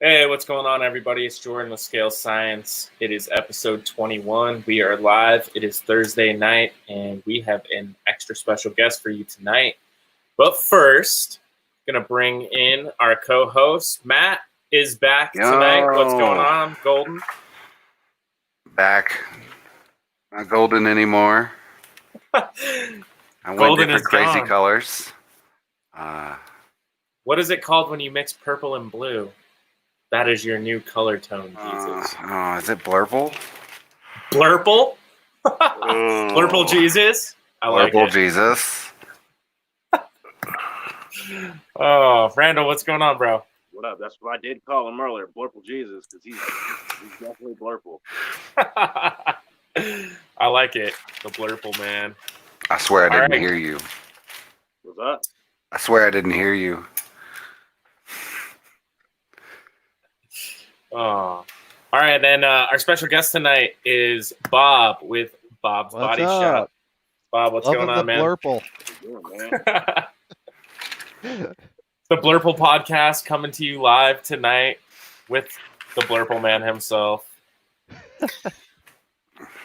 Hey, what's going on, everybody? It's Jordan with Scale Science. It is episode 21. We are live. It is Thursday night, and we have an extra special guest for you tonight. But first, going to bring in our co-host. Matt is back tonight. What's going on, Golden? Back. Not golden anymore. I went Golden different is crazy gone. colors. What is it called when you mix purple and blue? That is your new color tone, Jesus. Is it Blurple? Blurple? Blurple Jesus? I like Blurple it. Jesus. Oh, Randall, what's going on, bro? What up? That's what I did call him earlier, Blurple Jesus, because he's definitely Blurple. I like it, the Blurple man. I swear I didn't hear you. What's up? I swear I didn't hear you. Oh, all right. Then our special guest tonight is Bob with Bob's Body Shop. Bob, what's going on, man? Blurple. The Blurple podcast coming to you live tonight with the Blurple man himself.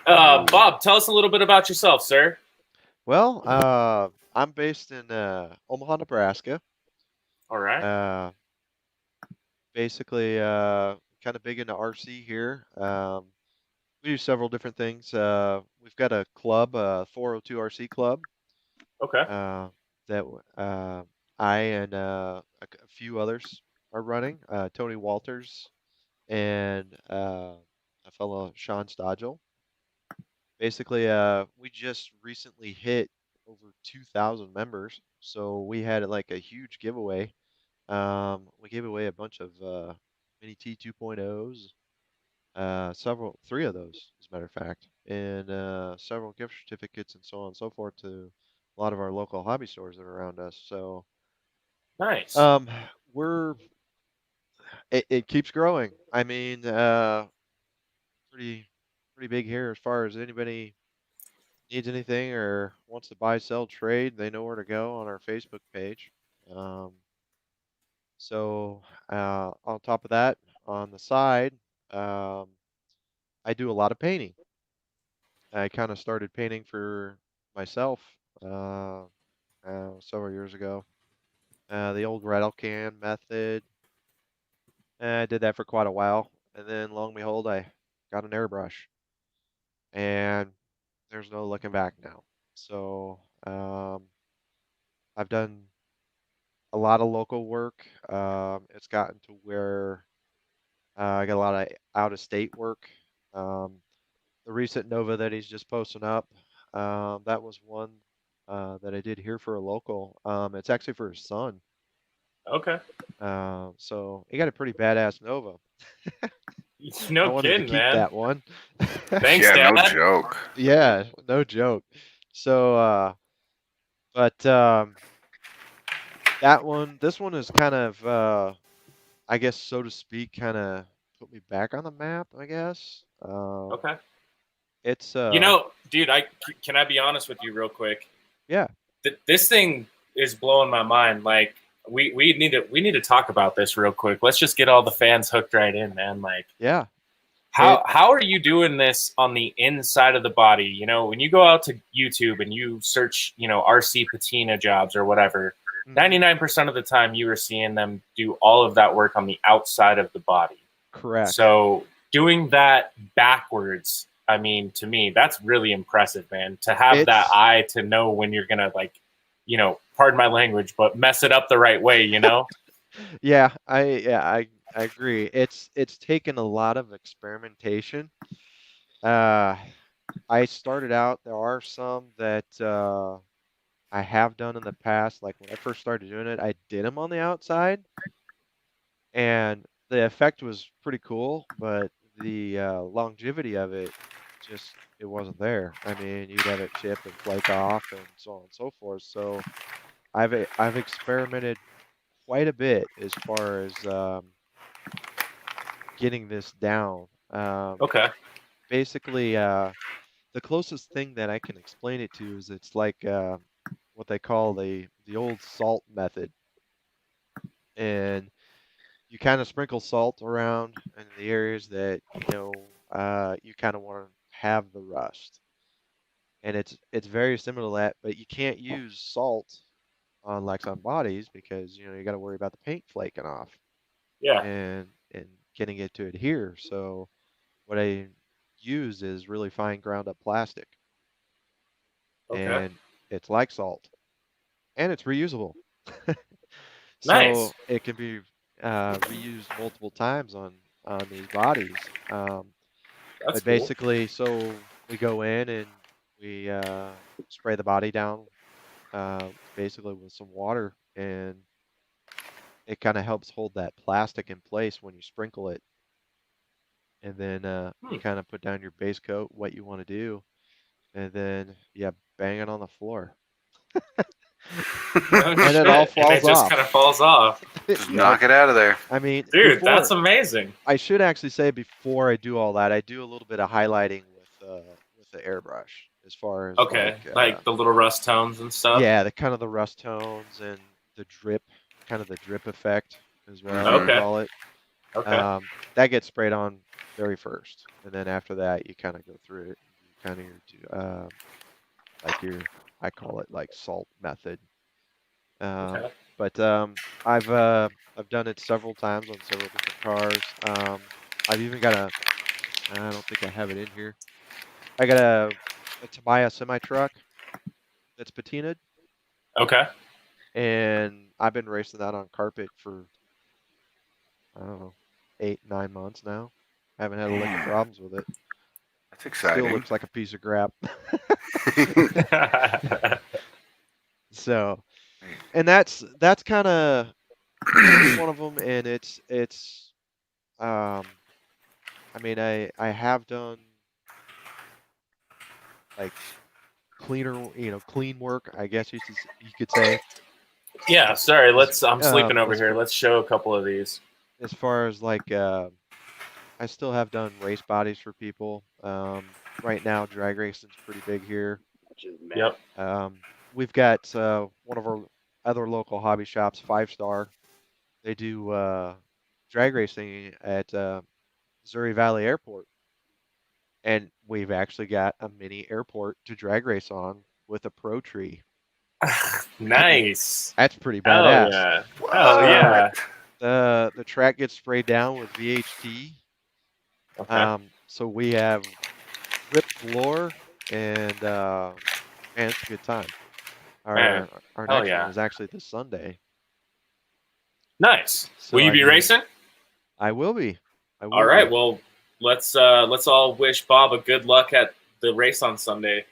Bob, tell us a little bit about yourself, sir. Well, I'm based in Omaha, Nebraska. All right. Basically, kind of big into RC here. We do several different things. We've got a club, 402 RC Club. Okay. That I and a few others are running. Tony Walters and a fellow Sean Stodgel. Basically, we just recently hit over 2,000 members, so we had like a huge giveaway. We gave away a bunch of mini T 2.0s, three of those, as a matter of fact, and several gift certificates and so on and so forth to a lot of our local hobby stores that are around us. So nice. It keeps growing. I mean, pretty big here as far as anybody needs anything or wants to buy, sell, trade, they know where to go on our Facebook page. So on top of that, on the side, I do a lot of painting. I kind of started painting for myself several years ago. The old rattle can method. I did that for quite a while, and then lo and behold, I got an airbrush, and there's no looking back now. So I've done a lot of local work. It's gotten to where I got a lot of out-of-state work. The recent Nova that he's just posting up, that was one that I did here for a local. It's actually for his son. Okay. So he got a pretty badass Nova. No kidding, man. That one. Thanks, Dad. No joke. Yeah, no joke. So, this one is kind of, I guess, so to speak, kind of put me back on the map, I guess. Okay. It's dude, can I be honest with you real quick? Yeah. This thing is blowing my mind. Like we need to talk about this real quick. Let's just get all the fans hooked right in, man. Like, yeah. How are you doing this on the inside of the body? You know, when you go out to YouTube and you search, RC patina jobs or whatever, 99% of the time you are seeing them do all of that work on the outside of the body. Correct. So doing that backwards, I mean, to me, that's really impressive, man. To have that eye to know when you're gonna, like, pardon my language, but mess it up the right way, Yeah, I agree. It's taken a lot of experimentation. I started out, there are some that I have done in the past. Like when I first started doing it, I did them on the outside, and the effect was pretty cool, but the longevity of it it wasn't there. I mean, you'd have it chip and flake off and so on and so forth. So I've experimented quite a bit as far as getting this down. Okay. Basically, the closest thing that I can explain it to is it's like what they call the old salt method. And you kind of sprinkle salt around in the areas that you kind of want to have the rust, and it's very similar to that, but you can't use salt on Lexan bodies because you got to worry about the paint flaking off Yeah. and getting it to adhere. So what I use is really fine ground up plastic, Okay. and it's like salt, and it's reusable. Nice. So it can be reused multiple times on these bodies. That's But cool. basically, so we go in and we spray the body down basically with some water, and it kind of helps hold that plastic in place when you sprinkle it. And then you Hmm. kind of put down your base coat, what you want to do, and then yeah, bang it on the floor, No and it all shit. And it falls just off. kind of falls off. Just knock it out of there. I mean, Dude, that's amazing. I should actually say before I do all that, I do a little bit of highlighting with the airbrush as far as Okay. Like the little rust tones and stuff. yeah, the kind of the rust tones and the drip, kind of the drip effect is what I like to Okay. call it. Okay. That gets sprayed on very first, and then after that, you kind of go through it. You kind of like your I call it like salt method. Okay. But I've done it several times on several different cars. I've even got I don't think I have it in here. I got a Tamiya semi truck that's patinaed, Okay. and I've been racing that on carpet for I don't know 8, 9 months now. I haven't had a lick of Man, problems with it. that's Still exciting. looks like a piece of crap. So, and that's kind of one of them, and it's I mean I have done like cleaner, clean work, I guess you could say. Yeah, sorry, As I'm sleeping over as here. Let's show a couple of these. as far as like I still have done race bodies for people. Right now drag racing's pretty big here. Which is mad. Yep. We've got one of our other local hobby shops, 5 Star. They do drag racing at Missouri Valley Airport, and we've actually got a mini airport to drag race on with a pro tree. Nice. That's pretty Hell badass. yeah. Hell yeah. The track gets sprayed down with VHT. Okay. So we have drip galore, and man, it's a good time. Man, Our hell next yeah. one is actually this Sunday. Nice. So Will you I be mean, racing? I will be. I will All right. be. Well, let's all wish Bob a good luck at the race on Sunday.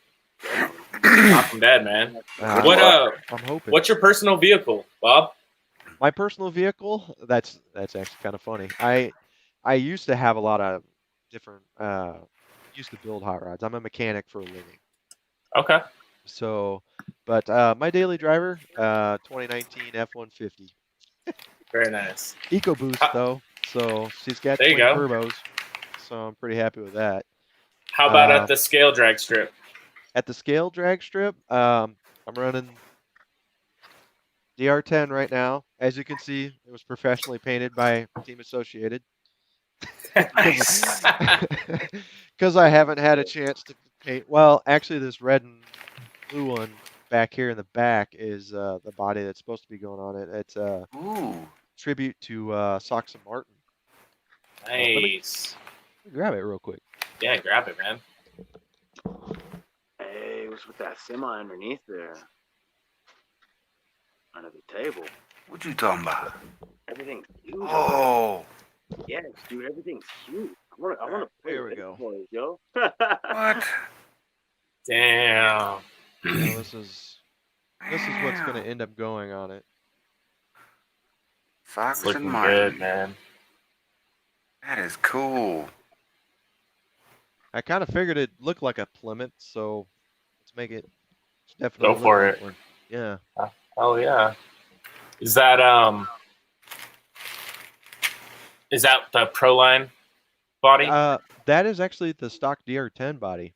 Knock him dead, man. What I'm hoping. what's your personal vehicle, Bob? My personal vehicle? That's actually kind of funny. I used to have a lot of different used to build hot rods. I'm a mechanic for a living. Okay. So, but my daily driver, 2019 F-150. Very nice. EcoBoost though, so she's got There you twin go. turbos, so I'm pretty happy with that. How about at the scale drag strip? At the scale drag strip, I'm running DR10 right now. As you can see, it was professionally painted by Team Associated. Nice. Because I haven't had a chance to paint. Well, actually, this red and blue one back here in the back is the body that's supposed to be going on it. It's a tribute to Sox and Martin. Nice. Let me grab it real quick. Yeah, grab it, man. Hey, what's with that semi underneath there? Under the table. What you talking about? Everything's huge. Oh, Yes, dude, everything's huge. I wanna play There we with go. it for you, yo. what? Damn. Now this is what's going to end up going on it. Fox It's looking and Martin. good, man. That is cool. I kind of figured it'd look like a Plymouth, so let's make it definitely Go look for like it. one. Yeah. Oh yeah. Is that the Proline body? That is actually the stock DR10 body.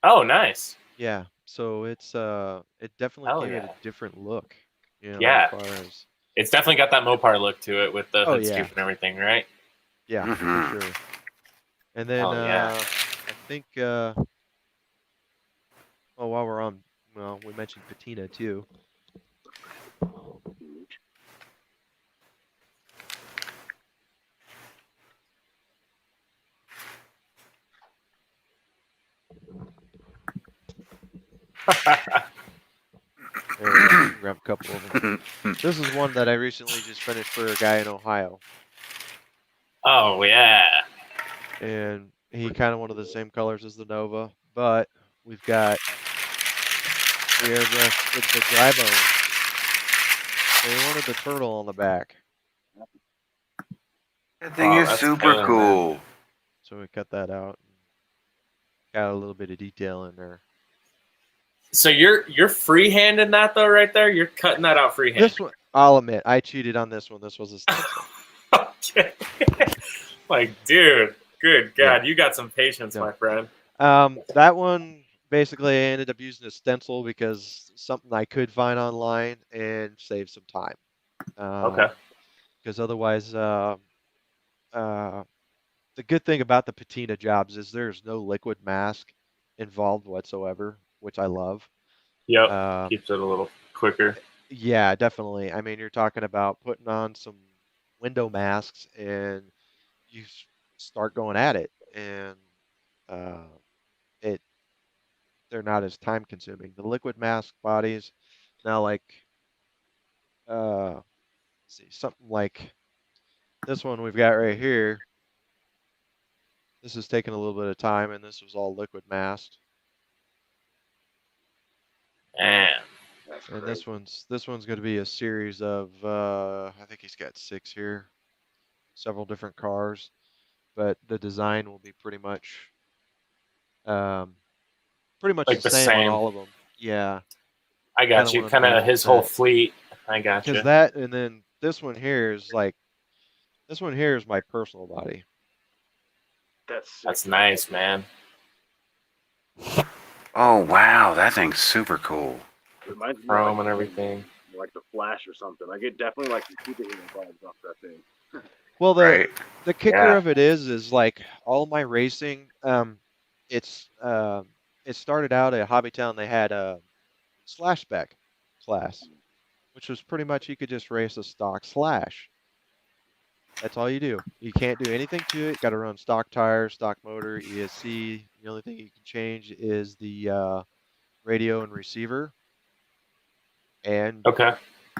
Oh, nice. Yeah. So it's it definitely Hell gave it yeah. a different look. Yeah. As far as It's definitely got that Mopar look to it with the Oh, hood yeah. scoop and everything, right? Yeah, Mhm. for sure. And then Oh, yeah. I think while we're on, well, we mentioned Patina too. There we go. Grab a couple of them. This is one that I recently just finished for a guy in Ohio, Oh, yeah. and he kind of wanted the same colors as the Nova, but we've got the airbrush with the dry bones. So he wanted the turtle on the back, That thing Oh, is that's super killer, man. cool. so we cut that out. Got a little bit of detail in there. So you're freehanding that though, right there. You're cutting that out freehand. This one, I'll admit, I cheated on this one. This was a stencil. Okay. Like, dude, good Yeah. God, you got some patience, No. my friend. That one basically I ended up using a stencil because something I could find online and save some time. Okay. Because otherwise, the good thing about the patina jobs is there's no liquid mask involved whatsoever, which I love. Yep. Um, Keeps it a little quicker. yeah, definitely. I mean, you're talking about putting on some window masks and you start going at it, and uh, it they're not as time consuming. The liquid mask bodies now, like let's see, something like this one we've got right here. This is taking a little bit of time, and this was all liquid masked. Man. That's And crazy. this one's going to be a series of I think he's got 6 here, several different cars, but the design will be um, pretty much Like the the same on same. all of them. Yeah, I kind got of you. want to Kind make of one his whole set fleet. I got because you. that, and then this one here is like this one here is my personal body. That's sick. That's nice, man. Oh wow, that thing's super cool. Reminds me of Chrome like, and everything. like the Flash or something. I get definitely like some superhero vibes off that thing. Well, Right. the kicker Yeah. of it is like all my racing. It's it started out at Hobbytown. They had a slash spec class, which was pretty much you could just race a stock slash. That's all you do. You can't do anything to it. Got to run stock tires, stock motor, ESC. The only thing you can change is the radio and receiver, and Okay.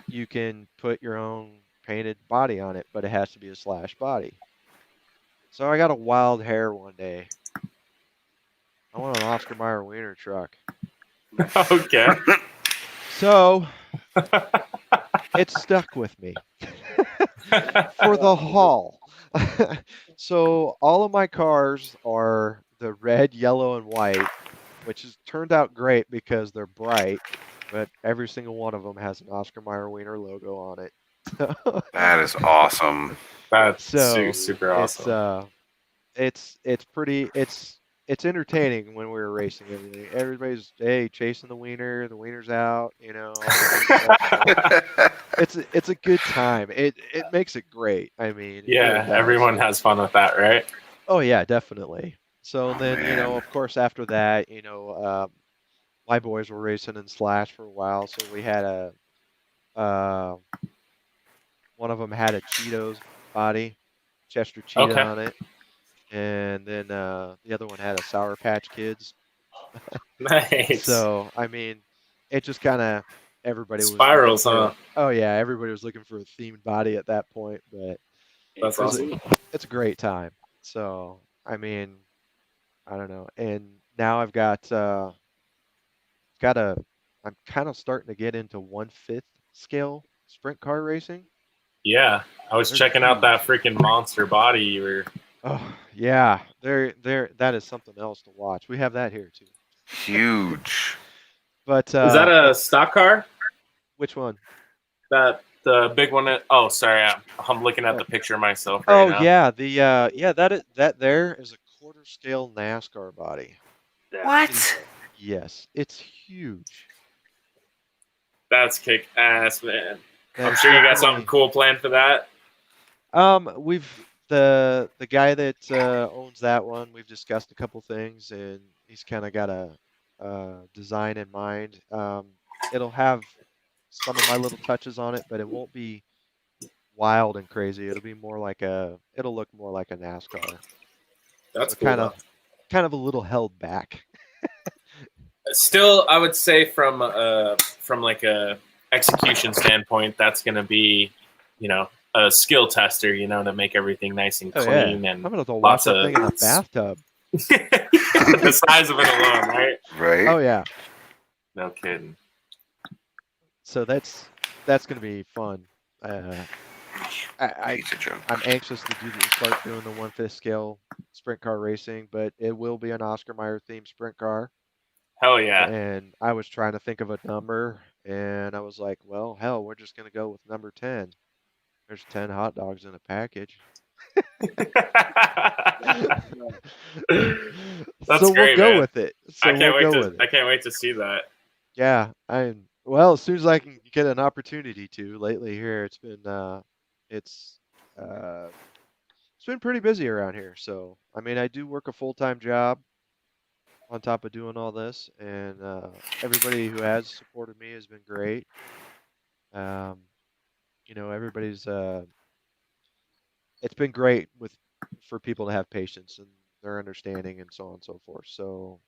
you can put your own painted body on it, but it has to be a slash body. So I got a wild hair one day. I want an Oscar Mayer wiener truck. Okay. So it stuck with me for the haul. So all of my cars are the red, yellow, and white, which has turned out great because they're bright, but every single one of them has an Oscar Mayer wiener logo on it. That is awesome. That's So super awesome. it's pretty it's entertaining when we were racing everything. Everybody's chasing the wiener's out, all this good stuff. So it's a good time. It makes it great. I mean, it really Yeah, does. everyone has fun with that, right? Oh yeah, definitely. So Oh, then, man. of course after that, my boys were racing in Slash for a while, so we had uh one of them had a Cheetos body, Chester Cheetah Okay. on it, and then the other one had a Sour Patch Kids. Nice. So I mean, it just kind of everybody was looking Spirals, for. huh? Oh yeah, everybody was looking for a themed body at that point, but That's it's awesome. it's a great time. So I mean, I don't know, and now I've got a. I'm kind of starting to get into 1/5 scale sprint car racing. Yeah, I was They're checking out that huge. freaking monster body you were. Oh yeah, they're that is something else to watch. We have that here too. Huge. But Is that a stock car? which one? That the big one? Oh, sorry, I'm looking at the picture myself right Oh now. yeah, that there is a quarter scale NASCAR body. What? Yes, it's huge. That's kick ass, man. I'm sure you got something cool planned for that. We've the guy that owns that one. We've discussed a couple things, and he's kind of got a design in mind. It'll have some of my little touches on it, but it won't be wild and crazy. It'll look more like a NASCAR. That's So cool. kind of a little held back. Still, I would say from like a execution standpoint, that's going to be, a skill tester, to make everything nice and clean and I'm gonna have to lots wash that of thing in a bathtub. the size of it alone, right? Right? Oh yeah. No kidding. So that's gonna be fun. Piece of junk. I'm anxious to start doing the 1/5 scale sprint car racing, but it will be an Oscar Mayer themed sprint car. Hell yeah. And I was trying to think of a number, and I was like, well, hell, we're just gonna go with number 10. There's 10 hot dogs in a package. That's so great, we'll go man. with it. I can't wait to see that. Yeah, well, as soon as I can get an opportunity to. Lately here, it's been pretty busy around here. So I mean, I do work a full-time job on top of doing all this, and everybody who has supported me has been great. Everybody's it's been great for people to have patience and their understanding and so on and so forth. So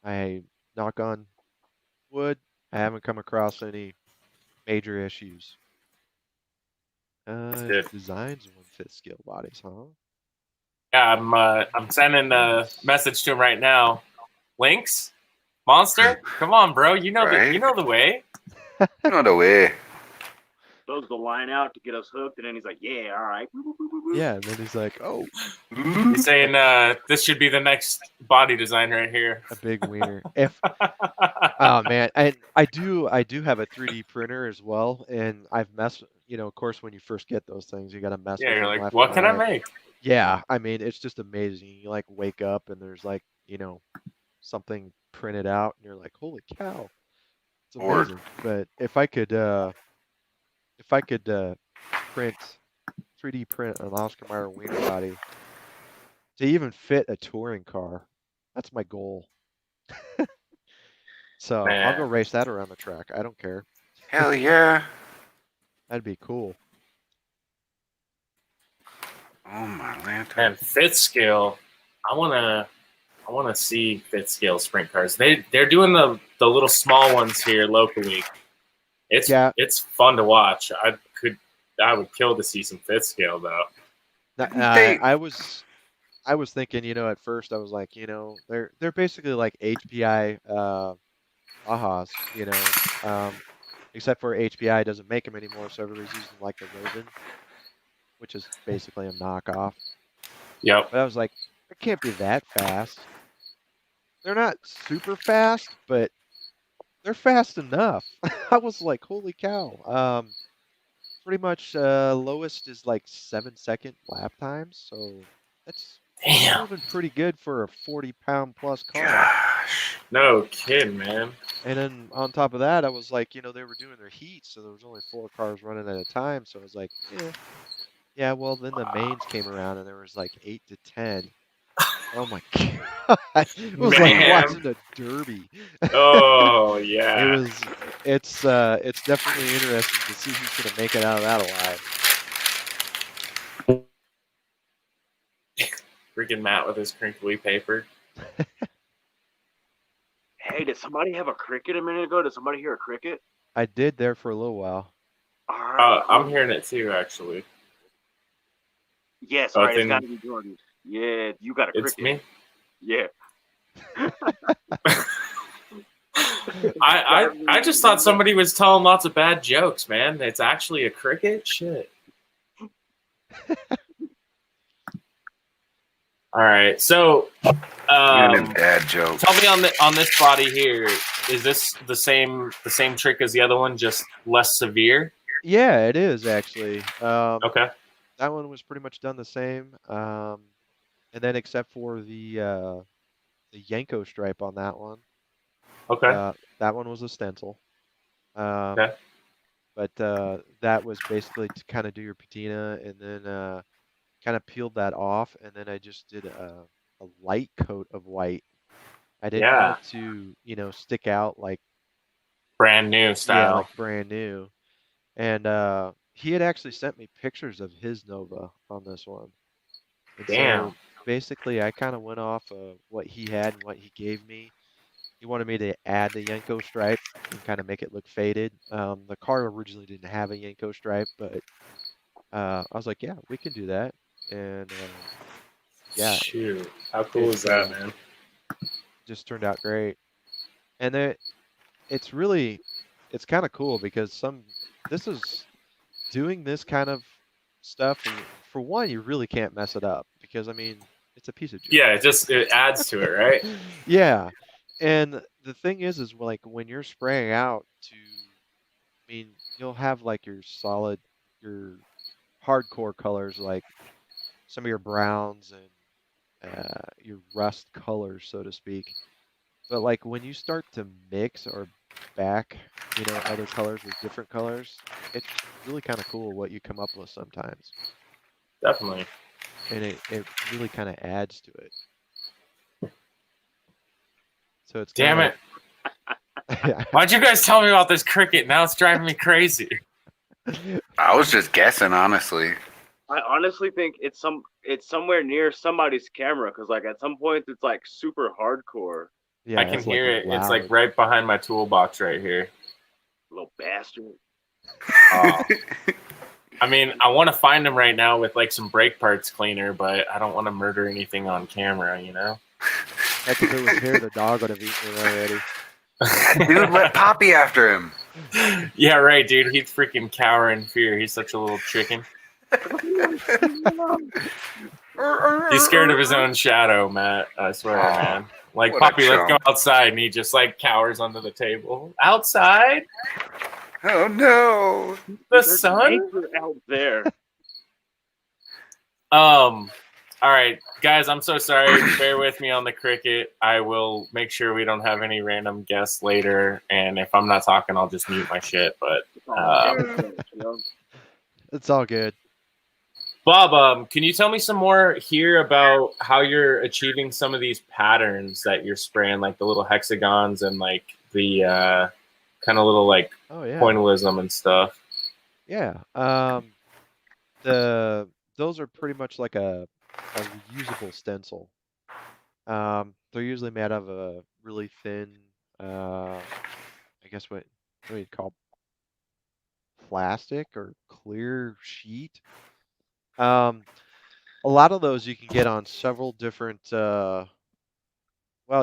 I knock on wood, I haven't come across any major issues. good. Designs 1/5 scale bodies, huh? Yeah, I'm sending a message to him right now. Links, Monster, come on, bro. You know Right? the way. No, the way. Throws the line out to get us hooked, and then he's like, "Yeah, all right." Yeah, and then he's like, "Oh, He's saying this should be the next body design right here. a big wiener." Oh man, and I do have a 3D printer as well, and I've messed. Of course, when you first get those things, you got to mess Yeah, with you're them like, left what and can I right. make? Yeah, I mean, it's just amazing. You like wake up and there's like, something printed out, and you're like, "Holy cow, it's Or amazing!" But if I could print 3D print an Oscar Mayer wiener body to even fit a touring car, that's my goal. So I'll go Man. race that around the track. I don't care. hell yeah. That'd be cool. Oh my lantern. And fifth scale, I wanna see fifth scale sprint cars. They're doing the little small ones here locally. It's fun to watch. I would kill to see some fifth scale though. I was thinking, at first I was like, they're basically like HPI Bajas, except for HPI doesn't make them anymore, so everybody's using like the Roden, which is basically a knockoff. Yep. But I was like, it can't be that fast. They're not super fast, but they're fast enough. I was like, holy cow. Pretty much lowest is like 7-second lap times, so that's moving pretty good for a 40-pound plus car. Gosh. No kidding, man. And then on top of that, I was like, they were doing their heats, so there was only 4 cars running at a time. So I was like, yeah. Well, then the mains came around, and there was like 8 to 10. Oh my god! It was like watching a derby. Oh yeah. It's definitely interesting to see who's gonna make it out of that alive. Freaking Matt with his crinkly paper. Hey, did somebody have a cricket a minute ago? Did somebody hear a cricket? I did there for a little while. All right, I'm hearing it too, actually. Yes, right. It's got to be Jordan. Yeah, you got a cricket. It's me. Yeah. I just thought somebody was telling lots of bad jokes, man. It's actually a cricket? Shit. All right. So Dad joke. tell me on this body here, is this the same trick as the other one, just less severe? Yeah, it is actually. Okay. That one was pretty much done the same. And then except for the Yanko stripe on that one. Okay. That one was a stencil. Okay. but that was basically to kind of do your patina, and then kind of peeled that off, and then I just did a light coat of white. I didn't want Yeah, it to, you know, stick out like, brand new yeah, style. like brand new. And he had actually sent me pictures of his Nova on this one. And so Damn. basically I kind of went off of what he had and what he gave me. He wanted me to add the Yenko stripe and kind of make it look faded. The car originally didn't have a Yenko stripe, but I was like, yeah, we can do that. And yeah, Shoot, how cool it is that, man? just turned out great. And then it's really, it's kind of cool because this is doing this kind of stuff. For one, you really can't mess it up because, I mean, it's a piece of junk. Yeah, it adds to it, right? Yeah. And the thing is like when you're spraying out I mean, you'll have like your hardcore colors, like some of your browns and your rust colors, so to speak. But like when you start to mix or back, you know, other colors with different colors, it's really kind of cool what you come up with sometimes. Definitely. And it really kind of adds to it. So it's kind Damn of it. Why'd you guys tell me about this cricket? Now it's driving me crazy. I was just guessing, honestly. I honestly think it's somewhere near somebody's camera because like at some point it's like super hardcore. yeah, I can it's like hear it. It's like loud. right behind my toolbox right here. Little bastard. Oh. I mean, I want to find him right now with like some brake parts cleaner, but I don't want to murder anything on camera, you know? Heck, if it was here, the dog would have eaten it already. Dude, let Poppy after him. Yeah, right, dude. He'd freaking cower in fear. He's such a little chicken. He's scared of his own shadow, Matt. I swear, man. Like, What a Poppy, let's go chump. outside. And he just like cowers under the table. Outside? Oh no. The There's sun? nature out there. All right, guys, I'm so sorry. Bear with me on the cricket. I will make sure we don't have any random guests later. And if I'm not talking, I'll just mute my shit. But It's all good. Bob, can you tell me some more here about how you're achieving some of these patterns that you're spraying, like the little hexagons and like the kind of little like Oh yeah. pointillism and stuff? Yeah. Those are pretty much like a reusable stencil. They're usually made out of a really thin, I guess what you'd call plastic or clear sheet. A lot of those you can get on several different, well,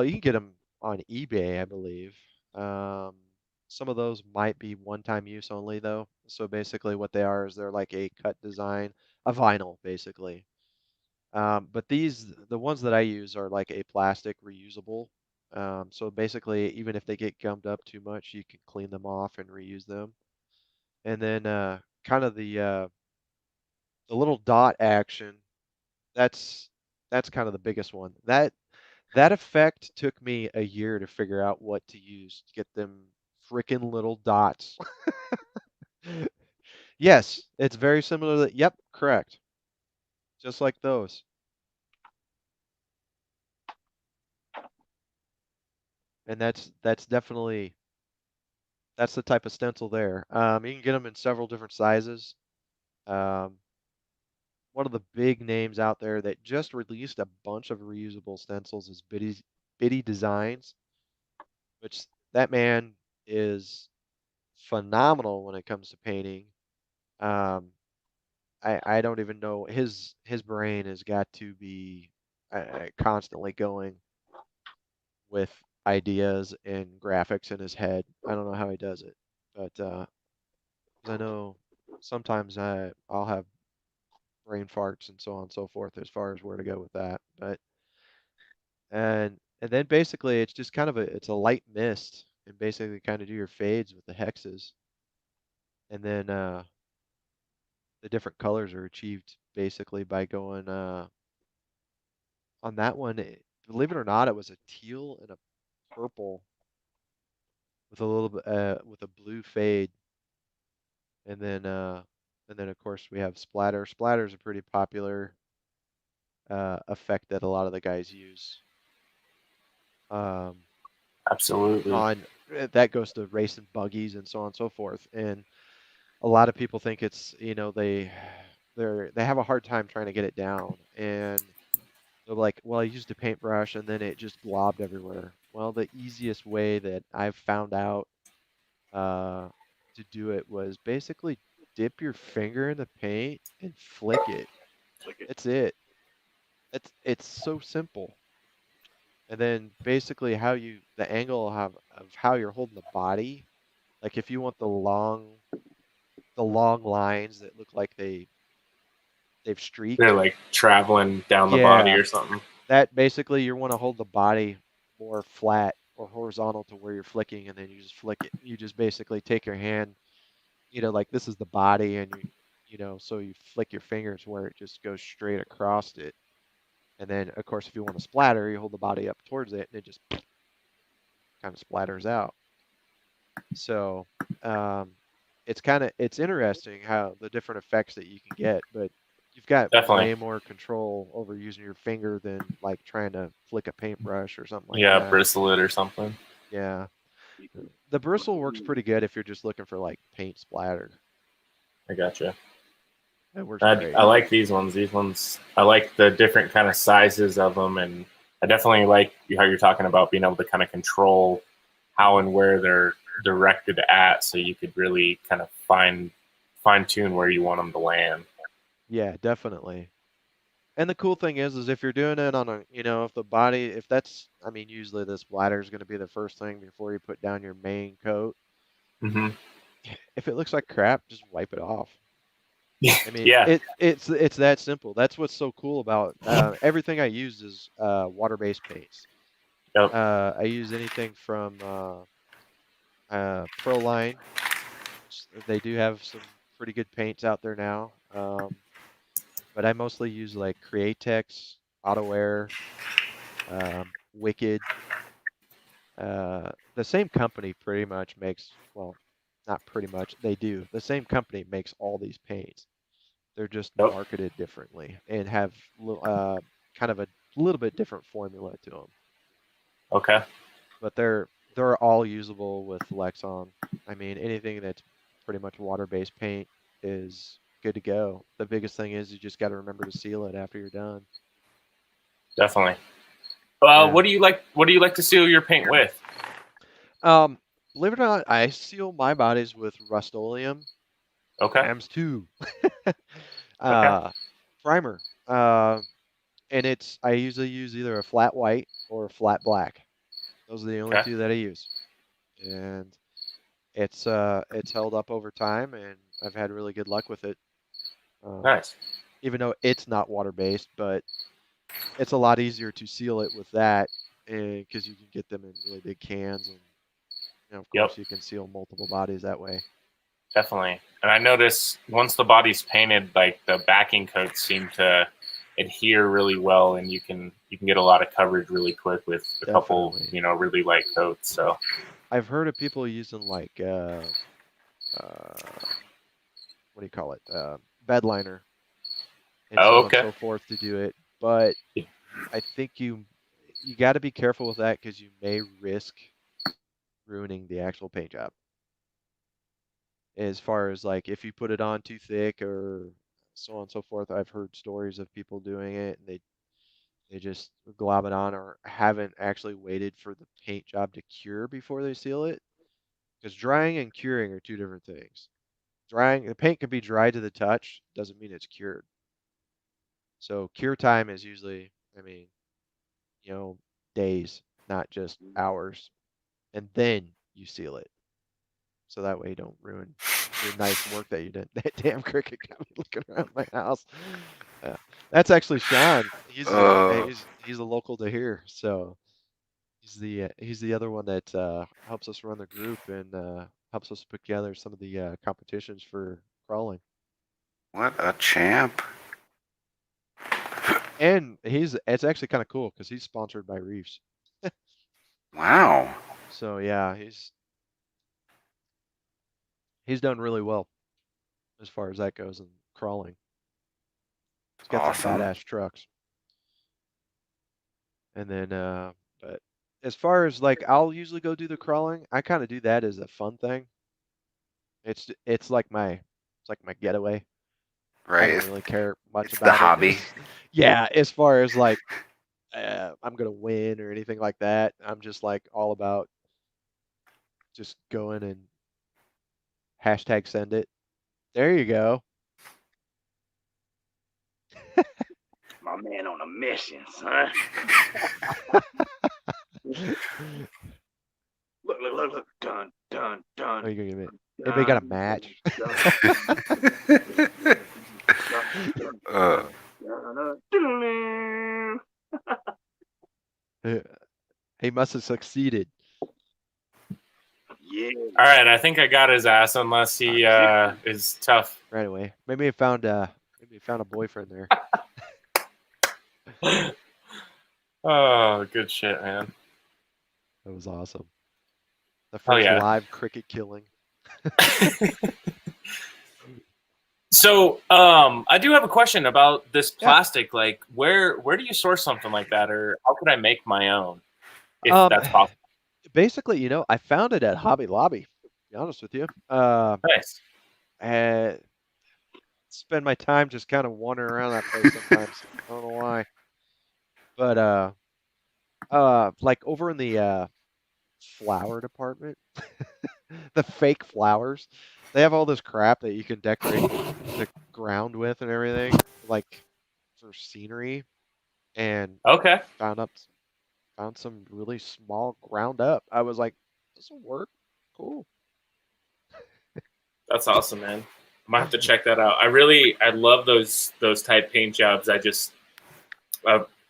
you can get them on eBay, I believe. Some of those might be one-time use only, though. So basically, what they are is they're like a cut design, a vinyl, basically. But the ones that I use are like a plastic reusable. So basically, even if they get gummed up too much, you can clean them off and reuse them. And then kind of the little dot action, that's kind of the biggest one. That effect took me a year to figure out what to use to get them freaking little dots. Yes, it's very similar to, yep, correct. Just like those. And that's definitely that's the type of stencil there. You can get them in several different sizes. Um, one of the big names out there that just released a bunch of reusable stencils is Bitty Designs, which that man is phenomenal when it comes to painting. Um, I don't even know his brain has got to be constantly going with ideas and graphics in his head. I don't know how he does it, but 'cause I know sometimes I'll have brain farts and so on and so forth as far as where to go with that. But and then basically it's just kind of it's a light mist and basically kind of do your fades with the hexes, and then the different colors are achieved basically by going on that one. Believe it or not, it was a teal and a purple with a little bit with a blue fade. And then of course we have splatter. Splatter is a pretty popular effect that a lot of the guys use. Um, Absolutely. on that goes to racing buggies and so on and so forth. And a lot of people think it's, they have a hard time trying to get it down. And they're like, well, I used a paintbrush and then it just globbed everywhere. Well, the easiest way that I've found out uh, to do it was basically dip your finger in the paint and flick it. Like it. That's it. It's so simple. And then basically the angle of how you're holding the body, like if you want the long lines that look like they've They're streaked. like traveling down the body Yeah, or something. that basically you want to hold the body more flat or horizontal to where you're flicking, and then you just flick it. You just basically take your hand, like this is the body, and so you flick your fingers where it just goes straight across it. And then, of course, if you want to splatter, you hold the body up towards it, and it just kind of splatters out. So, um, it's interesting how the different effects that you can get, but you've got Definitely. way more control over using your finger than like trying to flick a paintbrush or something like Yeah, that. bristle it or something. Yeah. The bristle works pretty good if you're just looking for like paint splatter. I gotcha. It works I, great. I like these ones. These ones, I like the different kind of sizes of them, and I definitely like how you're talking about being able to kind of control how and where they're directed at, so you could really kind of fine tune where you want them to land. Yeah, definitely. And the cool thing is if you're doing it on if the body, if that's, I mean, usually the splatter is going to be the first thing before you put down your main coat. Hmm. If it looks like crap, just wipe it off. I mean, Yeah. it's that simple. That's what's so cool about everything I use is water-based paints. Yep. I use anything from Proline. They do have some pretty good paints out there now. But I mostly use like Createx, AutoAir, Wicked. The same company pretty much makes, well, not pretty much, they do. The same company makes all these paints. They're just Yep. marketed differently and have kind of a little bit different formula to them. Okay. But they're all usable with Lexon. I mean, anything that's pretty much water-based paint is good to go. The biggest thing is you just got to remember to seal it after you're done. Definitely. Yeah. What do you like? What do you like to seal your paint with? Um, Believe it or not, I seal my bodies with Rust-Oleum Okay. times 2 Okay. primer. And I usually use either a flat white or a flat black. Those are the only Okay. two that I use. And it's held up over time, and I've had really good luck with it. Nice. Even though it's not water-based, but it's a lot easier to seal it with that, because you can get them in really big cans, and of Yep. course you can seal multiple bodies that way. Definitely. And I notice once the body's painted, like the backing coats seem to adhere really well, and you can get a lot of coverage really quick with a couple, Definitely. really light coats. So I've heard of people using like what do you call it? Bed liner and so on and okay. so forth to do it. But Yeah. I think you got to be careful with that because you may risk ruining the actual paint job. As far as like if you put it on too thick or so on and so forth, I've heard stories of people doing it and they just glob it on or haven't actually waited for the paint job to cure before they seal it. Because drying and curing are two different things. Drying, the paint can be dry to the touch, doesn't mean it's cured. So cure time is usually, I mean, days, not just hours. And then you seal it. So that way you don't ruin your nice work that you did. That damn cricket got me looking around my house. Uh, that's actually Sean. Uh, He's a local to here, so he's the other one that helps us run the group and helps us put together some of the competitions for crawling. what a champ. And it's actually kind of cool because he's sponsored by Reeves. Wow. So yeah, he's done really well. as far as that goes in crawling. It's got some Awesome. badass trucks. And then, but as far as like, I'll usually go do the crawling. I kind of do that as a fun thing. It's like my getaway. I Right? don't really care much It's the about it. hobby. Yeah, as far as like I'm gonna win or anything like that. I'm just like all about just going and hashtag send it. There you go. My man on a mission, son. Look. Dun, dun, dun. Oh, you're gonna get it. Anybody got a match? uh, He must have succeeded. Yeah. All right, I think I got his ass unless he is tough. Right away. Maybe he found a boyfriend there. Oh, good shit, man. That was awesome. The Oh, first yeah. live cricket killing. So, I do have a question about this plastic. Like, where do you source something like that, or how could I make my own, if that's possible? Basically, I found it at Hobby Lobby. To be honest with you, Nice. spend my time just kind of wandering around that place sometimes. I don't know why, but like over in the flower department, the fake flowers, they have all this crap that you can decorate the ground with and everything, like for scenery. And Okay. found some really small ground up. I was like, this will work. Cool. That's awesome, man. I might have to check that out. I love those type paint jobs.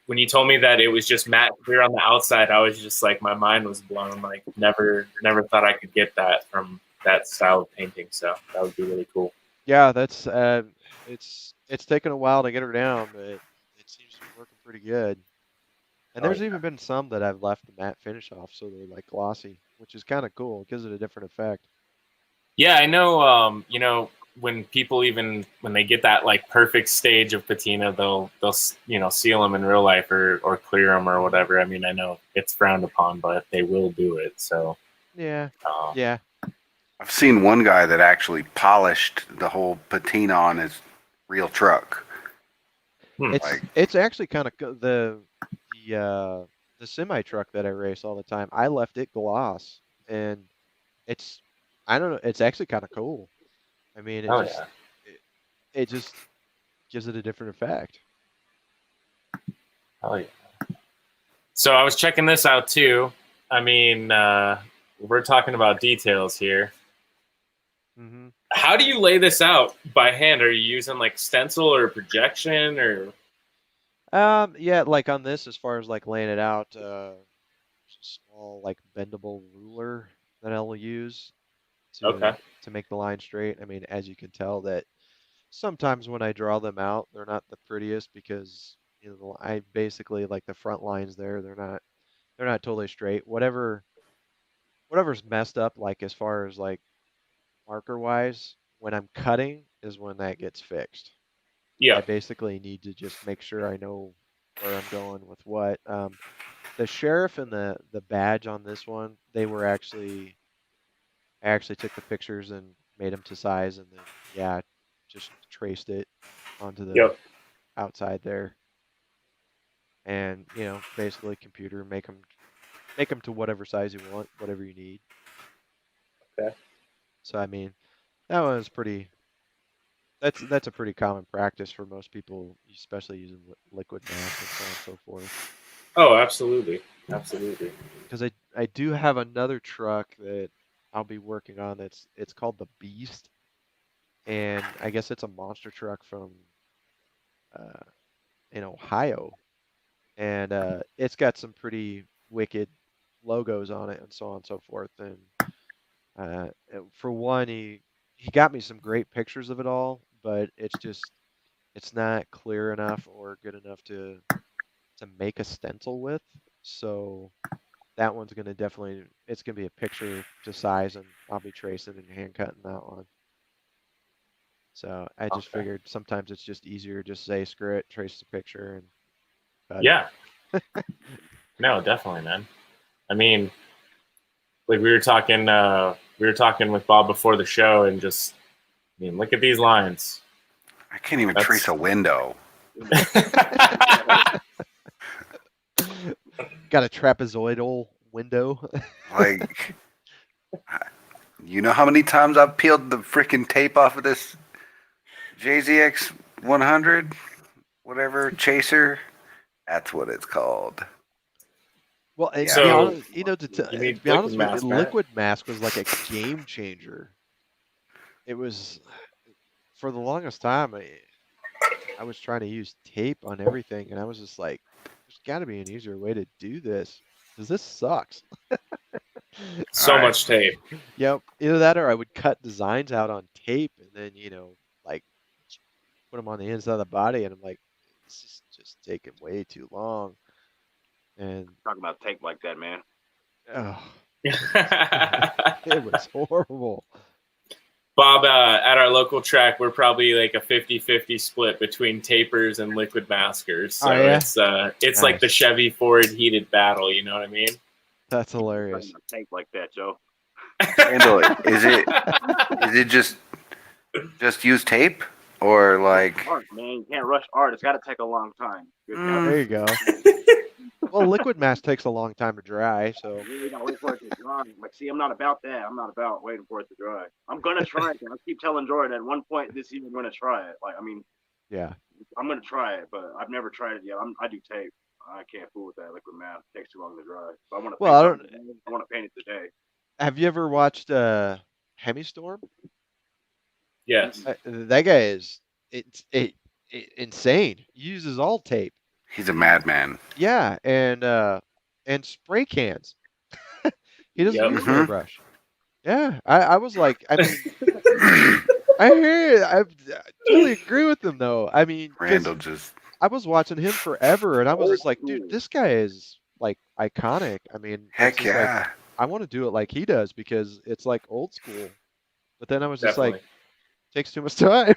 When you told me that it was just matte clear on the outside, I was just like, my mind was blown. Like, never thought I could get that from that style of painting. So that would be really cool. Yeah, that's it's taken a while to get her down, but it seems to be working pretty good. And there's even been some that I've left the matte finish off, so they're like glossy, which is kind of cool. It gives it a different effect. Yeah, I know. When people when they get that like perfect stage of patina, they'll seal them in real life or clear them or whatever. I mean, I know it's frowned upon, but they will do it. So yeah, yeah. I've seen one guy that actually polished the whole patina on his real truck. It's actually kind of the semi truck that I race all the time. I left it gloss, and I don't know, it's actually kind of cool. I mean, it just gives it a different effect. Oh yeah. So I was checking this out too. I mean, we're talking about details here. Mm-hmm. How do you lay this out by hand? Are you using like stencil or projection or? Yeah, like on this, as far as like laying it out, there's a small like bendable ruler that I'll use to make the line straight. I mean, as you can tell, that sometimes when I draw them out, they're not the prettiest because I basically like the front lines there. They're not totally straight. Whatever's messed up, like as far as like marker wise, when I'm cutting is when that gets fixed. Yeah. I basically need to just make sure I know where I'm going with what. The sheriff and the badge on this one, I actually took the pictures and made them to size, and then just traced it onto the outside there. And basically computer make them to whatever size you want, whatever you need. Okay. So I mean, that was pretty. That's a pretty common practice for most people, especially using liquid mask and so on and so forth. Oh, absolutely, absolutely. Because I do have another truck that I'll be working on. It's called the Beast, and I guess it's a monster truck from in Ohio, and it's got some pretty wicked logos on it and so on and so forth. And for one, he got me some great pictures of it all, but it's not clear enough or good enough to make a stencil with. So that one's gonna it's gonna be a picture to size, and I'll be tracing and hand cutting that one. So I just Okay. figured sometimes it's just easier to just say screw it, trace the picture, and cut it. Yeah. No, definitely, man. I mean, like we were talking with Bob before the show, and just, I mean, look at these lines. I can't even That's- trace a window. Got a trapezoidal window. Like, you know how many times I've peeled the freaking tape off of this JZX 100, whatever chaser? That's what it's called. Well, and Yeah. to be So, honest, you know, you need to be honest liquid with you, mask, Matt? liquid mask was like a game changer. It was for the longest time. I was trying to use tape on everything, and I was just like, "There's got to be an easier way to do this, because this sucks." So Alright. much tape. Yep, either that or I would cut designs out on tape and then like put them on the inside of the body, and I'm like, this is just taking way too long. And Talking about tape like that, man. it was horrible. Bob, at our local track, we're probably like a 50-50 split between tapers and liquid maskers. So Oh, yeah? it's like the Nice. Chevy Ford heated battle. You know what I mean? That's Talking hilarious. about tape like that, Joe. Randall, is it just use tape or like? Art, man. You can't rush art. It's got to take a long time. Good God. There you go. Well, liquid mask takes a long time to dry, so You gotta wait for it to dry. Like, see, I'm not about that. I'm not about waiting for it to dry. I'm gonna try it. I keep telling Jordan at one point this year I'm gonna try it. Like, I mean, yeah. I'm gonna try it, but I've never tried it yet. I do tape. I can't fool with that liquid mask. It takes too long to dry. So I want to. Well, I don't. I want to paint it today. Have you ever watched Hemistorm? Yes. That guy is insane. He uses all tape. He's a madman. Yeah, and spray cans. He doesn't Yep. use Mhm. airbrush. Yeah, I was like, I mean, I hear it. I totally agree with him though. I mean, 'cause Randall just I was watching him forever, and I was Old just like, dude, school. this guy is like iconic. I mean, it's heck just like, yeah. I want to do it like he does because it's like old school. But then I was just like, takes too much time.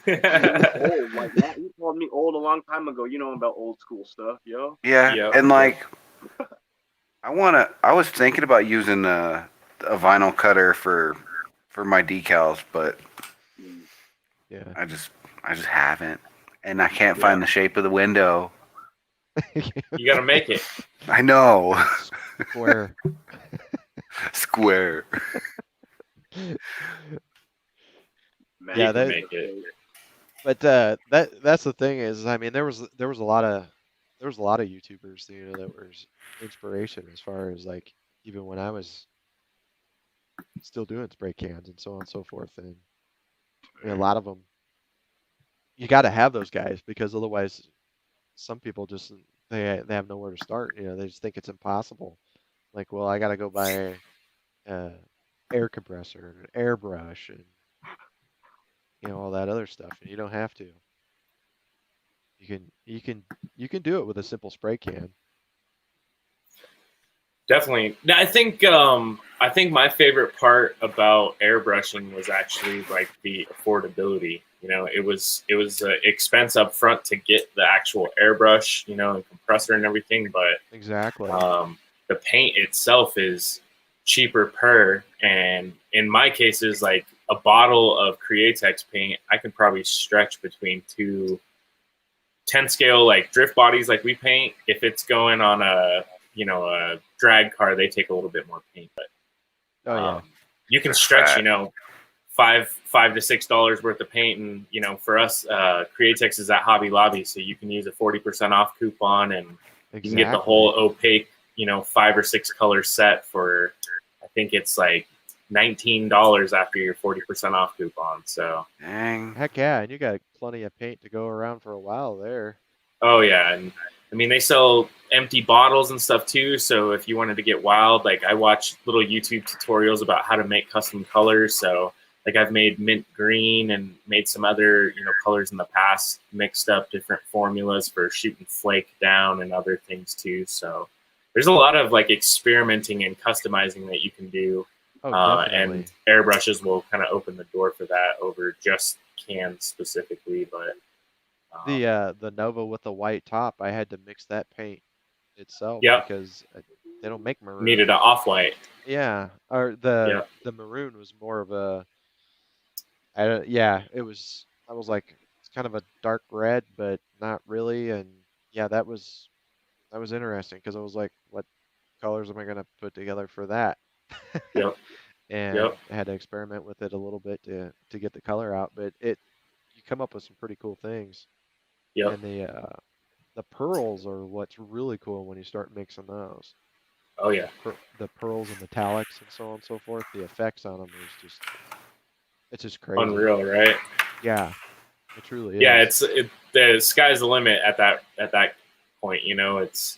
Old, like that. You told me old a long time ago. You know about old school stuff, yo. Yeah, Yep. and like I was thinking about using a vinyl cutter for my decals, but Yeah. I just haven't, and I can't find the shape of the window. You got to make it. I know. Square. Square. Man, Yeah, You can that- make it. But that's the thing is, I mean, there was a lot of YouTubers, that were inspiration as far as like even when I was still doing spray cans and so on and so forth, and a lot of them, you got to have those guys because otherwise, some people just they have nowhere to start. They just think it's impossible. Like, well, I got to go buy a air compressor and an airbrush and all that other stuff, and you don't have to. You can do it with a simple spray can. Definitely. I think my favorite part about airbrushing was actually like the affordability. It was expense up front to get the actual airbrush, and compressor and everything, but Exactly. the paint itself is cheaper per, and in my case is like a bottle of Createx paint. I can probably stretch between 2 10 scale like drift bodies like we paint. If it's going on a drag car, they take a little bit more paint, but Oh yeah. you can stretch $5 to $6 worth of paint, and for us, Createx is at Hobby Lobby, so you can use a 40% off coupon, and you can get the whole opaque 5 or 6 color set for, I think it's like $19 after your 40% off coupon. So Dang. Heck yeah, and you got plenty of paint to go around for a while there. oh yeah, and I mean they sell empty bottles and stuff too. So if you wanted to get wild, like I watch little YouTube tutorials about how to make custom colors. So like I've made mint green and made some other colors in the past, mixed up different formulas for shooting flake down and other things too. So there's a lot of like experimenting and customizing that you can do Oh, And definitely. airbrushes will kind of open the door for that over just cans specifically. But The Nova with the white top, I had to mix that paint itself yep, because they don't make maroon. needed an off white. Yeah, or Yep, the maroon was more of a yeah, it was. I was like, it's kind of a dark red, but not really. And yeah, that was interesting because I was like, what colors am I gonna put together for that? yep, And yep, I had to experiment with it a little bit to get the color out, but you come up with some pretty cool things. yep. And the pearls are what's really cool when you start mixing those. Oh yeah, The pearls and metallics and so on and so forth. The effects on them is just it's just crazy. unreal, right? Yeah, it truly Yeah, is. the sky's the limit at that point. You know, it's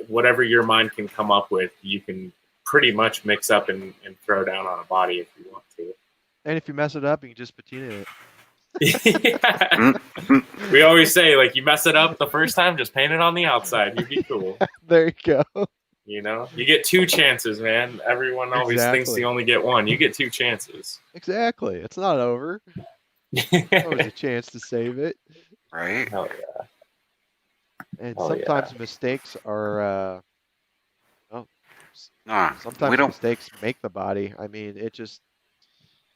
whatever your mind can come up with, you can pretty much mix up and throw down on a body if you want to. And if you mess it up, you can just patina it. Yeah. We always say, like, you mess it up the first time, just paint it on the outside. You'd be cool. There you go. You know, you get 2 chances, man. Everyone always thinks Exactly. you only get 1. You get 2 chances. Exactly. It's not over. Always a chance to save it. Right? Hell yeah. And Oh yeah. sometimes mistakes are well, Nah, we sometimes don't. mistakes make the body. I mean, it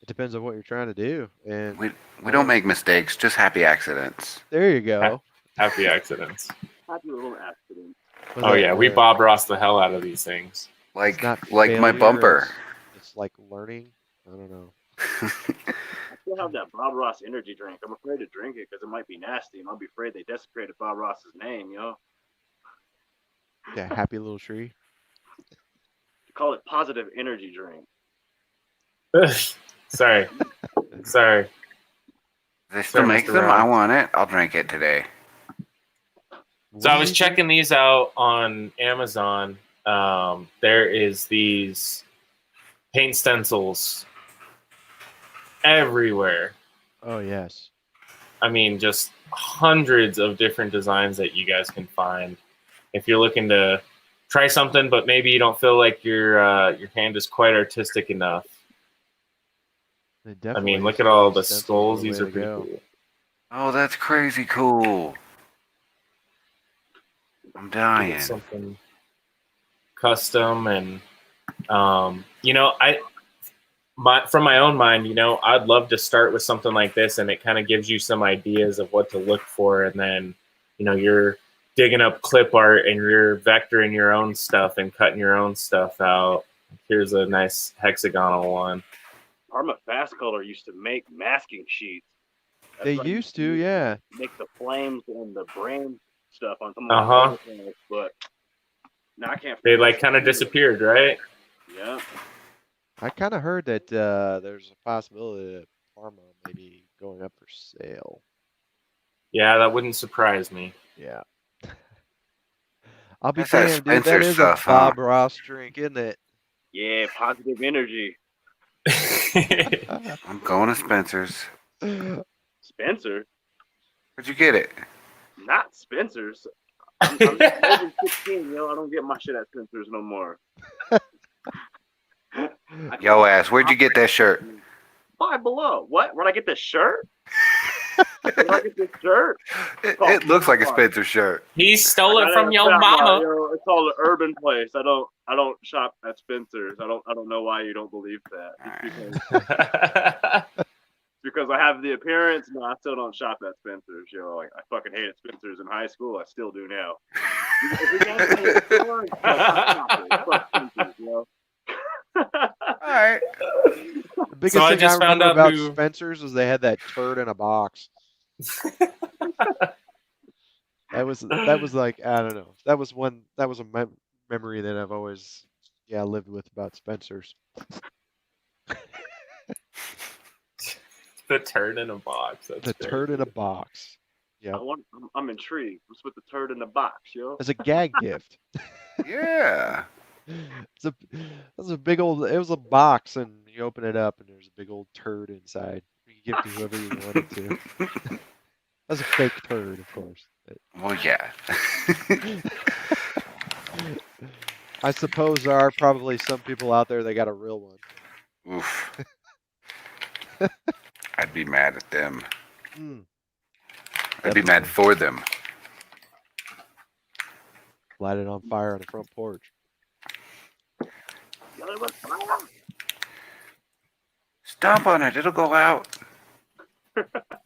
depends on what you're trying to do. And We don't make mistakes, just happy accidents. there you go. Happy accidents. Happy little accident. Was Oh that yeah, we Bob Ross the hell out of these things. it's Like not like my failure, bumper. It's like learning. I don't know. I still have that Bob Ross energy drink. I'm afraid to drink it because it might be nasty, and I'll be afraid they desecrated Bob Ross's name. You know, Yeah, happy little tree. they call it positive energy drink. Sorry. They still Sorry, make Mr. them? I Ross. want it. I'll drink it today. So I was checking these out on Amazon. There is these paint stencils everywhere. Oh yes. I mean, just hundreds of different designs that you guys can find. If you're looking to try something, but maybe you don't feel like your hand is quite artistic enough. I mean, look at all the skulls. These are pretty cool. Oh, that's crazy cool. I'm Give dying. it something custom and you know, from my own mind, you know, I'd love to start with something like this, and it kind of gives you some ideas of what to look for, and then, you know, you're digging up clip art and you're vectoring your own stuff and cutting your own stuff out. Here's a nice hexagonal one. Parma Fast Color used to make masking sheets. That's They what I used to, yeah. make the flames and the brain stuff on some Uh-huh. things, but now I can't. They like kind of disappeared, right? Yeah. I kind of heard that there's a possibility that Parma may be going up for sale. Yeah, that wouldn't surprise me. Yeah. I'll be That's that damned, dude. That Spencer is stuff, a Bob Ross drink, isn't it? Yeah, positive energy. I'm going to Spencer's. Spencer, Where'd you get it? not Spencer's. I'm over 16, yo. I don't get my shit at Spencer's no more. Yo ass, where'd you get that shirt? Five Below. What? Where'd I get this shirt? Where'd I get this shirt? It looks like a Spencer shirt. He stole I it from gotta your stop now, mama. yo. It's called an urban place. I don't shop at Spencer's. I don't know why you don't believe that. It's because I have the appearance. No, I still don't shop at Spencer's. Yo, I fucking hated Spencer's in high school. I still do now. If we got any stores, fuck Spencer's, yo. Alright. The biggest So I thing just found remember out about who- Spencer's is they had that turd in a box. That was like, I don't know. That was a memory that I've always lived with about Spencer's. The turd in a box. That's The great. turd in a box. Yeah. I'm intrigued. What's with the turd in the box, yo? As a gag gift. Yeah. It was a big old. It was a box, and you open it up, and there's a big old turd inside. You can give it to whoever you wanted to. That's a fake turd, of course. Well, yeah. I suppose there are probably some people out there that got a real one. Oof. I'd be mad at them. Mm, I'd be mad definitely. for them. Light it on fire on the front porch. Stomp on it. It'll go out.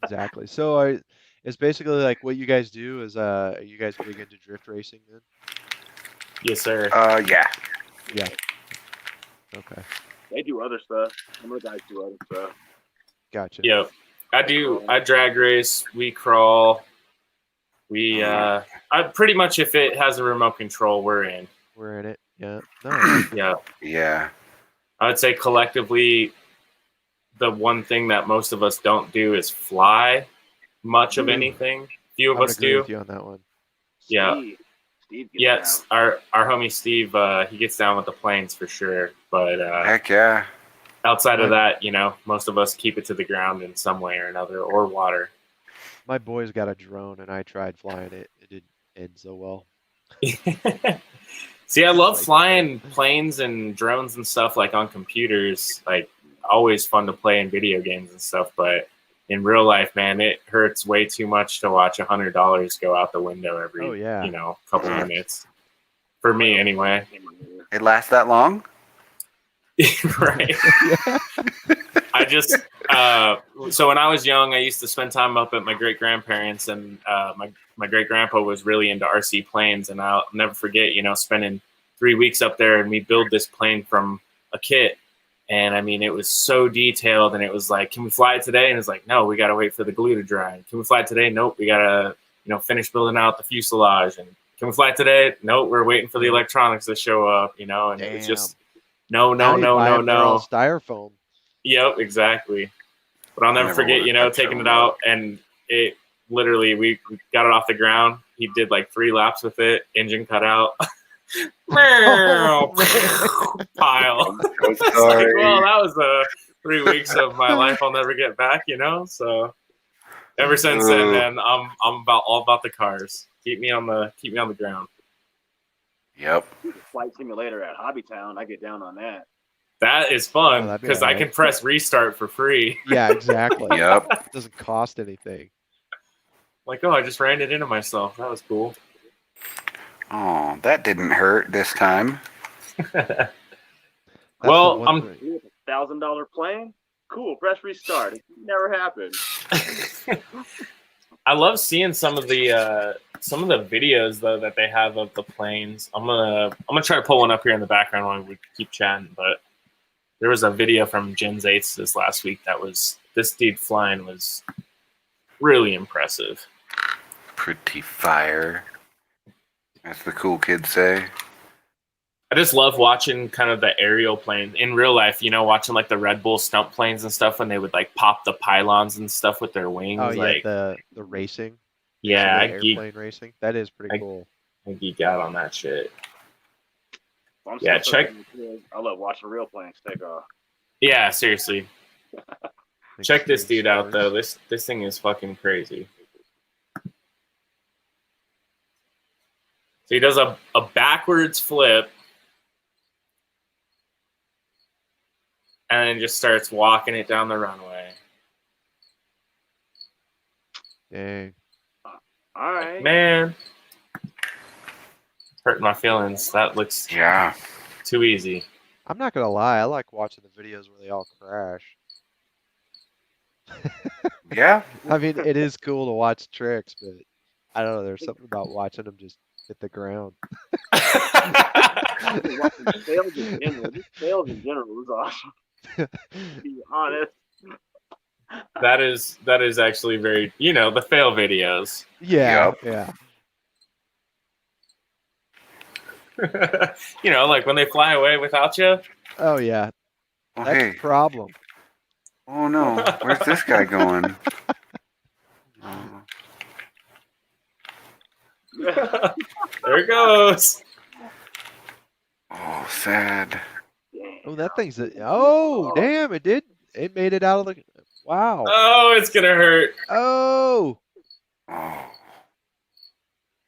Exactly. So it's basically like what you guys do is are you guys big into drift racing then? Yes, sir. Yeah. Yeah. Okay. They do other stuff. Some of the guys do other stuff. Gotcha. Yep. I drag race, we crawl. I pretty much, if it has a remote control, we're in. We're in it. Yeah. Nice. Yeah. Yeah. I would say collectively, the one thing that most of us don't do is fly much of anything. Few of I would us agree do. with you on that one. Yeah. Steve gets Yes, our homie Steve, he gets down with the planes for sure. But Heck yeah. outside of that, most of us keep it to the ground in some way or another, or water. My boys got a drone and I tried flying it. It didn't end so well. See, I love Like- flying planes and drones and stuff like on computers. Like, always fun to play in video games and stuff. But in real life, man, it hurts way too much to watch $100 go out the window every, Oh, yeah. couple minutes. For me, anyway. It lasts that long? Right. I just so when I was young, I used to spend time up at my great grandparents, and my great grandpa was really into RC planes, and I'll never forget, spending 3 weeks up there, and we build this plane from a kit, and I mean, it was so detailed, and it was like, can we fly it today? And it's like, no, we got to wait for the glue to dry. Can we fly it today? Nope, we got to finish building out the fuselage. And can we fly it today? Nope, we're waiting for the electronics to show up. And it was just no. Styrofoam. Yep, exactly. But I'll never forget, taking it out, and it literally, we got it off the ground. He did like 3 laps with it, engine cut out. Pile. It's like, well, that was 3 weeks of my life I'll never get back, So ever since then, man, I'm all about the cars. Keep me on the ground. Yep. Flight simulator at Hobbytown. I get down on that. That is fun that'd be because I alright. can press restart for free. Yeah, exactly. Yep. It doesn't cost anything. Like, oh, I just ran it into myself. That was cool. Oh, that didn't hurt this time. That's Well, the one thing. $1,000 plane? Cool, press restart. It never happened. I love seeing some of the videos though that they have of the planes. I'm gonna try to pull one up here in the background while we keep chatting. But there was a video from Gens 8 this last week this dude flying was really impressive. Pretty fire. That's the cool kids say. I just love watching kind of the aerial planes in real life, watching like the Red Bull stunt planes and stuff when they would like pop the pylons and stuff with their wings. Oh yeah, like, the racing. yeah, The airplane racing. That is pretty cool. I geek out on that shit. I'm Yeah, so check. I love watching real planes take off. Yeah, seriously. Check this Extreme dude out though. sports. This thing is fucking crazy. So he does a backwards flip and then just starts walking it down the runway. Dang. All right. Man. Hurting my feelings. That looks Yeah. too easy. I'm not gonna lie, I like watching the videos where they all crash. Yeah. I mean, it is cool to watch tricks, but I don't know. There's something about watching them just hit the ground. Sales in general. Just sales in general was awesome. To be honest. That is actually very, the fail videos. Yeah, Yep. yeah. Like when they fly away without you. Oh yeah, Oh, that's hey. a problem. Oh no. Where's this guy going? Oh. There it goes. Oh, sad. Oh, that thing's oh damn! It did. It made it out of the. Wow. Oh, it's gonna hurt. Oh. Oh.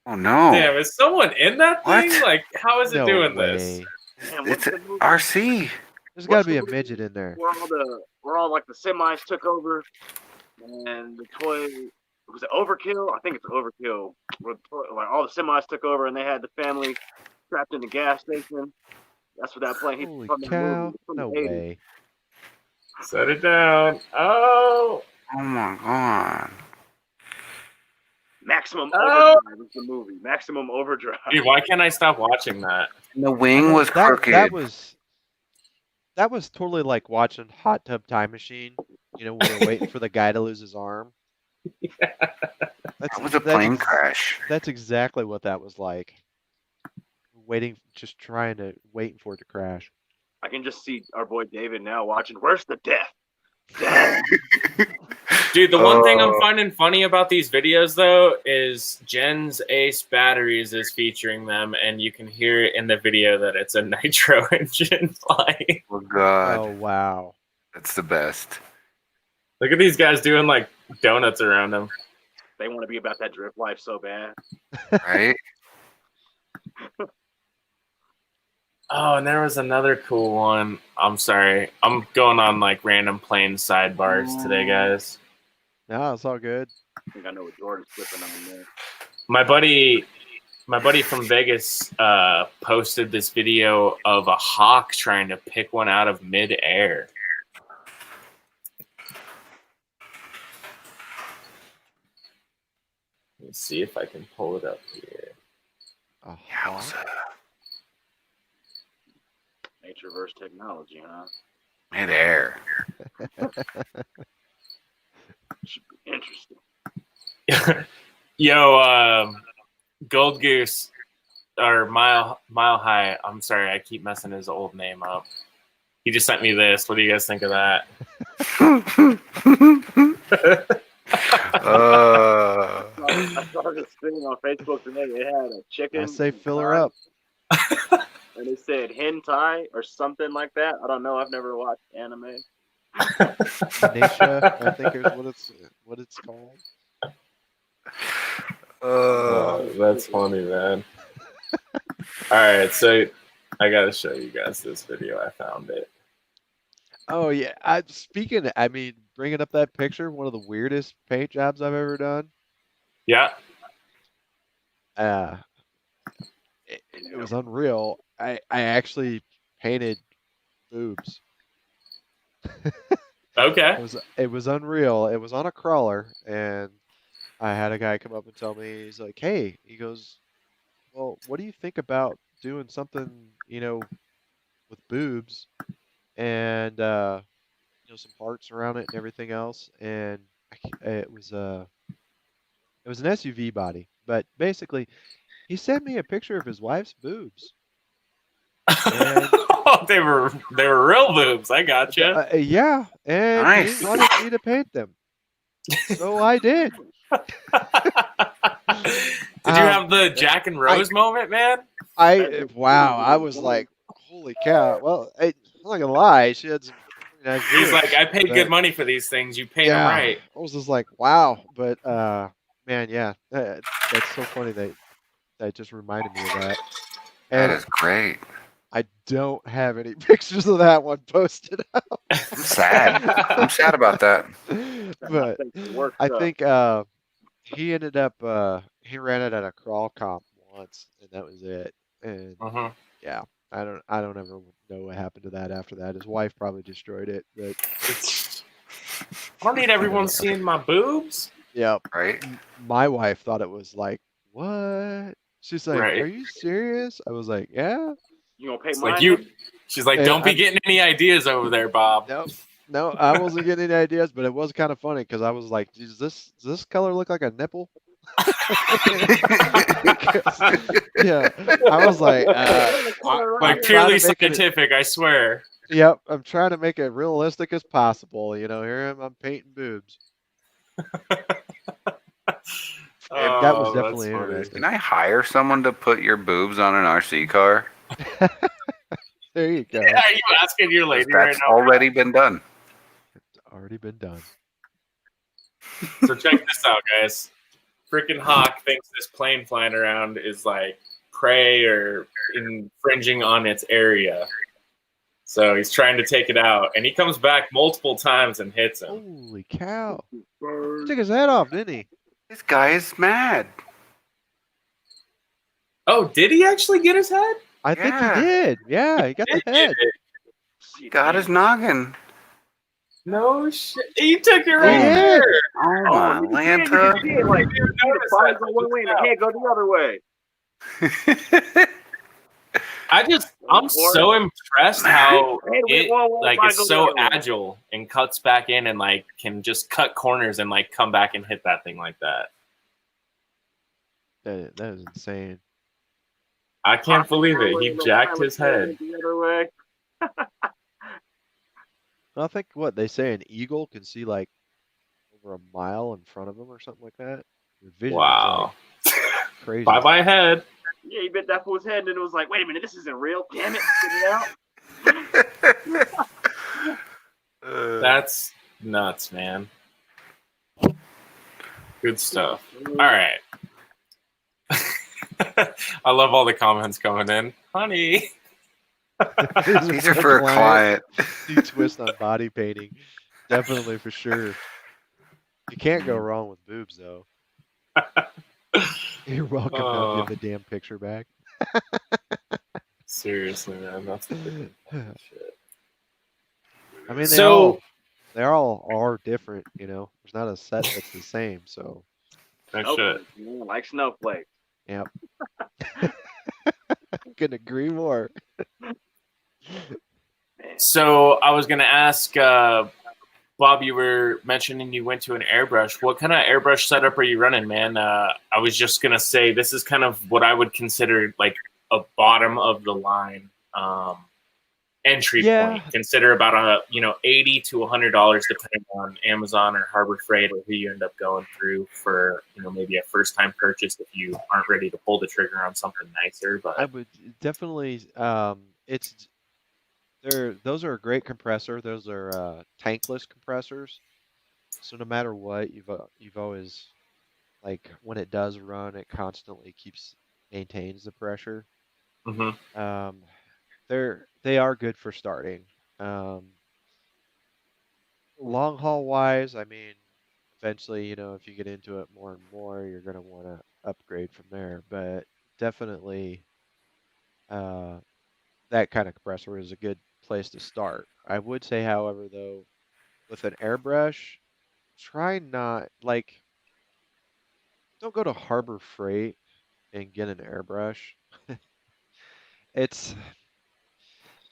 Oh no. Damn, is someone in that thing? What? Like, how is it No doing way. this? Damn, It's what's the movie? RC. There's got What's to be the a movie midget in there. where all like the semis took over, and the toy was it Overkill? I think it's Overkill. Where like all the semis took over, and they had the family trapped in the gas station. That's what that plane. He's Holy from that cow! movie. It's from No the 80s. way. Set it down. Oh. Oh my god. Maximum Oh. Overdrive is the movie. Maximum Overdrive. Dude, why can't I stop watching that? And the wing was crooked. That was totally like watching Hot Tub Time Machine. You know, when they're waiting for the guy to lose his arm. That was a plane crash. That's exactly what that was like. Waiting for it to crash. I can just see our boy David now watching. Where's the death? Death. Dude, the one thing I'm finding funny about these videos, though, is Jen's Ace Batteries is featuring them, and you can hear in the video that it's a nitro engine flying. Oh god. Oh wow. That's the best. Look at these guys doing like donuts around them. They want to be about that drift life so bad. Right? Oh, and there was another cool one. I'm sorry. I'm going on like random plane sidebars today, guys. No, it's all good. I think I know what Jordan's flipping on there. My buddy from Vegas posted this video of a hawk trying to pick one out of midair. Let me see if I can pull it up here. Oh, Yowza. Nature versus technology, huh? Midair. Should be interesting. Yo, Gold Goose or Mile High. I'm sorry, I keep messing his old name up. He just sent me this. What do you guys think of that? I saw this thing on Facebook today. It had a chicken. I say fill her up. And it said hentai or something like that. I don't know. I've never watched anime. Nisha, I think is what it's called. Oh, that's funny, man. All right, so I gotta show you guys this video. I found it. Oh yeah. Bringing up that picture, one of the weirdest paint jobs I've ever done. Yeah. It was unreal. I actually painted boobs. Okay. It was unreal. It was on a crawler, and I had a guy come up and tell me, he's like, hey, he goes, well, what do you think about doing something, with boobs and some parts around it and everything else? And it was an SUV body, but basically he sent me a picture of his wife's boobs. And they were real boobs. I gotcha. Yeah, and Nice. he wanted me to paint them, so I did. Did you have the Jack and Rose moment, man? I was like, holy cow. Well, I'm not gonna lie, she had some pretty nice He's boobs, like, I paid but good money for these things. You paint them right. I was just like, wow. But man, yeah, that's so funny that just reminded me of that. That And is great. I don't have any pictures of that one posted up. I'm sad. I'm sad about that. But Worked I up. think he ended up he ran it at a crawl comp once, and that was it. And Uh-huh. yeah, I don't ever know what happened to that after that. His wife probably destroyed it, but I don't need everyone seeing my boobs. yeah, Right? my wife thought it was like, what? She's like, Right. are you serious? I was like, yeah. You gonna pay It's mine? like you. She's like, Yeah, don't be getting any ideas over there, Bob. No, I wasn't getting any ideas, but it was kind of funny because I was like, does this color look like a nipple? Yeah, I was like, Like purely scientific, I swear. yep, I'm trying to make it realistic as possible. Here I'm painting boobs. That was Oh, definitely that's funny. interesting. Can I hire someone to put your boobs on an RC car? There you go. Are you asking your lady right That's now? already been done. It's already been done. So check this out, guys. Freaking Hawk thinks this plane flying around is like prey or infringing on its area. So he's trying to take it out, and he comes back multiple times and hits him. Holy cow! He took his head off, didn't he? This guy is mad. Oh, did he actually get his head? I think he Yeah. did. Yeah, he got the head. Got his noggin. No shit. He took it right Yeah. there. Oh my you Lanta. can see it, like, You the body go one way and the head go the other way. I'm so impressed how Hey, it one like body is go the so other way. agile and cuts back in and like can just cut corners and like come back and hit that thing like that. That is insane. I can't believe it. He jacked his head. The other way. I think what they say an eagle can see like over a mile in front of him or something like that. Your vision Wow. is like crazy. Bye bye head. Yeah, he bit that fool's head and then it was like, wait a minute, this isn't real. Damn it. Spit it out. That's nuts, man. Good stuff. All right. I love all the comments coming in. Honey. These are for a client. You twist on body painting. Definitely for sure. You can't go wrong with boobs though. You're welcome. Now give the damn picture back. Seriously, man. That's the big shit. I mean, So- they all are different, you know. There's not a set that's the same, so No shit. Snowflakes, man, like snowflakes. yep. Couldn't agree more. So I was gonna ask Bob, you were mentioning you went to an airbrush. What kind of airbrush setup are you running, man? I was just gonna say this is kind of what I would consider like a bottom of the line entry point. Consider about $80 to $100 depending on Amazon or Harbor Freight or who you end up going through for maybe a first time purchase if you aren't ready to pull the trigger on something nicer. But I would definitely those are a great compressor. Those are tankless compressors. So no matter what, you've always like when it does run, it constantly maintains the pressure. mm-hmm. They are good for starting. Long haul wise, I mean, eventually, if you get into it more and more, you're gonna want to upgrade from there. But definitely, that kind of compressor is a good place to start. I would say, however, though, with an airbrush, try not like don't go to Harbor Freight and get an airbrush. It's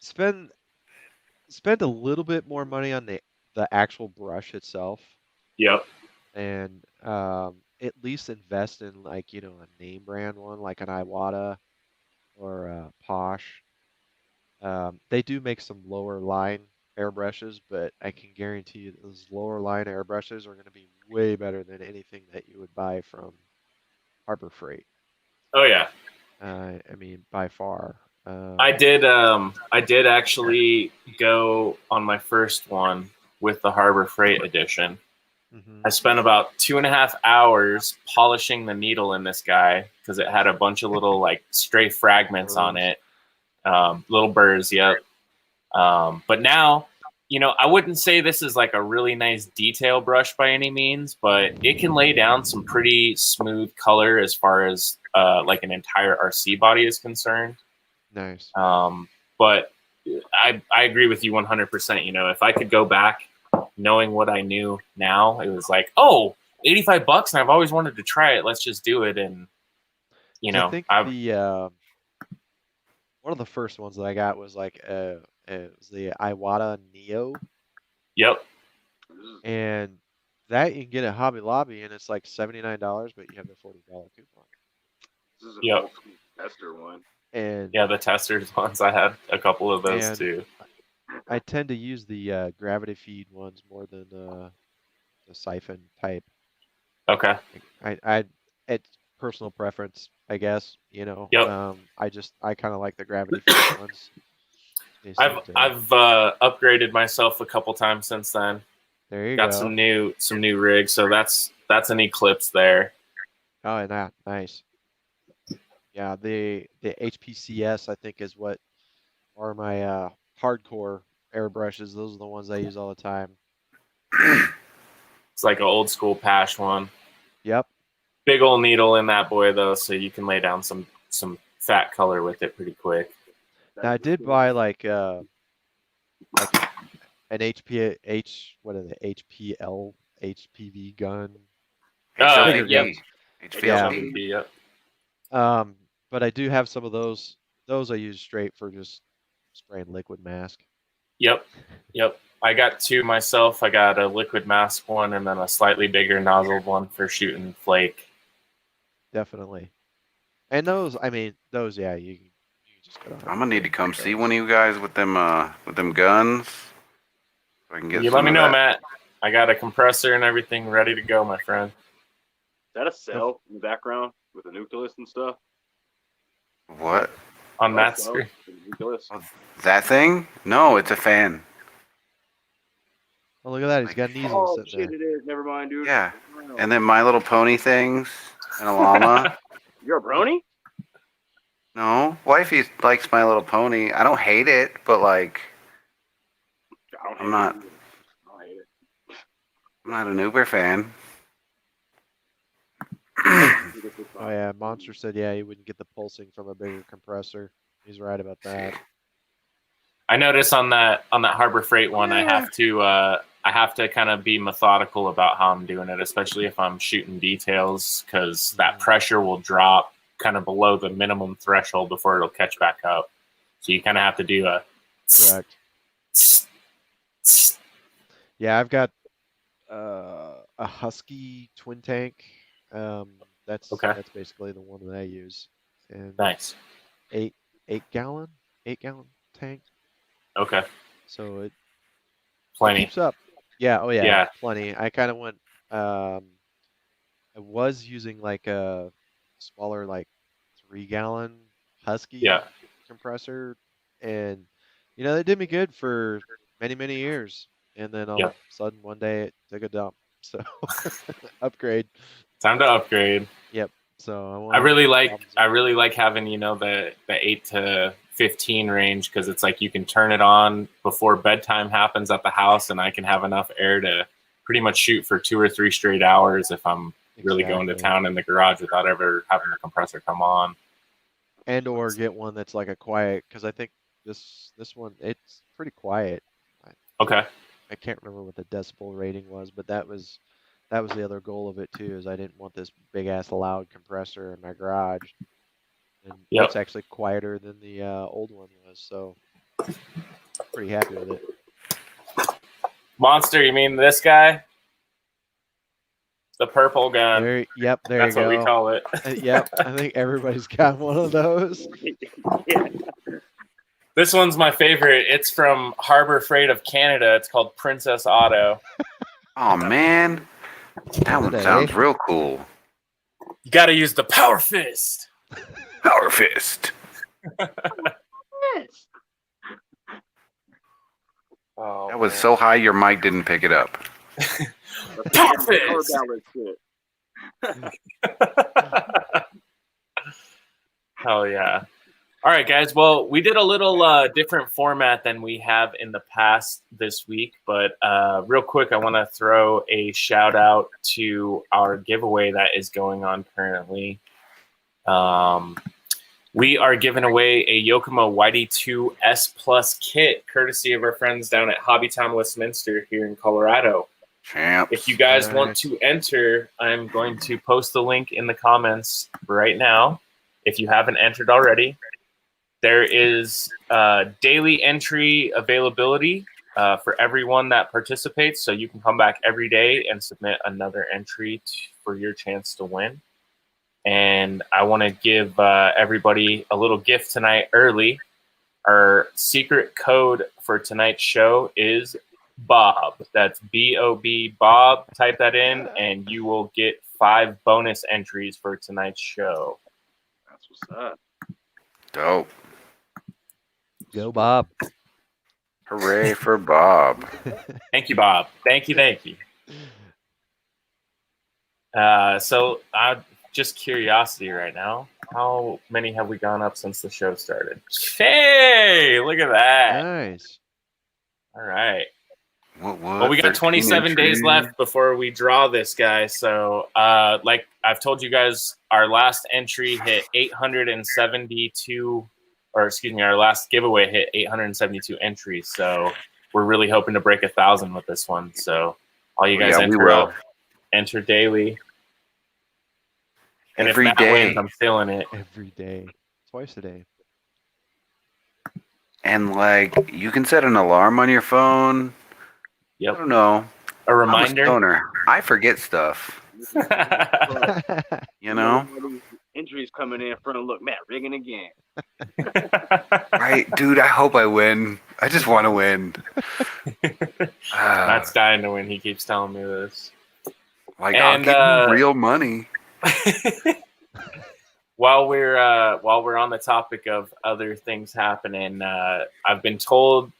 spend a little bit more money on the actual brush itself. Yep. And at least invest in like a name brand one like an Iwata or a Posh. They do make some lower line airbrushes, but I can guarantee you those lower line airbrushes are going to be way better than anything that you would buy from Harbor Freight. Oh yeah. I mean, by far. I did actually go on my first one with the Harbor Freight edition. Mm-hmm. I spent about 2.5 hours polishing the needle in this guy because it had a bunch of little like stray fragments on it, little burrs. Yep. But now, I wouldn't say this is like a really nice detail brush by any means, but it can lay down some pretty smooth color as far as like an entire RC body is concerned. Nice. But I agree with you 100%. If I could go back knowing what I knew now, it was like, oh, $85 and I've always wanted to try it. Let's just do it. And, I think one of the first ones that I got was like it was the Iwata Neo. Yep. And that you can get at Hobby Lobby and it's like $79, but you have the $40 coupon. This is an Yep. old school tester one. And yeah, the testers ones, I had a couple of those too. I tend to use the gravity feed ones more than the siphon type. Okay. It's personal preference, I guess. Yep. I kind of like the gravity feed ones. I've upgraded myself a couple times since then. There you Got go. some new rigs, so that's an Eclipse there. Oh, and nice. Yeah, the HPCS I think is what are my hardcore airbrushes. Those are the ones I use all the time. It's like an old school Pash one. Yep. Big old needle in that boy though, so you can lay down some fat color with it pretty quick. Now I did buy like an HPV gun. Bigger Yep. guns. HVLP. Yep. But I do have some of those. Those I use straight for just spraying liquid mask. Yep. I got two myself. I got a liquid mask one and then a slightly bigger nozzle one for shooting flake. Definitely. And those, I mean, those, yeah, you just gotta. I'm gonna need to come see one of you guys with them guns. So I can get You some let me of know, that. Matt. I got a compressor and everything ready to go, my friend. Is that a cell in the background with a nucleus and stuff? What? On That Matt's cell screen. with a nucleus? Oh, that thing? No, it's a fan. Oh, look at that. He's got an easel Oh sitting shit, there. it is. Never mind, dude. Yeah. Wow. And then My Little Pony things and a llama. You're a brony? No, wifey likes My Little Pony. I don't hate it, but like, I don't hate I'm not. it. I don't hate it. I'm not an Uber fan. Oh yeah, Monster said yeah, he wouldn't get the pulsing from a bigger compressor. He's right about that. I notice on that Harbor Freight one, I have to kind of be methodical about how I'm doing it, especially if I'm shooting details, because that pressure will drop kind of below the minimum threshold before it'll catch back up. So you kind of have to do a Correct. Yeah, I've got a Husky twin tank. That's basically the one that I use. And Nice. 8 gallon tank. Okay. So it Plenty. keeps up. Yeah. Oh yeah. Yeah. Plenty. I kind of went. I was using like a smaller, like 3-gallon Husky compressor, and they did me good for many years. And then all of a sudden one day it took a dump. So upgrade. Time to upgrade. Yep. So I really like having the 8 to 15 range, because it's like you can turn it on before bedtime happens at the house, and I can have enough air to pretty much shoot for 2 or 3 straight hours if I'm really going to town in the garage without ever having the compressor come on. And or get one that's like a quiet, because I think this one, it's pretty quiet. Okay. I can't remember what the decibel rating was, but that was the other goal of it too, is I didn't want this big ass loud compressor in my garage. And it's actually quieter than the old one was, so pretty happy with it. Monster, you mean this guy? The purple gun. There you go. That's what we call it. Yep, I think everybody's got one of those. This one's my favorite. It's from Harbor Freight of Canada. It's called Princess Auto. Oh man, that one sounds real cool. You got to use the power fist. Power fist. Oh, that was so high your mic didn't pick it up. Power fist. Hell yeah. All right, guys. Well, we did a little different format than we have in the past this week, but real quick, I want to throw a shout out to our giveaway that is going on currently. We are giving away a Yokomo Whitey 2 S Plus kit, courtesy of our friends down at Hobbytown Westminster here in Colorado. Champs. If you guys want to enter, I'm going to post the link in the comments right now. If you haven't entered already, there is daily entry availability for everyone that participates. So you can come back every day and submit another entry for your chance to win. And I want to give everybody a little gift tonight early. Our secret code for tonight's show is Bob. That's B-O-B, Bob. Type that in, and you will get 5 bonus entries for tonight's show. That's what's up. Dope. Go, Bob. Hooray for Bob. Thank you, Bob. Thank you. So just curiosity right now. How many have we gone up since the show started? Hey, look at that. Nice. All right. What? Well, we got 13 27 days entries? left before we draw this guy. So, like I've told you guys, our last entry hit 872, or excuse me, our last giveaway hit 872 entries. So we're really hoping to break 1,000 with this one. So all you guys Yeah, we will. enter daily. And Every if Matt wins, day. I'm stealing it. Every day. Twice a day. And like, you can set an alarm on your phone. I Yep. don't know. A I'm a reminder. stoner. I forget stuff. You know? Entries coming in front of look, Matt rigging again. Right, dude. I hope I win. I just want to win. Matt's dying to win. He keeps telling me this. Like, I'll give you real money. While we're on the topic of other things happening, I've been told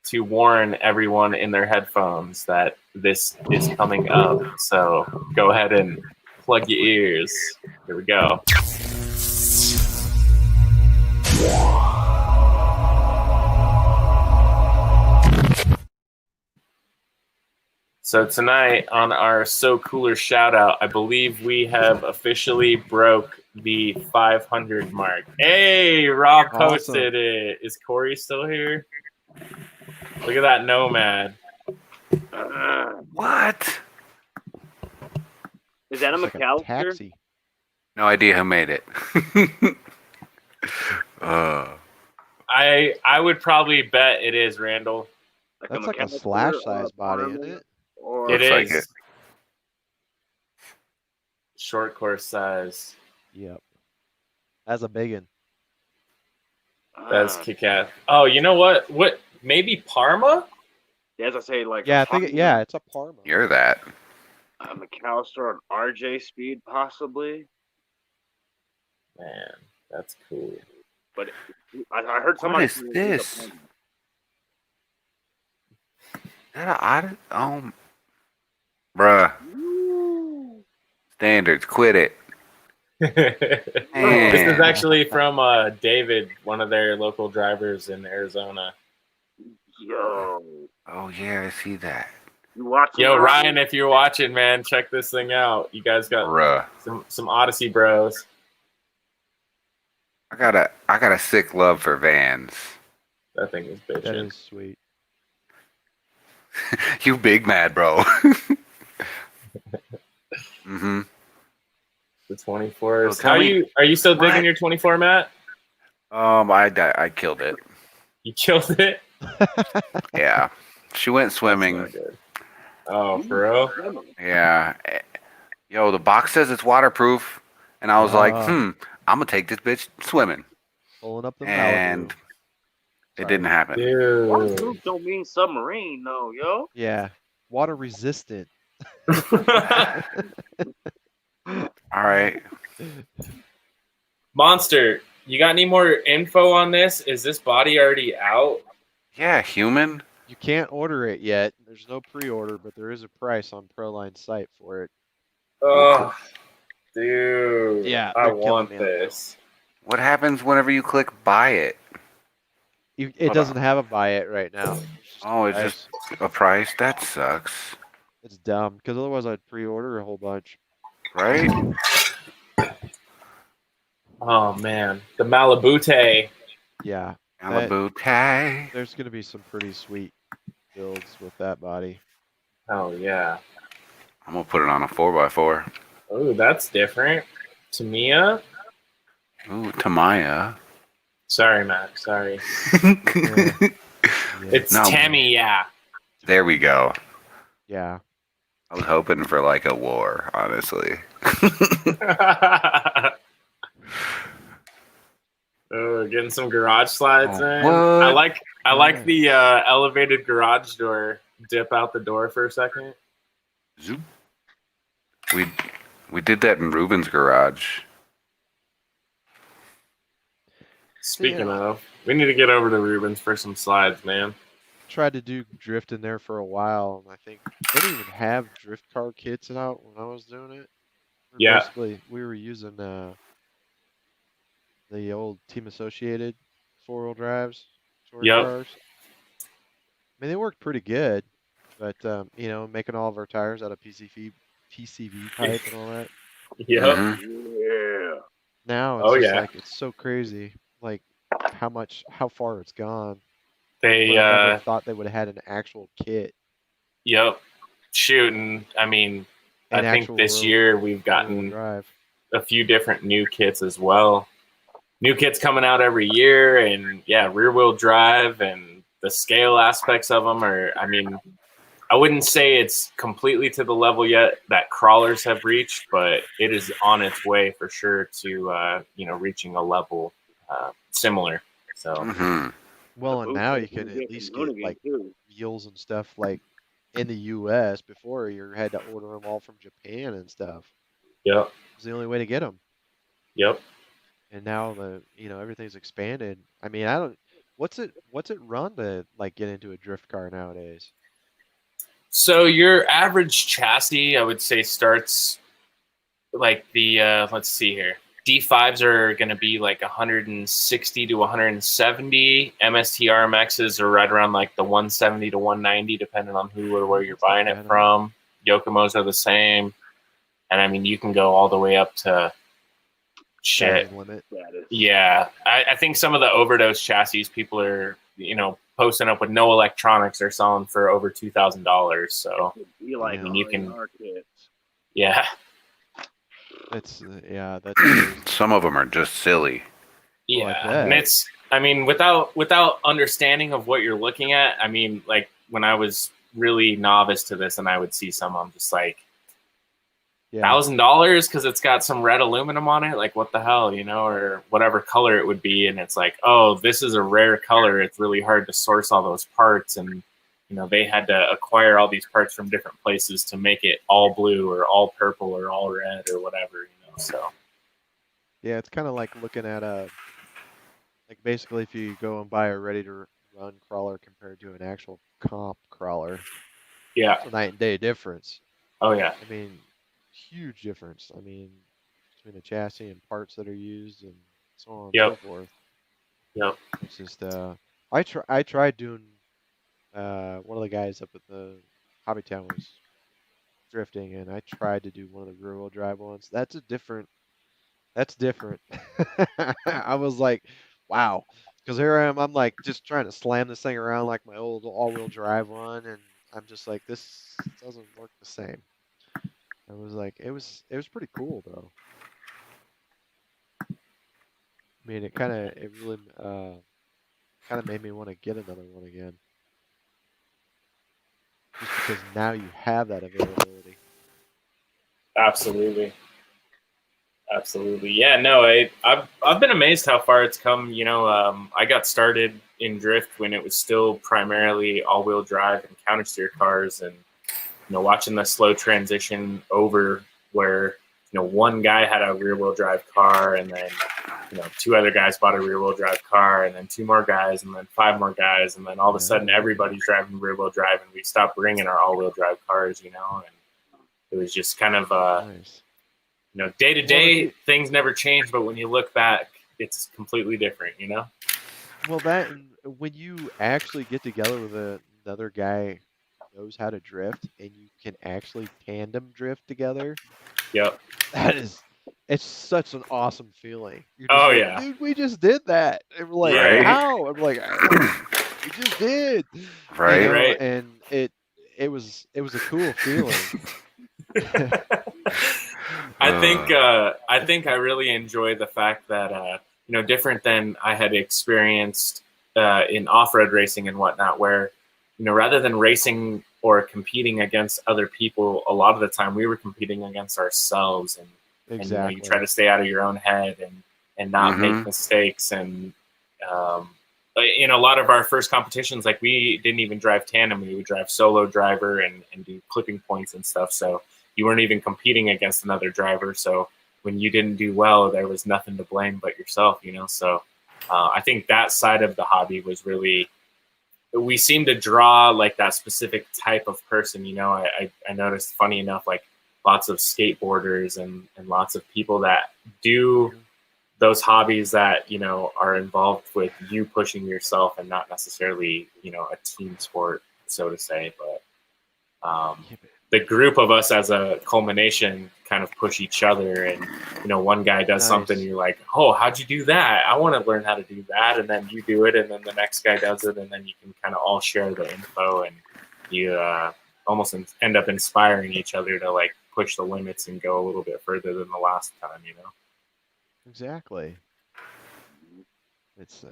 to warn everyone in their headphones that this is coming up. So go ahead and plug your ears. Here we go. So tonight on our So Cooler shout out, I believe we have officially broke the 500 mark. Hey, Rob posted it. Is Corey still here? Look at that nomad. What? Is that a Looks like McAllister? taxi. No idea who made it. I would probably bet it is Randall. That's like a McAllister, slash size body, Parma, isn't it? Or It Looks like is. it. Short course size. Yep. That's a big one. That's kick-ass. Oh, you know what? What? Maybe Parma? As I say, like Yeah, a I think Parma, it's a Parma. You're that. a McAllister on RJ speed, possibly. Man, that's cool. But I heard What somebody. is say it's a this? Parma. Bruh. Standards. Quit it. This is Man. actually from David, one of their local drivers in Arizona. Yo, Oh, yeah, I see that. you watching? Yo, Ryan, if you're watching, man, check this thing out. You guys got Bruh. some Odyssey bros. I got a sick love for Vans. That thing is That bitching. is sweet. You big mad, bro. Mm-hmm. The 24s. Well, tell me- Are you still digging What? your 24, Matt? I killed it. You killed it? Yeah. She went swimming. That's not good. Oh, for real? Yeah. Yo, the box says it's waterproof. And I was like, I'm going to take this bitch swimming. Pulling up the And Malibu. it didn't happen. Dude. Waterproof don't mean submarine, no, yo. Yeah. Water resistant. All right. Monster, you got any more info on this? Is this body already out? Yeah, human. You can't order it yet. There's no pre-order, but there is a price on Proline's site for it. Oh, dude. Yeah, I they're killing want me. this. What happens whenever you click buy it? It Hold doesn't have a buy it right now. Oh, it's just a price? That sucks. It's dumb because otherwise I'd pre-order a whole bunch. Right? Oh, man. The Malibute. Yeah, Malibu Tay. there's gonna be some pretty sweet builds with that body. Oh, yeah. I'm going to put it on a 4x4. Oh, that's different. Tamiya? Ooh, Tamaya. Sorry, Matt. Sorry. Yeah. It's No. Tamiya. There we go. Yeah. I was hoping for like a war, honestly. Oh, getting some garage slides in. What? I like the elevated garage door. Dip out the door for a second. Zoop. We did that in Ruben's garage. Speaking of, we need to get over to Rubens for some slides, man. Tried to do drift in there for a while, and I think they didn't even have drift car kits out when I was doing it. Yeah. Basically, we were using the old Team Associated 4-wheel drives, touring Yep. cars. I mean, they worked pretty good, but you know, making all of our tires out of PCV pipe and all that. Yep. Mhm. Yeah. Now it's Oh just yeah. like it's so crazy, like how far it's gone. They Would have never thought they would have had an actual kit, yep. Shooting. I mean, I an think actual this year we've rear-wheel gotten drive. a few different new kits as well. New kits coming out every year, and yeah, rear wheel drive and the scale aspects of them are. I mean, I wouldn't say it's completely to the level yet that crawlers have reached, but it is on its way for sure to reaching a level similar. So Mhm. Well, and Boot now you camp can is at getting least get Hoonigan, like too. wheels and stuff like in the U.S. Before you had to order them all from Japan and stuff. yep, It was the only way to get them. yep. And now everything's expanded. I mean, I don't. What's it run to like get into a drift car nowadays? So your average chassis, I would say, starts like the let's see here. D5s are going to be like 160 to 170. MSTRMXs are right around like the 170 to 190, depending on who or where you're That's not buying it bad at all. from. Yokomos are the same, and I mean you can go all the way up to shit. Sky's the limit. Status. Yeah, I think some of the overdose chassis people are posting up with no electronics are selling for over $2,000. So Be like I mean, you all can- our kids. yeah. That's that's crazy. Some of them are just silly. Well, I Yeah, and bet. it's I mean without understanding of what you're looking at. I mean, like when I was really novice to this, and I would see some, I'm just like Yeah, $1,000 because it's got some red aluminum on it. Like what the hell, or whatever color it would be, and it's like, oh, this is a rare color. It's really hard to source all those parts, and they had to acquire all these parts from different places to make it all blue or all purple or all red or whatever. So yeah. It's kind of like looking at like basically if you go and buy a ready-to-run crawler compared to an actual comp crawler, yeah, it's a night and day difference. oh yeah, I mean, huge difference. I mean, between the chassis and parts that are used and so on and so yep, forth. yep. It's just I tried doing one of the guys up at the Hobby Town was drifting and I tried to do one of the rear wheel drive ones. That's different. I was like, wow. Because here I am, I'm like just trying to slam this thing around like my old all-wheel drive one, and I'm just like, this doesn't work the same. I was like, it was pretty cool though. I mean, it really kind of made me want to get another one again, just because now you have that availability. Absolutely. Absolutely. Yeah, no, I've been amazed how far it's come. I got started in drift when it was still primarily all-wheel drive and counter-steer cars, and watching the slow transition over where one guy had a rear-wheel drive car, and then two other guys bought a rear-wheel drive car, and then two more guys, and then five more guys, and then all of a sudden Yeah. everybody's driving rear-wheel drive, and we stopped bringing our all-wheel drive cars, and it was just kind of Nice. day to Well, day things never change, but when you look back, it's completely different. Well, that and when you actually get together with another guy who knows how to drift and you can actually tandem drift together, Yep. it's such an awesome feeling. You're just Oh like, yeah. dude, we just did that. And we're like, Right. how? And we're like, we just did. Right? Right. And it was a cool feeling. I think I really enjoy the fact that different than I had experienced in off-road racing and whatnot, where rather than racing or competing against other people, a lot of the time we were competing against ourselves, and Exactly. you try to stay out of your own head and not make Mhm. mistakes. And in a lot of our first competitions, like we didn't even drive tandem; we would drive solo driver and do clipping points and stuff. So you weren't even competing against another driver. So when you didn't do well, there was nothing to blame but yourself. So I think that side of the hobby was really, we seem to draw like that specific type of person. I noticed, funny enough, like lots of skateboarders and lots of people that do those hobbies that, you know, are involved with you pushing yourself and not necessarily, you know, a team sport, so to say. But the group of us as a culmination kind of push each other, and you know, one guy does something, you're like, oh, how'd you do that? I want to learn how to do that. And then you do it, and then the next guy does it, and then you can kind of all share the info, and you almost end up inspiring each other to like push the limits and go a little bit further than the last time, you know. Exactly. It's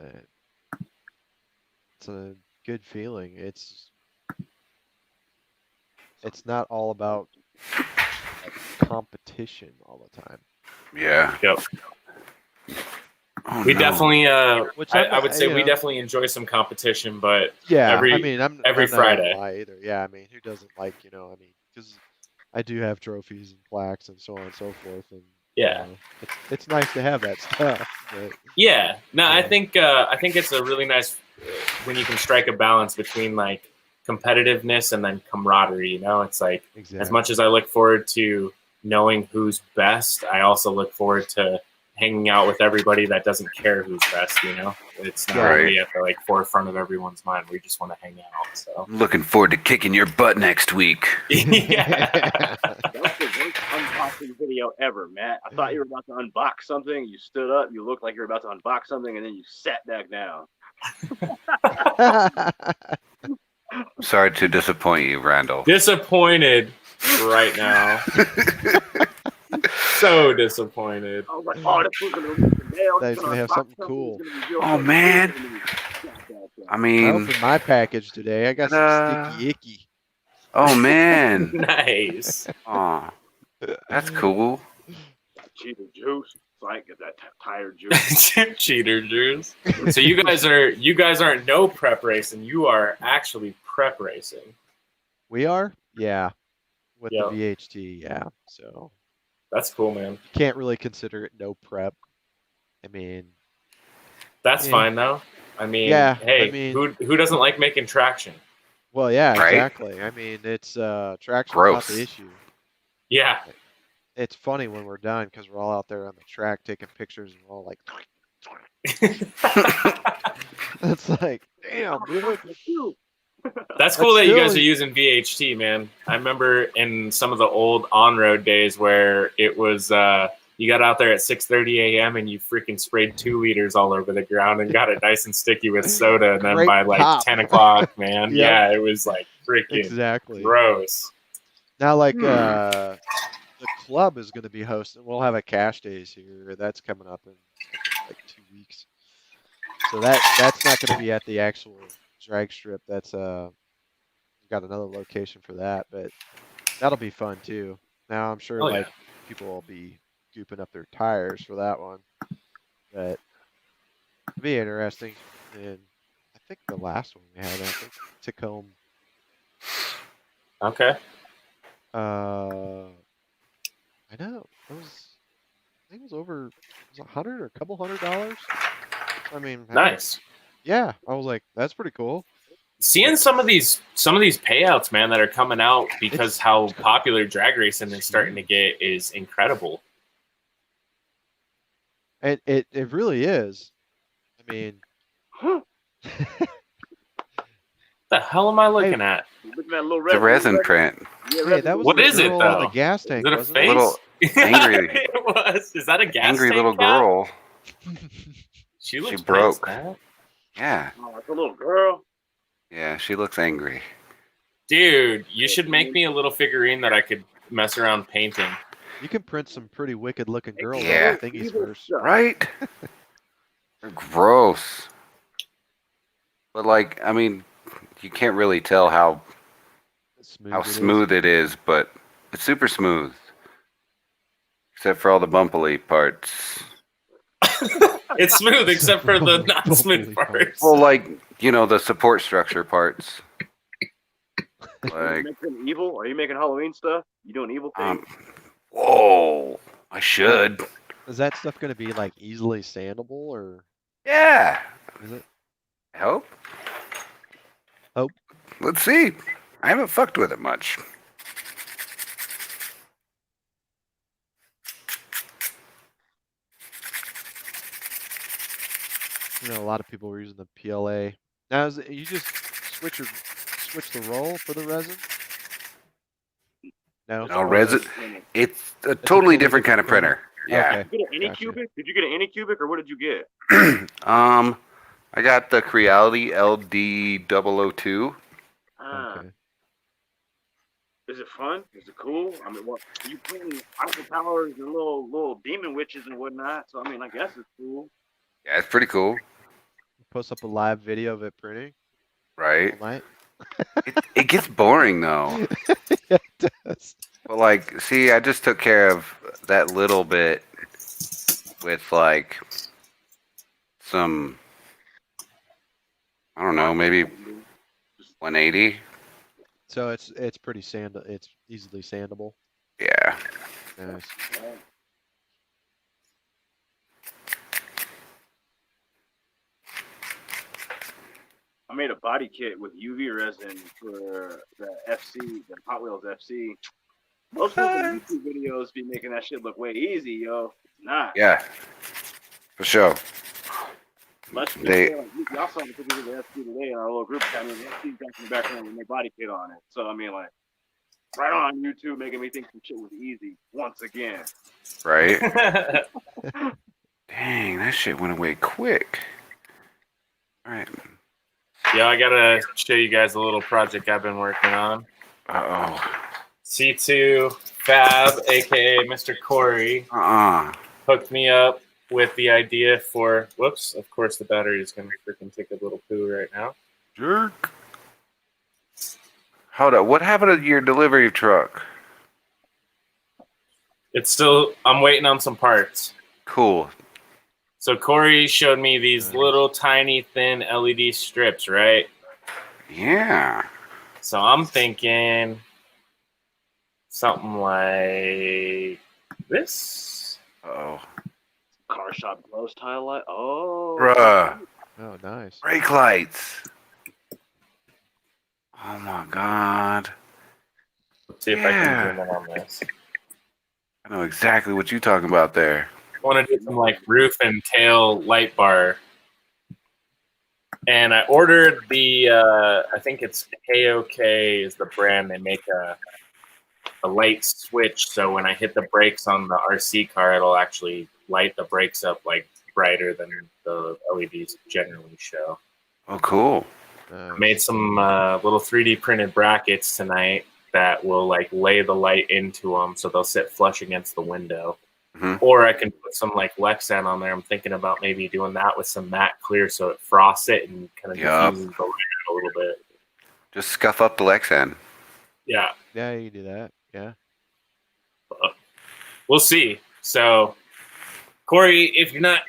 a good feeling. It's not all about competition all the time. Yeah. Yep. Oh, We no. definitely, Which I would say you we know, definitely enjoy some competition, but yeah. every I mean, I'm every I'm not gonna Friday. lie either. Yeah. I mean, who doesn't like, you know? I mean, because I do have trophies and plaques and so on and so forth, and Yeah. it's nice to have that stuff. But Yeah, no, Yeah. I think it's a really nice when you can strike a balance between like competitiveness and then camaraderie. You know, it's like as much as I look forward to knowing who's best, I also look forward to hanging out with everybody that doesn't care who's best. You know, it's not Right. really at the like forefront of everyone's mind. We just want to hang out. So I'm looking forward to kicking your butt next week. yeah, That was the worst unboxing video ever, Matt. I thought you were about to unbox something. You stood up. You looked like you were about to unbox something, and then you sat back down. Sorry to disappoint you, Randall. disappointed right now. So disappointed. I was like, oh, this was going to be the nail. That he's gonna have unbox something It's cool. gonna be real Oh, fucking man. cool, and then you sat back down. I I mean, opened my package today. I got some Ta-da. sticky icky. oh man. Nice. Aw, that's cool. Cheater juice. So I get that tired juice. Cheater juice. So you guys aren't no prep racing. You are actually prep racing. We are, yeah, with Yep. the VHT, yeah. So That's cool, man. can't really consider it no prep. I mean, That's Yeah. fine though. I mean, Yeah, hey, I mean- who doesn't like making traction? well, yeah, Right? exactly. I mean, it's traction's not Gross. the issue. Yeah. It's funny when we're done because we're all out there on the track taking pictures and we're all like, it's like, damn, dude. That's cool that you guys still- are using VHT, man. I remember in some of the old on-road days where it was you got out there at 6:30 a.m. and you freaking sprayed 2 liters all over the ground and got it nice and sticky with soda, and then Great by like pop. 10 o'clock, man, Yep. yeah, it was like freaking Exactly. gross. Now, like, the club is going to be hosting. We'll have a cash days here. That's coming up in like 2 weeks. So that's not going to be at the actual drag strip. That's we've got another location for that, but that'll be fun too. Now I'm sure Oh, yeah. like people will be gooping up their tires for that one, but it'll be interesting. And I think the last one we had, I think Tacoma. Okay. I know it was. I think it was over. It was $100 or a couple $100. I mean, Nice. yeah. I was like, that's pretty cool. Seeing some of these payouts, man, that are coming out because It's- how popular drag racing is starting to get is incredible. And it really is. I mean, What the hell am I looking at? Look at that little The red resin print. Yeah, hey, that was What the is it, girl on the though? gas Is tank, it a wasn't face? Little angry- It was. Is that a gas Angry tank little cap? girl. She looks pissed, broke. man. Yeah. Oh, it's a little girl. Yeah, she looks angry. Dude, you should make me a little figurine that I could mess around painting. You can print some pretty wicked looking girls Yeah. on thingies first. Right? They're gross. But like, I mean, you can't really tell how smooth it is, but it's super smooth. Except for all the bumpily parts. It's smooth except for the not smooth parts. Well, like, the support structure parts. Are you Like, making evil? Are you making Halloween stuff? You doing evil things? whoa, I should. Is that stuff going to be like easily sandable or Yeah. is it? Hope. Hope. Let's see. I haven't fucked with it much. I know a lot of people were using the PLA. Now, you just switch the roll for the resin? No. No, Okay. resin. It's a It's totally different kind of printer. Yeah. Okay. Did you get an Gotcha. Anycubic? Did you get an Anycubic, or what did you get? I got the Creality LD002. Okay. Is it fun? Is it cool? I mean, what you putting Eiffel Towers and little demon witches and whatnot? So I mean, I guess it's cool. Yeah, it's pretty cool, Post up a live video of it printing right? all night. It gets boring though. Yeah, it does. But like, see, I just took care of that little bit with like some, I don't know, maybe 180. So it's pretty it's easily sandable. Yeah. Nice. I made a body kit with UV resin for the FC, the Hot Wheels FC. Most of the YouTube videos be making that shit look way easy, yo. It's not. Yeah. For sure. Let's just They- say, like, y'all saw the pictures of the FC today in our little group chat. I mean, the FC's back in the background with my body kit on it. So I mean, like, right on YouTube, making me think some shit was easy once again. Right? Dang, that shit went away quick. All right. Yeah, I gotta show you guys a little project I've been working on. Uh-oh. C2 Fab, aka Mr. Corey, hooked me up with the idea for. Whoops! Of course, the battery is gonna freaking take a little poo right now. Jerk. Hold up. What happened to your delivery truck? It's still. I'm waiting on some parts. Cool. So Corey showed me these Nice. little tiny thin LED strips, right? Yeah. So I'm thinking something like this. Uh-oh. Car shop glow style light. Oh. Bruh. Oh, nice. Brake lights. Oh my god. Let's see if I can zoom in on this. I know exactly what you're talking about there. I want to do some like roof and tail light bar. And I ordered the, I think it's KOK is the brand. They make a light switch. So when I hit the brakes on the RC car, it'll actually light the brakes up like brighter than the LEDs generally show. Oh, cool. I made some little 3D printed brackets tonight that will like lay the light into them so they'll sit flush against the window. Mhm. Or I can put some like Lexan on there. I'm thinking about maybe doing that with some matte clear so it frosts it and kind of Yup. diffuses the light a little bit. Just scuff up the Lexan. Yeah, Yeah, you can do that. Yeah. we'll see. So, Corey, if you're not,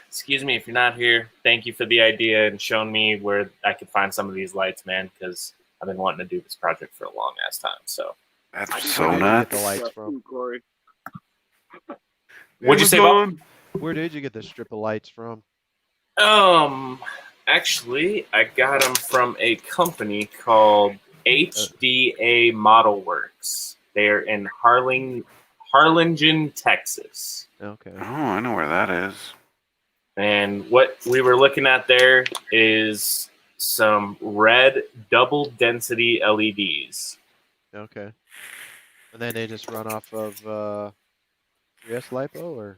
excuse me, if you're not here, thank you for the idea and showing me where I could find some of these lights, man, because I've been wanting to do this project for a long ass time. So, That's just so wanted to nuts. get the lights from. Corey. what'd you say about? Where did you get the strip of lights from? Actually, I got them from a company called HDA Model Works. They're in Harlingen, Texas. Okay. Oh, I know where that is. And what we were looking at there is some red double density LEDs. Okay. And then they just run off of 3S LiPo or?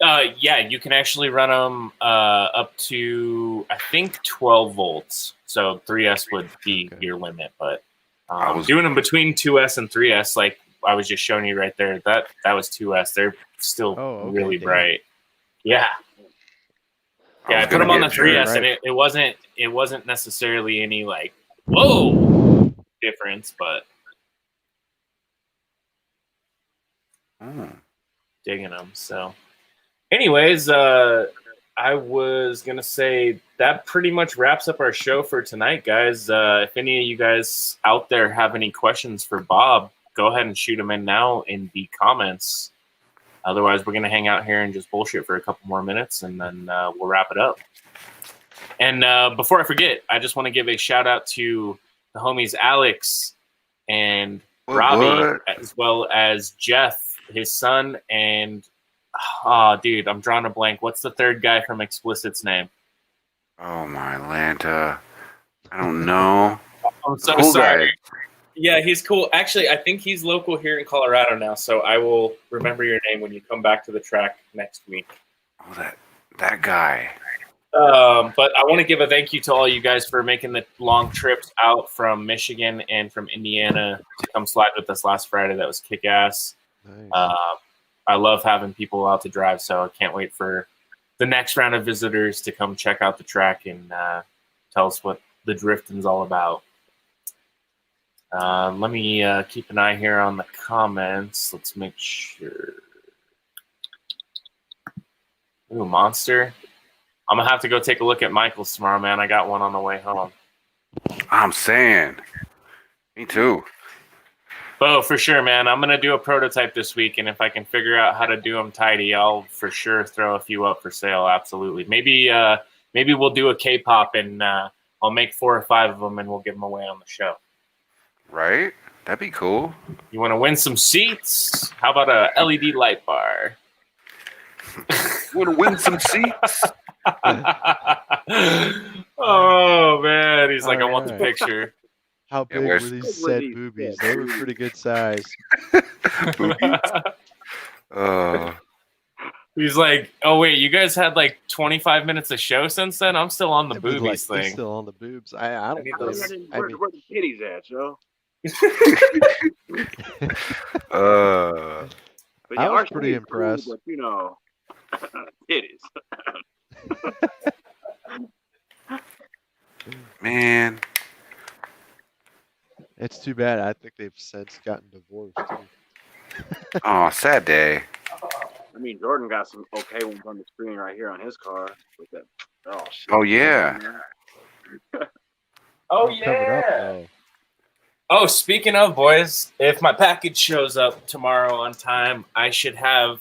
Yeah, you can actually run them up to, I think, 12 volts. So 3S would be Okay. your limit, but I was- doing them between 2S and 3S, like I was just showing you right there, that was 2S. They're still Oh, okay, really damn. bright. Yeah. Yeah, I was put them gonna on the get 3S, jerked. and it wasn't necessarily any like whoa difference, but Oh. digging them. So, anyways, I was gonna say that pretty much wraps up our show for tonight, guys. If any of you guys out there have any questions for Bob, go ahead and shoot them in now in the comments. Otherwise, we're gonna hang out here and just bullshit for a couple more minutes, and then we'll wrap it up. And before I forget, I just want to give a shout out to the homies Alex and What, Robbie, what? as well as Jeff, his son, and Oh, dude, I'm drawing a blank. What's the third guy from Explicit's name? Oh my Lanta. I don't know. I'm so Cool sorry. guy. Yeah, he's cool. Actually, I think he's local here in Colorado now, so I will remember your name when you come back to the track next week. Oh, that guy. But I want to give a thank you to all you guys for making the long trips out from Michigan and from Indiana to come slide with us last Friday. That was kick-ass. Nice. I love having people out to drive, so I can't wait for the next round of visitors to come check out the track and tell us what the drifting's all about. Let me keep an eye here on the comments. Let's make sure. Ooh, Monster. I'm going to have to go take a look at Michael's tomorrow, man. I got one on the way home. I'm saying. Me too. Oh, for sure, man. I'm going to do a prototype this week, and if I can figure out how to do them tidy, I'll for sure throw a few up for sale. Absolutely. Maybe we'll do a K-pop, and I'll make 4 or 5 of them, and we'll give them away on the show. Right? That'd be cool. You want to win some seats? How about a LED light bar? You want to win some seats? Oh, man. He's like, I want the Alright. picture. How Yeah, big where's- were these What were said these boobies? said They were pretty good size. He's like, oh, wait, you guys had like 25 minutes of show since then? I'm still on the It was boobies they're thing. still on the boobs. I don't need know. those. Where the titties at, yo? But I was our pretty titties impressed. Cool, but you know, titties. Man. It's too bad. I think they've since gotten divorced too. Oh, sad day. I mean, Jordan got some okay ones on the screen right here on his car. With that. Oh shit. Oh, yeah. Oh, Covered up though. Oh, speaking of, boys, if my package shows up tomorrow on time, I should have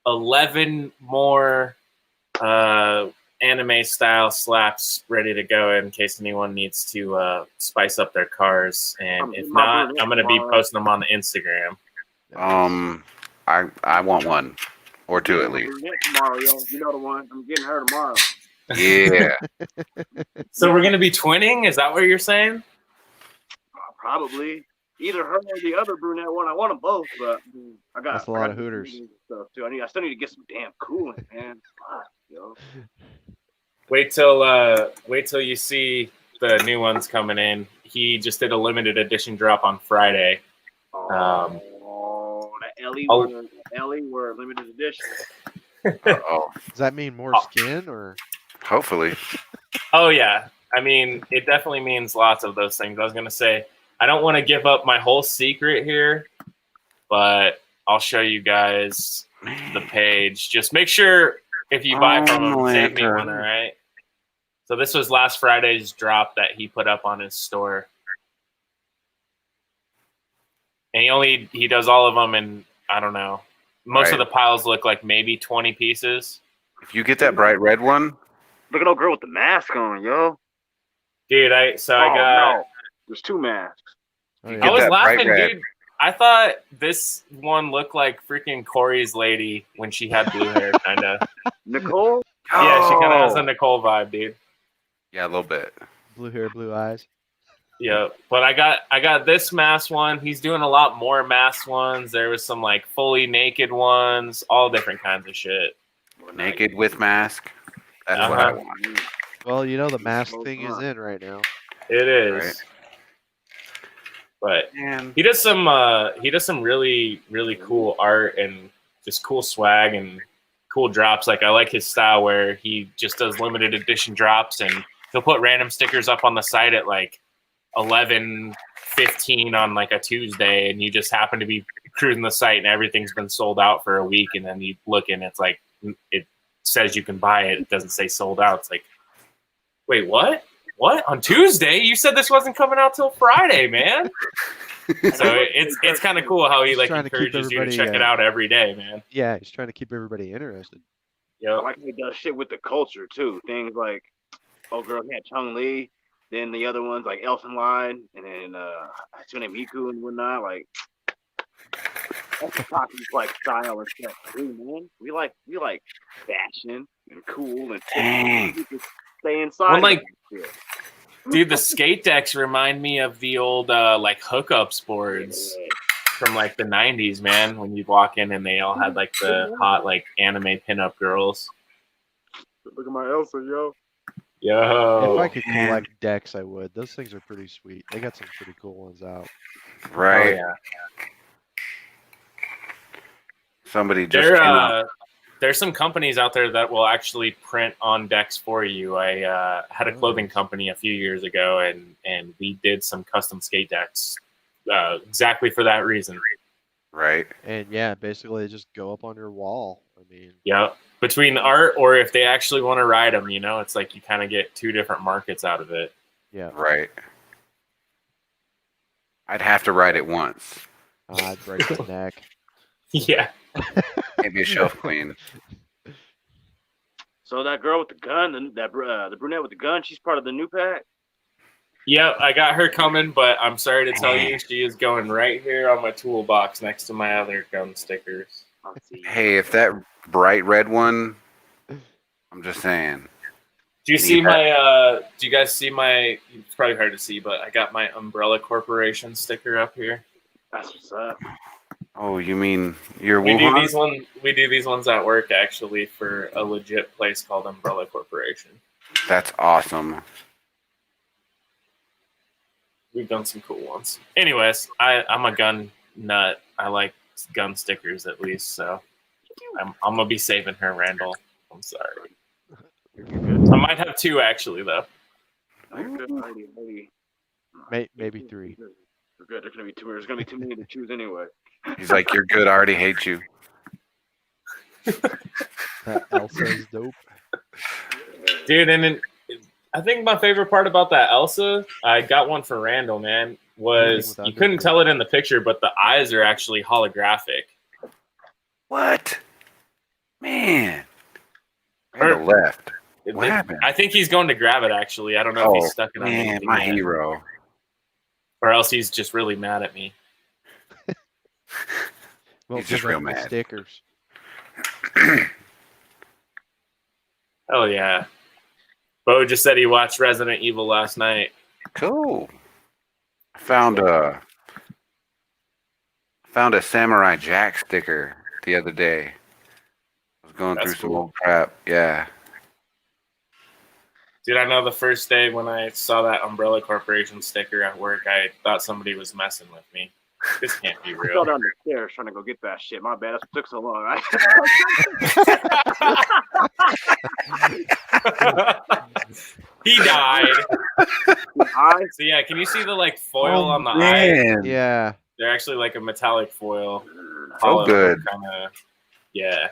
11 more anime-style slaps ready to go in case anyone needs to spice up their cars. And if not, I'm going to be posting them on the Instagram. I want one or two at least. Tomorrow, yo. You know the one. I'm getting her tomorrow. Yeah. So we're going to be twinning? Is that what you're saying? Probably either her or the other brunette one. I want them both, but I got That's a lot of hooters. Stuff too. I still need to get some damn coolant, man. Fuck, yo. Wait till you see the new ones coming in. He just did a limited edition drop on Friday. That Ellie were limited edition. Uh-oh. Does that mean more skin or? Hopefully. Oh, yeah. I mean, it definitely means lots of those things. I was going to say, I don't want to give up my whole secret here, but I'll show you guys the page. Just make sure if you buy from him, save me one, all right? So this was last Friday's drop that he put up on his store. And he does all of them in, I don't know. Most of the piles look like maybe 20 pieces. If you get that bright red one. Look at old girl with the mask on, yo. Dude, I got... No. There's 2 masks. Oh, yeah. I was that bright laughing, red. dude. I thought this one looked like freaking Corey's lady when she had blue hair, kind of. Nicole? Yeah, she kind of has a Nicole vibe, dude. Yeah, a little bit. Blue hair, blue eyes. Yeah, but I got this mask one. He's doing a lot more mask ones. There was some like fully naked ones, all different kinds of shit. Naked with mask. That's what I want. Well, you know the mask thing is in right now. It is. Right. But Man. he does some really, really cool art and just cool swag and cool drops. Like I like his style where he just does limited edition drops and he'll put random stickers up on the site at like 11:15 on like a Tuesday, and you just happen to be cruising the site and everything's been sold out for a week, and then you look and it's like it says you can buy it. It doesn't say sold out. It's like, wait, what? What? On Tuesday? You said this wasn't coming out till Friday, man. So it's kind of cool how he like trying to keep encourages you to everybody, check it out every day, man. Yeah, he's trying to keep everybody interested. I Yep. like how he does shit with the culture too. Things like, oh girl, he had Chung Lee. Then the other ones like Elfen Line, and then Hatsune Miku and whatnot. Like, That's the talking like style and stuff. Hey, man, we like fashion and cool and Dang. we just stay inside. Well, like, of that shit. dude, the skate decks remind me of the old like hookups boards from like the 90s, man, when you'd walk in and they all had like the hot like anime pinup girls. Look at my Elsa, yo. Yo. If I could man. collect decks, I would. Those things are pretty sweet. They got some pretty cool ones out. Right. Oh, yeah. Somebody just came out. There's some companies out there that will actually print on decks for you. I had a clothing company a few years ago, and we did some custom skate decks exactly for that reason. Right. And yeah, basically they just go up on your wall. I mean, Yeah, between art or if they actually want to ride them, you know, it's like you kind of get two different markets out of it. yeah, Right. I'd have to ride it once. I'd break the neck. Yeah. Maybe a shelf queen. So that girl with the gun, the brunette with the gun, she's part of the new pack. Yep, I got her coming, but I'm sorry to tell you, she is going right here on my toolbox next to my other gun stickers. Let's see. Hey, if that bright red one, I'm just saying. Do you see my, do you guys see my, it's probably hard to see, but I got my Umbrella Corporation sticker up here. That's what's up. Oh, you mean your We do Wuhan? these ones at work actually for a legit place called Umbrella Corporation. That's awesome. We've done some cool ones. Anyways, I'm a gun nut. I like gun stickers at least, so I'm gonna be saving her, Randall. I'm sorry. I might have two actually though. Maybe three. We're good. There's gonna be two. There's gonna be too many to choose anyway. He's like, you're good. I already hate you. That Elsa's dope. Dude, and then I think my favorite part about that Elsa, I got one for Randall, man, was you couldn't tell it in the picture, but the eyes are actually holographic. What? Man. Randall left. What happened? I think he's going to grab it actually. I don't know if he's stuck it on man, anything my yet. hero. Or else he's just really mad at me. Well, He's just real mad. Stickers. Oh yeah. Bo just said he watched Resident Evil last night. Cool. I found a Samurai Jack sticker the other day. I was going That's through some cool. old crap. Yeah. Dude, I know the first day when I saw that Umbrella Corporation sticker at work, I thought somebody was messing with me. This can't be I fell real. down the stairs trying to go get that shit. My bad. It took so long. He died. I So yeah, can you see the like foil Oh, on the eye? man. Yeah. They're actually like a metallic foil. So good. Kinda, yeah.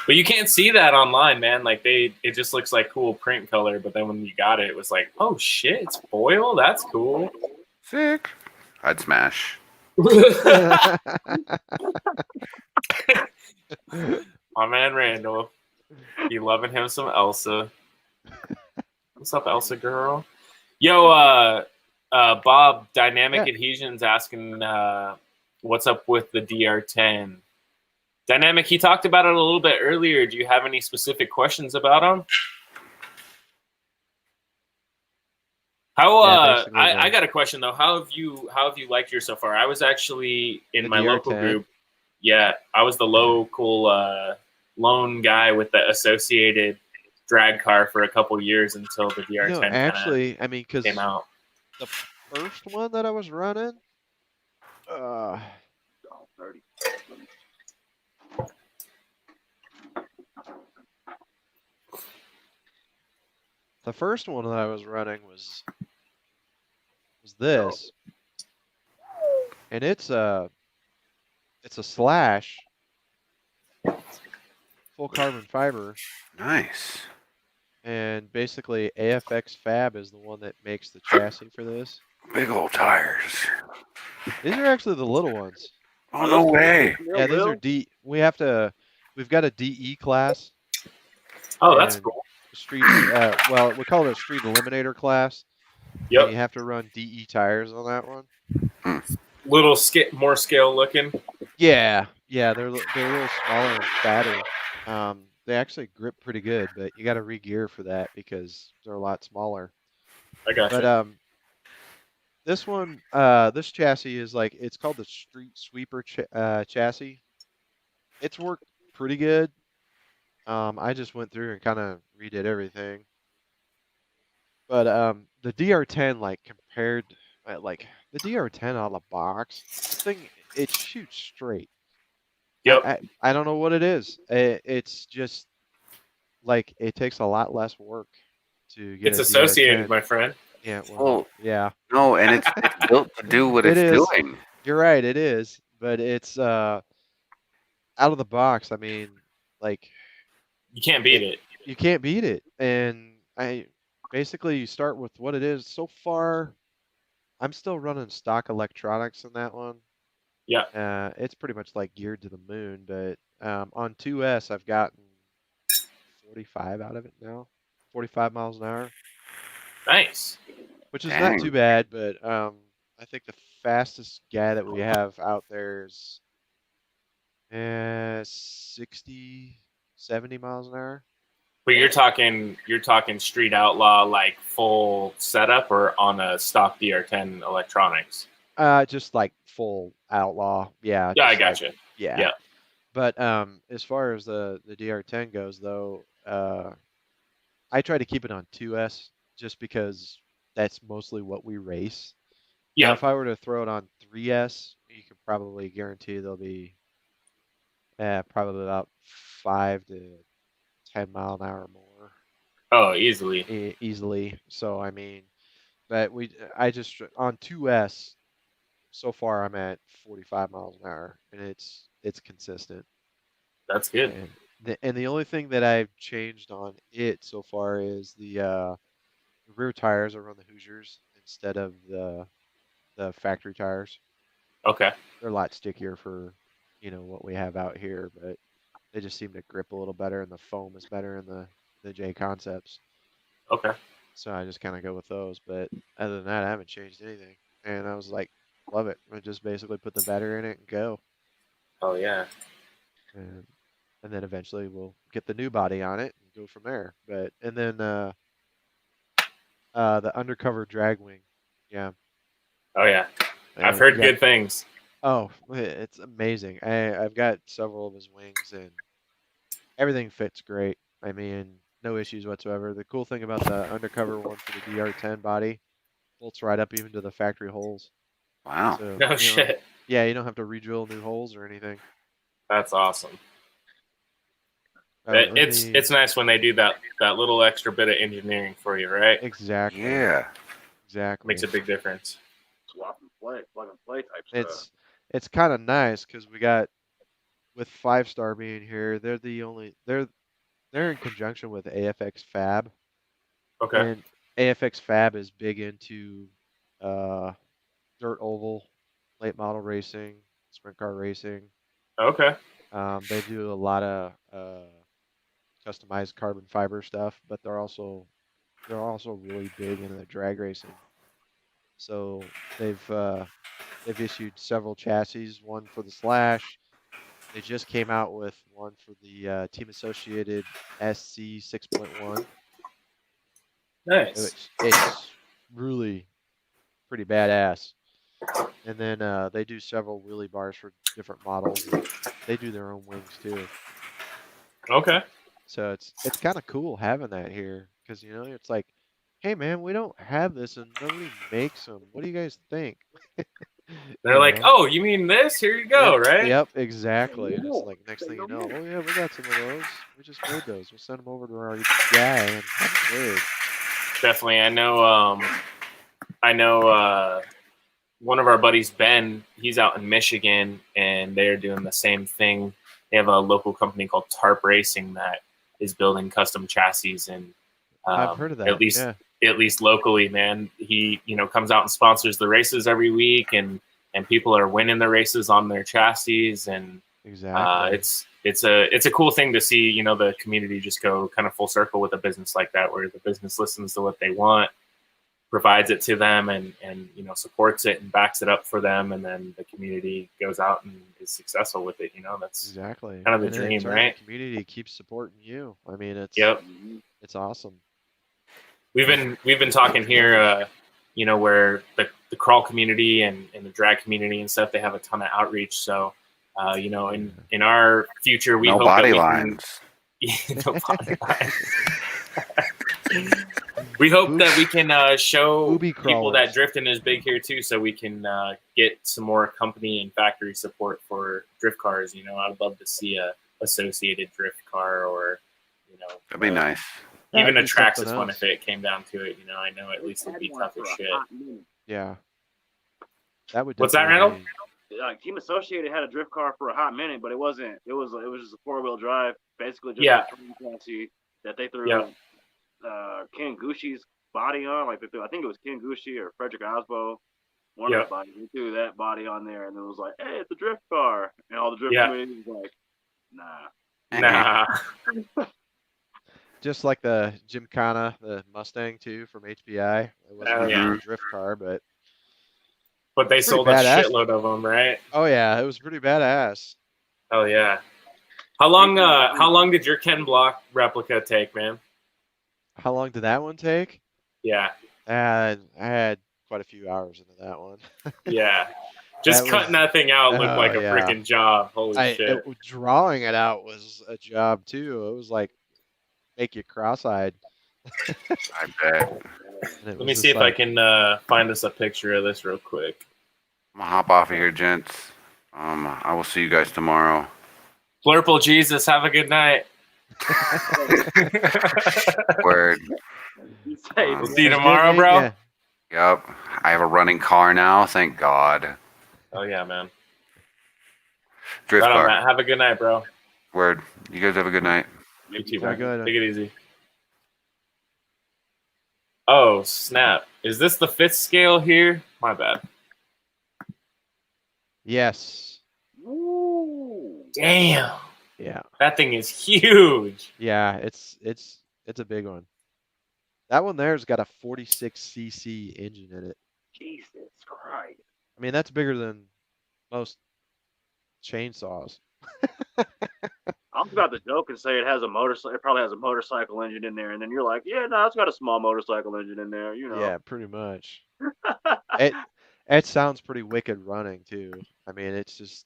But you can't see that online, man. Like it just looks like cool print color. But then when you got it, it was like, oh shit, it's foil. That's cool. Sick. I'd smash. My man Randall, he loving him some Elsa. What's up, Elsa girl? Yo, Bob, Dynamic Adhesion's asking, what's up with the DR10? Dynamic, he talked about it a little bit earlier. Do you have any specific questions about him? How I got a question though. How have you liked yours so far? I was actually in my local group. Yeah, I was the local lone guy with the associated drag car for a couple years until the DR10 No, actually, I mean, because came out. the first one that I was running, the first one that I was running was this, and it's a slash, full carbon fiber, Nice. and basically AFX Fab is the one that makes the chassis for this. Big old tires. These are actually the little ones. Oh, no way. Yeah, these are D. We've got a DE class. Oh, that's and cool. Street, well, we call it a street eliminator class. Yep. And you have to run DE tires on that one. Little more scale looking. Yeah, yeah, they're a little smaller and fatter. They actually grip pretty good, but you got to re-gear for that because they're a lot smaller. I But gotcha. this one, this chassis is like it's called the Street Sweeper chassis. It's worked pretty good. I just went through and kind of redid everything. But the DR10, like compared, like the DR10 out of the box, this thing it shoots straight. Yep. I don't know what it is. It's just like it takes a lot less work to get It's a associated, DR10. my friend. Yeah, well, Oh yeah, no, and it's built to do what it it's is. doing. You're right, it is. But it's out of the box. I mean, like You can't beat it, it. you can't beat it. And I basically you start with what it is. So far, I'm still running stock electronics in that one. Yeah. It's pretty much like geared to the moon, but on 2S, I've gotten 45 out of it now, 45 miles an hour, Nice. which is not too Dang. bad. But I think the fastest guy that we have out there is 60, 70 miles an hour. But you're talking street outlaw like full setup or on a stock DR10 electronics. Just like full outlaw. Yeah, Yeah, I just like gotcha. yeah. Yeah. But as far as the DR10 goes, though, I try to keep it on 2S just because that's mostly what we race. Now, Yeah. if I were to throw it on 3S, you could probably guarantee there'll be probably about 5 to 10 mile an hour more Oh, easily. easily. So I mean, but I just on 2S so far I'm at 45 miles an hour, and it's consistent. That's good. And the only thing that I've changed on it so far is the rear tires are on the Hoosiers instead of the factory tires. Okay. They're a lot stickier for, what we have out here, but they just seem to grip a little better, and the foam is better in the J Concepts. Okay. So I just kind of go with those. But other than that, I haven't changed anything. And I was like, love it. I just basically put the vetter in it and go. Oh yeah. And and then eventually we'll get the new body on it and go from there. But and then the undercover drag wing, yeah, Oh yeah. I've heard yeah. good things. Oh, it's amazing. I've got several of his wings and everything fits great. I mean, no issues whatsoever. The cool thing about the undercover one for the DR10 body bolts right up even to the factory holes. Wow. So No shit. yeah, you don't have to re-drill new holes or anything. That's awesome. Let It's me it's nice when they do that little extra bit of engineering for you, right? exactly, Yeah. exactly. Makes a big difference. Swap and play, plug and play type stuff. It's kind of nice because we got with 5 Star being here, they're in conjunction with AFX Fab, Okay. and AFX Fab is big into uh, dirt oval, late model racing, sprint car racing. Okay. They do a lot of customized carbon fiber stuff, but they're also really big into the drag racing. So they've issued several chassis, one for the Slash. They just came out with one for the Team Associated SC 6.1, Nice. which it's really pretty badass. And then they do several wheelie bars for different models, and they do their own wings too. Okay. So it's kind of cool having that here because it's like, hey man, we don't have this and nobody makes them. What do you guys think? They're like, oh, you mean this? Here you go, Yep, right? yep, exactly. And it's more. like next Say thing no you know, more. oh yeah, we got some of those. We just made those. We'll send them over to our guy and have them made. Definitely. I know one of our buddies, Ben, he's out in Michigan and they're doing the same thing. They have a local company called Tarp Racing that is building custom chassis and I've heard of that. at least Yeah, locally, man. He, comes out and sponsors the races every week and people are winning the races on their chassis and exactly. it's a cool thing to see, the community just go kind of full circle with a business like that where the business listens to what they want provides it to them and you know supports it and backs it up for them, and then the community goes out and is successful with it. You know, that's Exactly. kind of the And then in dream, turn, right? the community keeps supporting you. I mean, Yep. it's awesome. We've been talking here, you know, where the crawl community and the drag community and stuff, they have a ton of outreach. So, you know, in our future, we no hope body that we lines. no body lines. We hope that we can show Booby people that crawlers. drifting is big here too, so we can get some more company and factory support for drift cars. You know, I'd love to see a associated drift car, or you know, That'd be nice. even That'd a be Traxxas something one else. if it came down to it. You know, I know at least it'd be tough as shit. Yeah. That would. What's that, definitely Randall? be- Like Team Associated had a drift car for a hot minute, but it wasn't. It was just a 4-wheel drive, basically just Yeah. a touring chassis that they threw Yep. Ken Gushi's body on. Like they threw, I think it was Ken Gushi or Frederick Osbo. One Yep. of the bodies. They threw that body on there, and it was like, "Hey, it's a drift car," and all the drift Yeah. community was like, "Nah." Nah. Just like the Gymkhana, the Mustang too from HBI. It wasn't Oh, really yeah. a drift car, but But they Pretty sold a badass. shitload of them, right? oh yeah, it was pretty badass. Oh yeah. How long did your Ken Block replica take, man? How long did that one take? Yeah. I had quite a few hours into that one. Yeah. Just That cutting was- that thing out looked oh, like a yeah. freaking job. Holy shit. Drawing it out was a job too. It was like make you cross-eyed. I bet. And it Let was me just see if I like, can find us a picture of this real quick. I'm gonna hop off of here, gents. I will see you guys tomorrow. Blurple Jesus, have a good night. Word. You say, We'll Um, see you "It was good tomorrow, meeting bro. ya." Yep. I have a running car now. Thank God. Oh yeah, man. Drift Right on, car. Matt. Have a good night, bro. Word. You guys have a good night. You too, Have a man. good- Take it easy. Oh, snap. Is this the 5th scale here? My bad. Yes. "Woo." Damn. Yeah. That thing is huge. Yeah, it's a big one. That one there's got a 46cc engine in it. Jesus Christ. I mean, that's bigger than most chainsaws. I was about to joke and say it has a motorcycle. It probably has a motorcycle engine in there, and then you're like, "Yeah, no, it's got a small motorcycle engine in there." You know. Yeah, pretty much. It sounds pretty wicked running too. I mean, it's just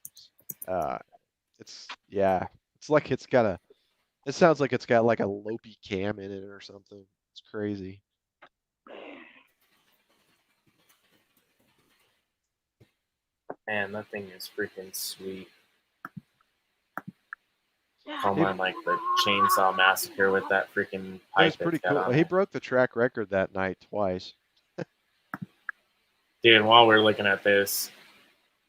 it's like it's got a it sounds like it's got like a Lopi cam in it or something. It's crazy. Man, that thing is freaking sweet. Call mine like the Chainsaw Massacre with that freaking It pipe. was pretty it's got cool. on He it. broke the track record that night twice. Dude, while we're looking at this,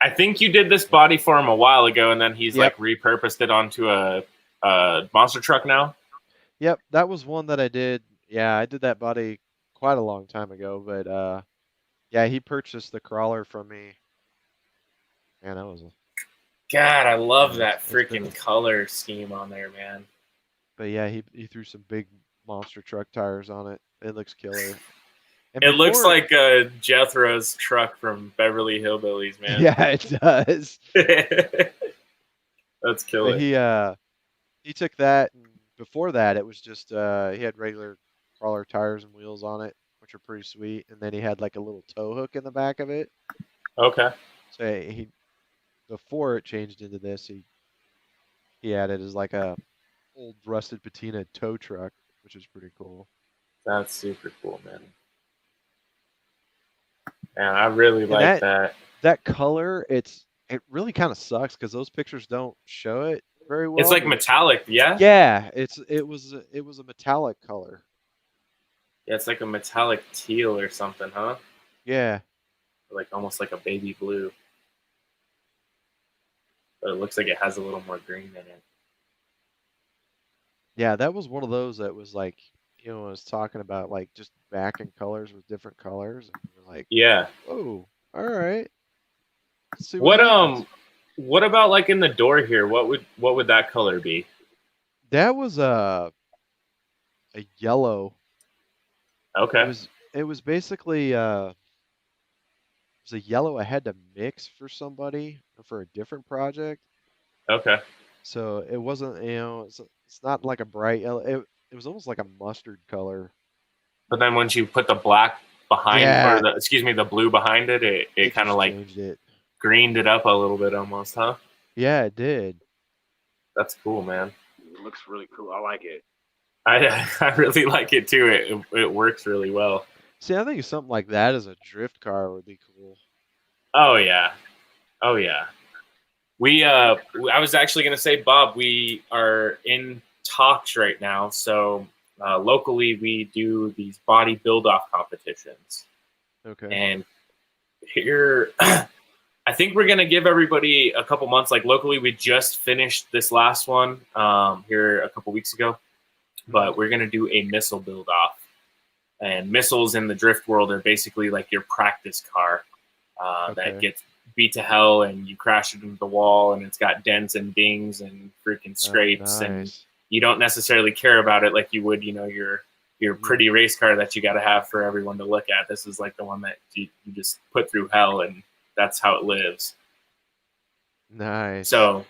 I think you did this body for him a while ago, and then he's Yep. like repurposed it onto a monster truck now. Yep, that was one that I did. Yeah, I did that body quite a long time ago, but yeah, he purchased the crawler from me. Man, that was a God, I love Yeah, that it's been- freaking color scheme on there, man. But yeah, he threw some big monster truck tires on it. It looks killer. And It looks before- like Jethro's truck from Beverly Hillbillies, man. Yeah, it does. That's killer. But he took that, and before that, it was just he had regular crawler tires and wheels on it, which are pretty sweet. And then he had like a little tow hook in the back of it. Okay. So he before it changed into this, he had it as like a old rusted patina tow truck, which is pretty cool. That's super cool, man. Man, I really And like that. That color, it really kind of sucks because those pictures don't show it very well. It's like but- metallic, yeah? Yeah, it was a metallic color. Yeah, it's like a metallic teal or something, huh? Yeah. Like almost like a baby blue. But it looks like it has a little more green in it. Yeah, that was one of those that was like, I was talking about like just backing colors with different colors, and you're like, Yeah. oh, all right. Let's see What happens. what about like in the door here? What would that color be? That was a yellow. Okay. It was basically it was a yellow I had to mix for somebody for a different project. Okay. So it wasn't, it's not like a bright yellow. It was almost like a mustard color. But then once you put the black behind, or Yeah, the blue behind it, it it kind of just like changed it. greened it up a little bit almost, huh? Yeah, it did. That's cool, man. It looks really cool. I like it. I really like it too. It works really well. See, I think something like that as a drift car would be cool. Oh yeah. Oh yeah. I was actually gonna say, Bob, we are in talks right now. So locally, we do these body build off competitions, Okay. and here I think we're gonna give everybody a couple months. Like locally, we just finished this last one here a couple weeks ago, but we're gonna do a missile build off. And missiles in the drift world are basically like your practice car that Okay. gets beat to hell, and you crash it into the wall, and it's got dents and dings and freaking scrapes, and Nice. you don't necessarily care about it like you would, your pretty race car that you got to have for everyone to look at. This is like the one that you just put through hell, and that's how it lives. Nice. So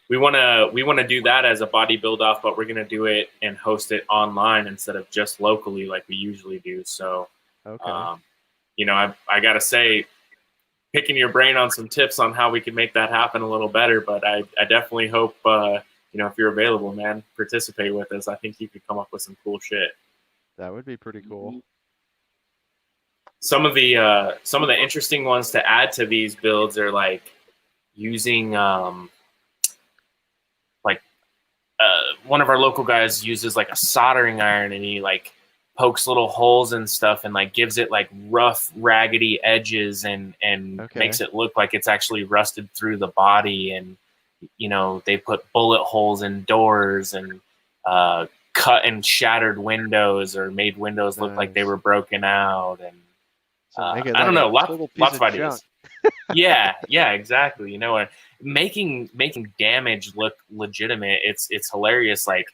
we wanna do that as a body build off, but we're gonna do it and host it online instead of just locally like we usually do. So Okay. I gotta say, picking your brain on some tips on how we can make that happen a little better, but I definitely hope if you're available, man, participate with us. I think you could come up with some cool shit. That would be pretty cool. Some of the interesting ones to add to these builds are like using one of our local guys uses like a soldering iron, and he like pokes little holes and stuff, and like gives it like rough, raggedy edges, and Okay. makes it look like it's actually rusted through the body. And they put bullet holes in doors, and cut and shattered windows, or made windows look like they Nice. were broken out. And So make it I like don't a know, total piece lots of of ideas. junk. Yeah, exactly. And making damage look legitimate. It's hilarious, like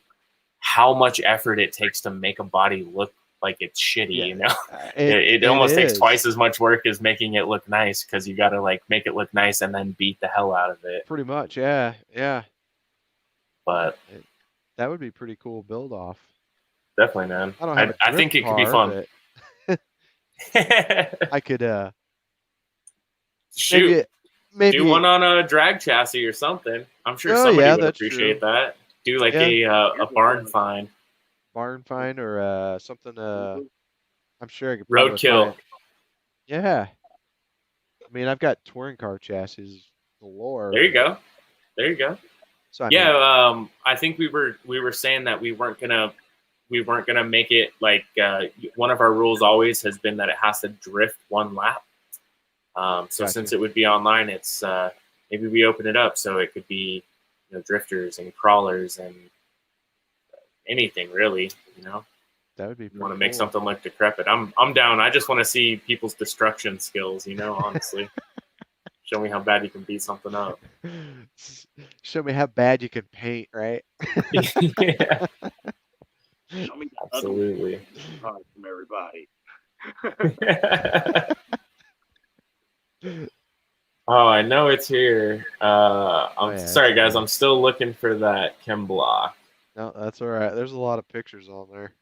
how much effort it takes to make a body look like it's shitty. Yeah, It it almost takes twice is. as much work as making it look nice, because you got to like make it look nice and then beat the hell out of it. Pretty much, yeah. Yeah. But That would be pretty cool build off. definitely, man, I don't have a I think drift it could be car, fun. but I could Shoot, maybe do one on a drag chassis or something. I'm sure Oh somebody yeah, would that's appreciate true. that. Do like Yeah, a barn find. barn find or something I'm sure I could probably Roadkill. find. Yeah. I mean, I've got touring car chassis galore. There you but- go. So I mean, Yeah, I think we were saying that we weren't gonna make it like one of our rules always has been that it has to drift one lap. So Gotcha. since it would be online, it's maybe we open it up so it could be drifters and crawlers and anything really. that would be You pretty want to make cool. something look decrepit. I'm down. I just want to see people's destruction skills. Honestly, show me how bad you can beat something up. Show me how bad you can paint, right? Yeah, Show me the absolutely. ugly from everybody. Oh, I know it's here. I'm yeah, sorry, it's guys. okay. I'm still looking for that chem block. No, that's all right. There's a lot of pictures on there.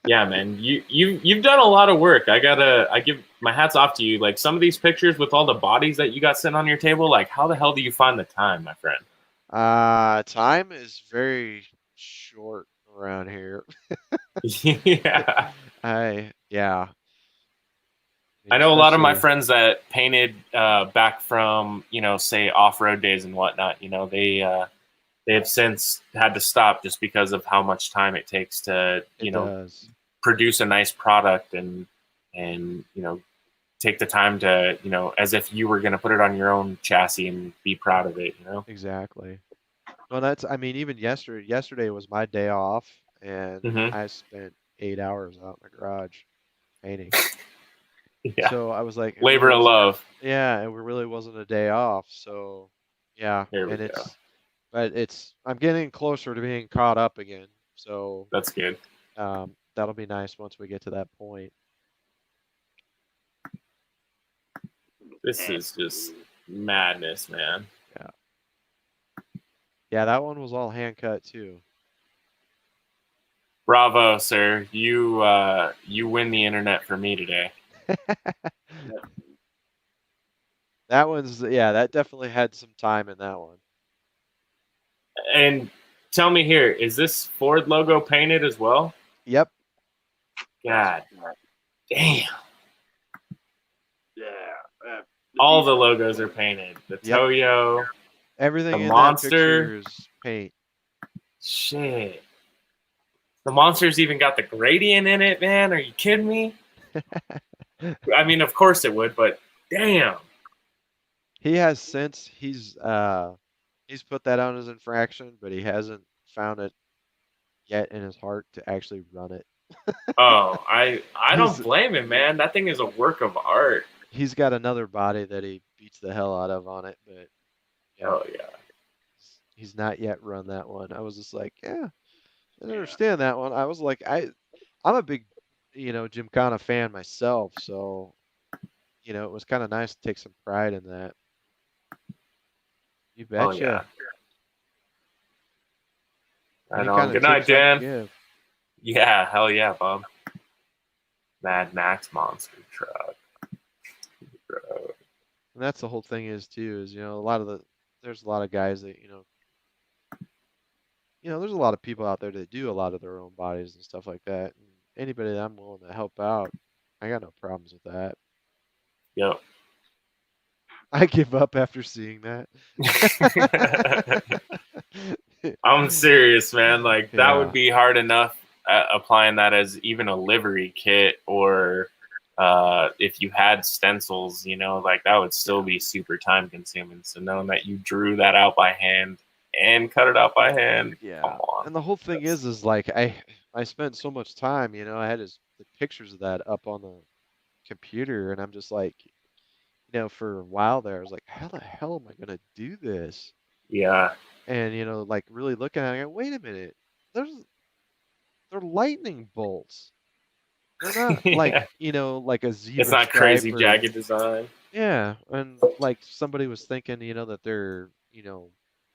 Yeah, man. You've done a lot of work. I give my hats off to you. Like some of these pictures with all the bodies that you got sitting on your table. Like, how the hell do you find the time, my friend? Time is very short around here. Yeah. Yeah. I know a lot of my Especially- friends that painted back from say off-road days and whatnot. They have since had to stop just because of how much time it takes to It does. produce a nice product, and take the time to as if you were going to put it on your own chassis and be proud of it. Exactly. Well, I mean, even yesterday was my day off, and Mhm. I spent 8 hours out in the garage painting. Yeah. So I was like, Labor of love. yeah, it really wasn't a day off. So yeah, There we and go. I'm getting closer to being caught up again. So That's good. that'll be nice once we get to that point. This is just madness, man. Yeah, that one was all hand cut too. Bravo, sir. You win the internet for me today. That one's, yeah, that definitely had some time in that one. And tell me here, is this Ford logo painted as well? Yep. God damn. Yeah. All the logos are painted. The Yep. Toyo, Everything the in monster. that picture is paint. Shit. The monster's even got the gradient in it, man. Are you kidding me? I mean, of course it would, but damn. He has since he's put that on as infraction, but he hasn't found it yet in his heart to actually run it. Oh, I don't He's- blame him, man. That thing is a work of art. He's got another body that he beats the hell out of on it, but yeah, Oh yeah. he's not yet run that one. I was just like, yeah, I understand that one. I was like, I'm a big, Gymkhana fan myself, so it was kind of nice to take some pride in that. You Oh betcha. yeah. Any Right kind on. of Good night, tips I can Dan. give. Yeah, hell yeah, Bob. Mad Max monster truck. Bro. And that's the whole thing is too, is there's a lot of guys that, there's a lot of people out there that do a lot of their own bodies and stuff like that. And anybody that I'm willing to help out, I got no problems with that. Yep. I give up after seeing that. I'm serious, man. Like that Yeah. would be hard enough applying that as even a livery kit, or if you had stencils, like that would still be super time consuming. So knowing that you drew that out by hand and cut it out by hand, Yeah. come on. And the whole thing is like I spent so much time, I had the pictures of that up on the computer, and I'm just like, for a while there, I was like, how the hell am I gonna do this? Yeah. And like really looking at it, I go, wait a minute, they're lightning bolts. They're not like, Yeah. like a zebra It's not stripe crazy or jagged design. yeah, and like somebody was thinking, that they're,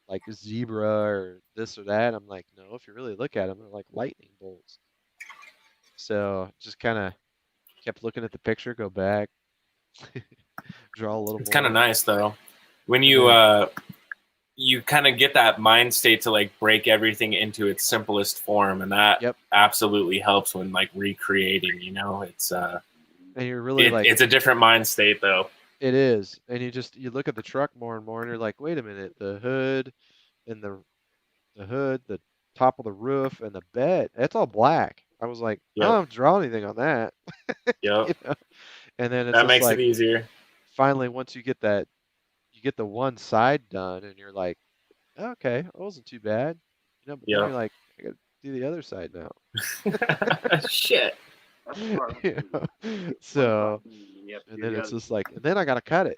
like a zebra or this or that. I'm like, no, if you really look at them, they're like lightning bolts. So just kind of kept looking at the picture, go back, draw a little It's more. kind of nice though. When Yeah. you kind of get that mind state to like break everything into its simplest form, and that Yep. absolutely helps when like recreating. It's And you're really like, it's a different mind state though. it is. And you look at the truck more and more, and you're like, wait a minute, the hood and the top of the roof and the bed, it's all black. I was like, I don't Yep. have to draw anything on that. Yep. And then it's That just makes like, it easier. finally, once you get the one side done, and you're like, okay, it wasn't too bad, but then Yep. you're like, I gotta do the other side now. Shit. That's smart. So, You have to and do then the it's other. just like, and then I gotta cut it.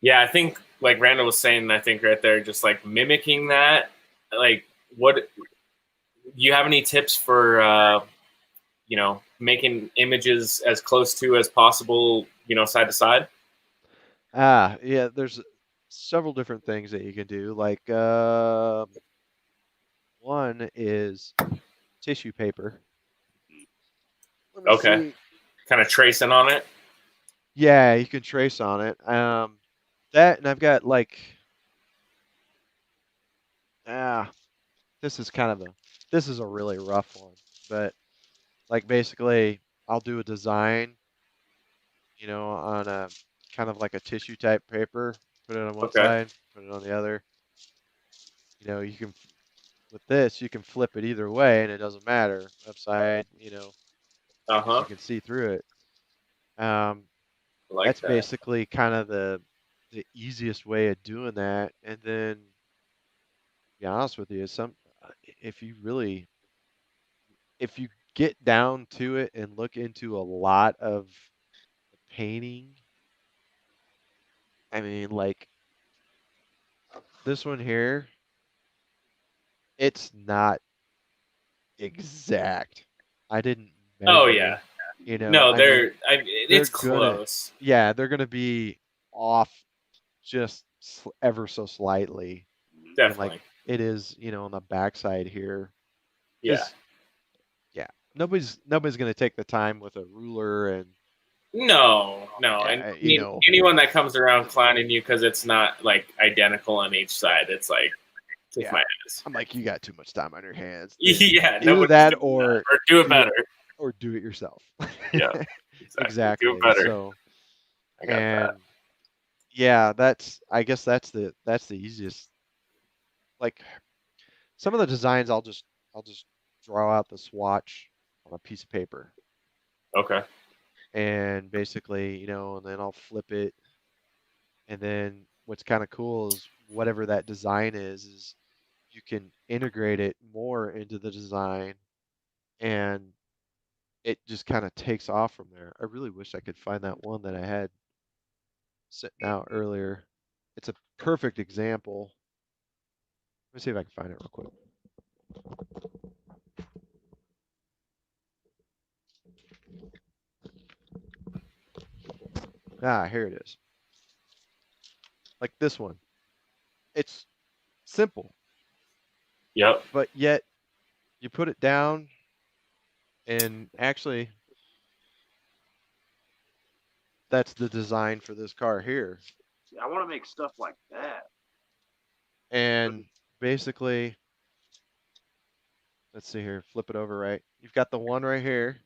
Yeah, I think like Randall was saying, I think right there, just like mimicking that. Like, what do you have any tips for making images as close to as possible, side to side? Yeah, there's several different things that you can do. Like, one is tissue paper. Let me Okay. see. Kind of tracing on it. Yeah, you can trace on it. That, and I've got like, this is a really rough one, but like basically I'll do a design, on a kind of like a tissue type paper, put it on one Okay. side, put it on the other. You can, with this, you can flip it either way and it doesn't matter, upside, because you can see through it. I like That's that. basically kind of the easiest way of doing that. And then, to be honest with you, if if you get down to it and look into a lot of painting, I mean, like this one here, it's not exact. I didn't Oh measure. yeah. You know, No, I mean, it's they're gonna, close. yeah, they're gonna be off just ever so slightly, and like Definitely. it is, on the backside here, Yeah. because yeah, nobody's gonna take the time with a ruler and No. And I mean, anyone that comes around clowning you because it's not like identical on each side, it's like, kiss yeah. my ass. I'm like, you got too much time on your hands. Yeah. Either that or do it better. Or do it yourself. Yeah. Exactly. Do it better. So, I got that. yeah, I guess that's the easiest. Like some of the designs, I'll just draw out the swatch on a piece of paper, Okay. and basically, and then I'll flip it, and then what's kind of cool is whatever that design is you can integrate it more into the design, and it just kind of takes off from there. I really wish I could find that one that I had sitting out earlier. It's a perfect example. Let me see if I can find it real quick. Ah, here it is. Like this one. It's simple, Yep. but yet you put it down, and actually that's the design for this car here. See, I want to make stuff like that. And basically, let's see here, flip it over right. You've got the one right here,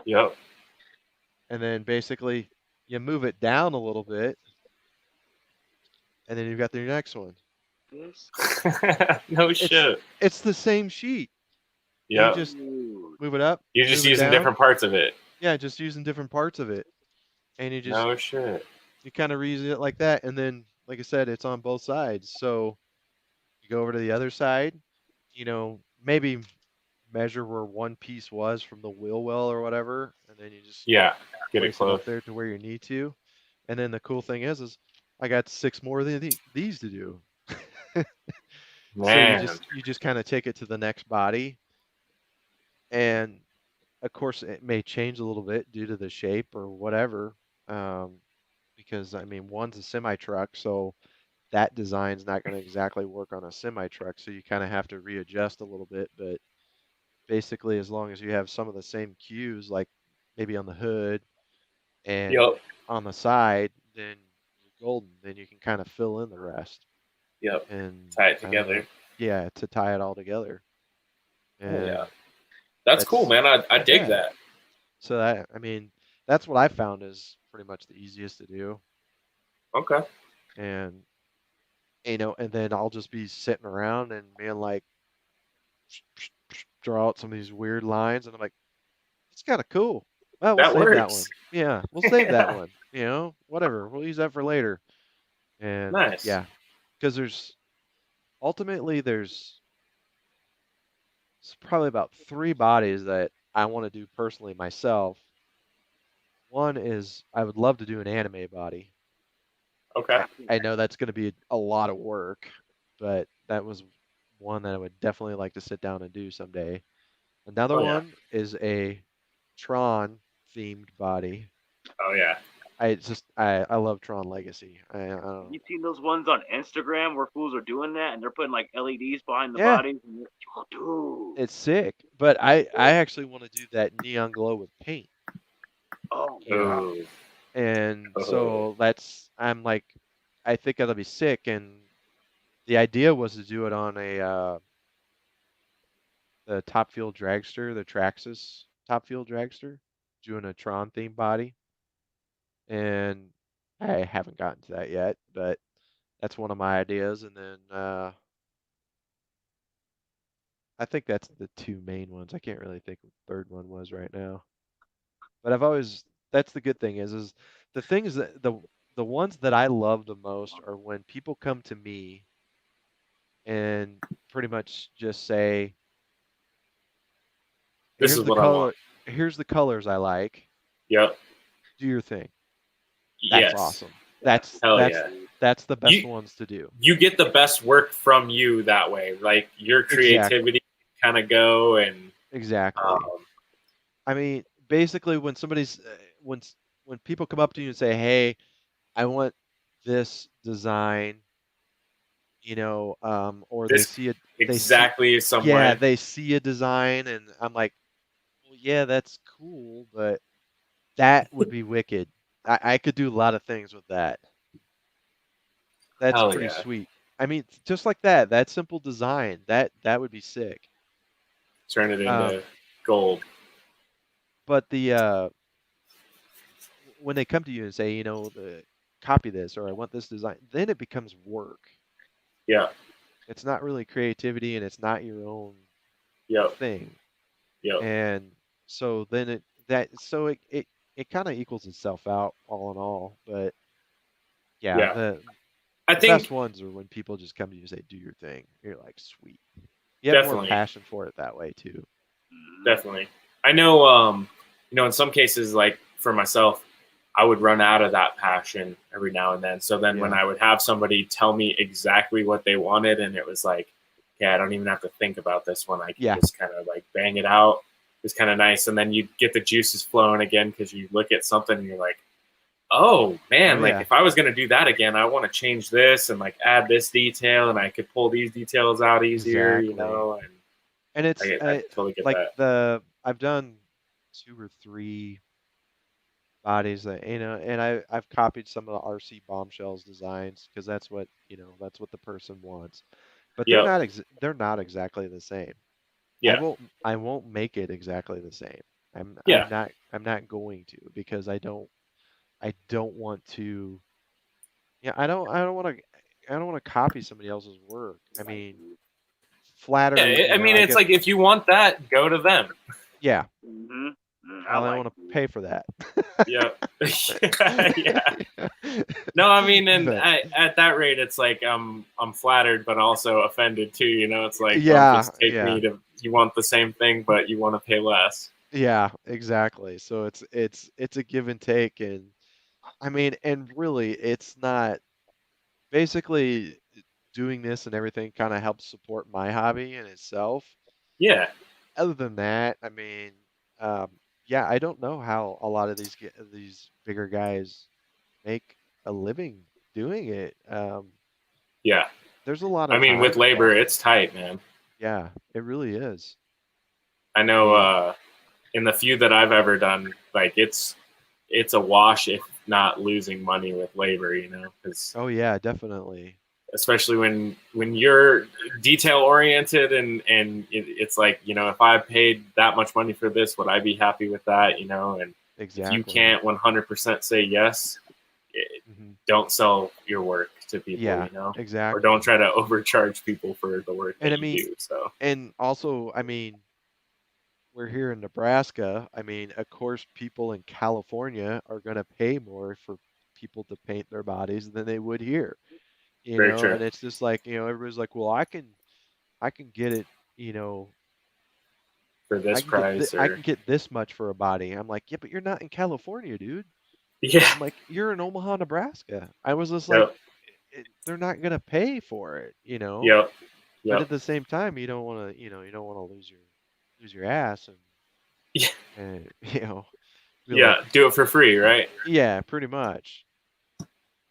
Yep. and then basically you move it down a little bit, and then you've got the next one. This. No shit. It's the same sheet. Yeah. You just move it up. You're just move it using down. different parts of it. Yeah, just using different parts of it, and you just No shit. you kind of reuse it like that, and then like I said, it's on both sides. So you go over to the other side, maybe measure where one piece was from the wheel well or whatever, and then you just get it place close it up there to where you need to. And then the cool thing is I got 6 more of these to do. Man. So you just kind of take it to the next body, and of course it may change a little bit due to the shape or whatever, because I mean one's a semi truck, so that design's not going to exactly work on a semi truck, so you kind of have to readjust a little bit. But basically, as long as you have some of the same cues, like maybe on the hood and on the side, then you're golden. Then you can kind of fill in the rest. Yep. And tie it together. Yeah, to tie it all together. And yeah. That's cool, man. I dig that. So that's what I found is pretty much the easiest to do. Okay. And and then I'll just be sitting around and being like, draw out some of these weird lines, and I'm like, it's kind of cool. Well, we'll save that one. Yeah, we'll save that one. Whatever. We'll use that for later. And nice. Yeah, because there's probably about 3 bodies that I want to do personally myself. One is I would love to do an anime body. Okay. I know that's going to be a lot of work, but that was one that I would definitely like to sit down and do someday. Another one is a Tron themed body. Oh yeah. I love Tron Legacy. I don't know. You seen those ones on Instagram where fools are doing that and they're putting like LEDs behind the bodies? And dude, it's sick. But I actually want to do that neon glow with paint. Oh. And so I'm like, I think that'll be sick. And the idea was to do it on the Top Fuel Dragster, the Traxxas Top Fuel Dragster, doing a Tron themed body. And I haven't gotten to that yet, but that's one of my ideas. And then I think that's the 2 main ones. I can't really think what the third one was right now. But that's the good thing is the things that the ones that I love the most are when people come to me and pretty much just say, this is what I want. Here's the colors I like. Yep. Do your thing. That's awesome. That's the best ones to do. You get the best work from you that way. Like your creativity kind of go and exactly. I mean, basically when somebody's when people come up to you and say, "Hey, I want this design," or they This see it, they see, exactly some yeah, way. they see a design, and I'm like, well, yeah, that's cool, but that would be wicked. I could do a lot of things with that. That's Hell pretty yeah. sweet. I mean, just like that simple design, that would be sick. Turn it Um, into gold. but when they come to you and say, copy this or I want this design, then it becomes work. Yeah. It's not really creativity and it's not your own Yep. thing. Yep. And so then it kind of equals itself out all in all. But yeah, Yeah. the I the best think ones are when people just come to you and say, do your thing. You're like, sweet. You have more definitely. passion for it that way too. Definitely. I know, in some cases, like for myself, I would run out of that passion every now and then. So then when Yeah. I would have somebody tell me exactly what they wanted, and it was like, okay, I don't even have to think about this one. I can Yeah. just kind of like bang it out. It's kind of nice. And then you get the juices flowing again because you look at something and you're like, oh man, Oh like yeah. if I was going to do that again, I want to change this and like add this detail and I could pull these details out easier, Exactly. and And it's I totally get like that. I've done 2 or 3 bodies that and I've copied some of the RC bombshells designs because that's what the person wants. But Yep. they're not exactly the same. Yeah. I won't make it exactly the same. Yeah. I'm not going to because I don't want to. Yeah, I don't want to copy somebody else's work. I mean, flattery, Yeah. I mean, I it's guess. like if you want that, go to them. Yeah. Mm-hmm. I Well, I like want to pay for that. Yep. Yeah. No, I mean, and But at that rate, it's like I'm flattered, but also offended too. It's like don't yeah, just take yeah. me to. You want the same thing, but you want to pay less. Yeah, exactly. So it's a give and take, and I mean, and really it's not basically doing this and everything kind of helps support my hobby in itself. Yeah. Other than that, I mean, um, yeah, I don't know how a lot of these bigger guys make a living doing it. Yeah. There's a lot I of mean, time with labor, involved. it's tight, man. Yeah, it really is. I know. The In the few that I've ever done, like it's a wash if not losing money with labor, because Oh yeah, definitely. especially when you're detail oriented and it's like if I paid that much money for this, would I be happy with that? And if you Exactly. can't 100% say yes, Hmm. don't sell your work to people, Yeah, or don't exactly. try to overcharge people for the work And that I you mean, do. So and also, I mean, we're here in Nebraska. I mean, of course, people in California are going to pay more for people to paint their bodies than they would here, very true and it's just like, everybody's like, well, I can get it, you know, for this price I or can get this much for a body. I'm like, yeah, but you're not in California, dude. yeah, I'm like, you're in Omaha, Nebraska. I was just like, yep, they're not going to pay for it. yep, But yep, at the same time, you don't want to lose your ass yeah, and be like, yeah. Do it for free, right? yeah, pretty much. No,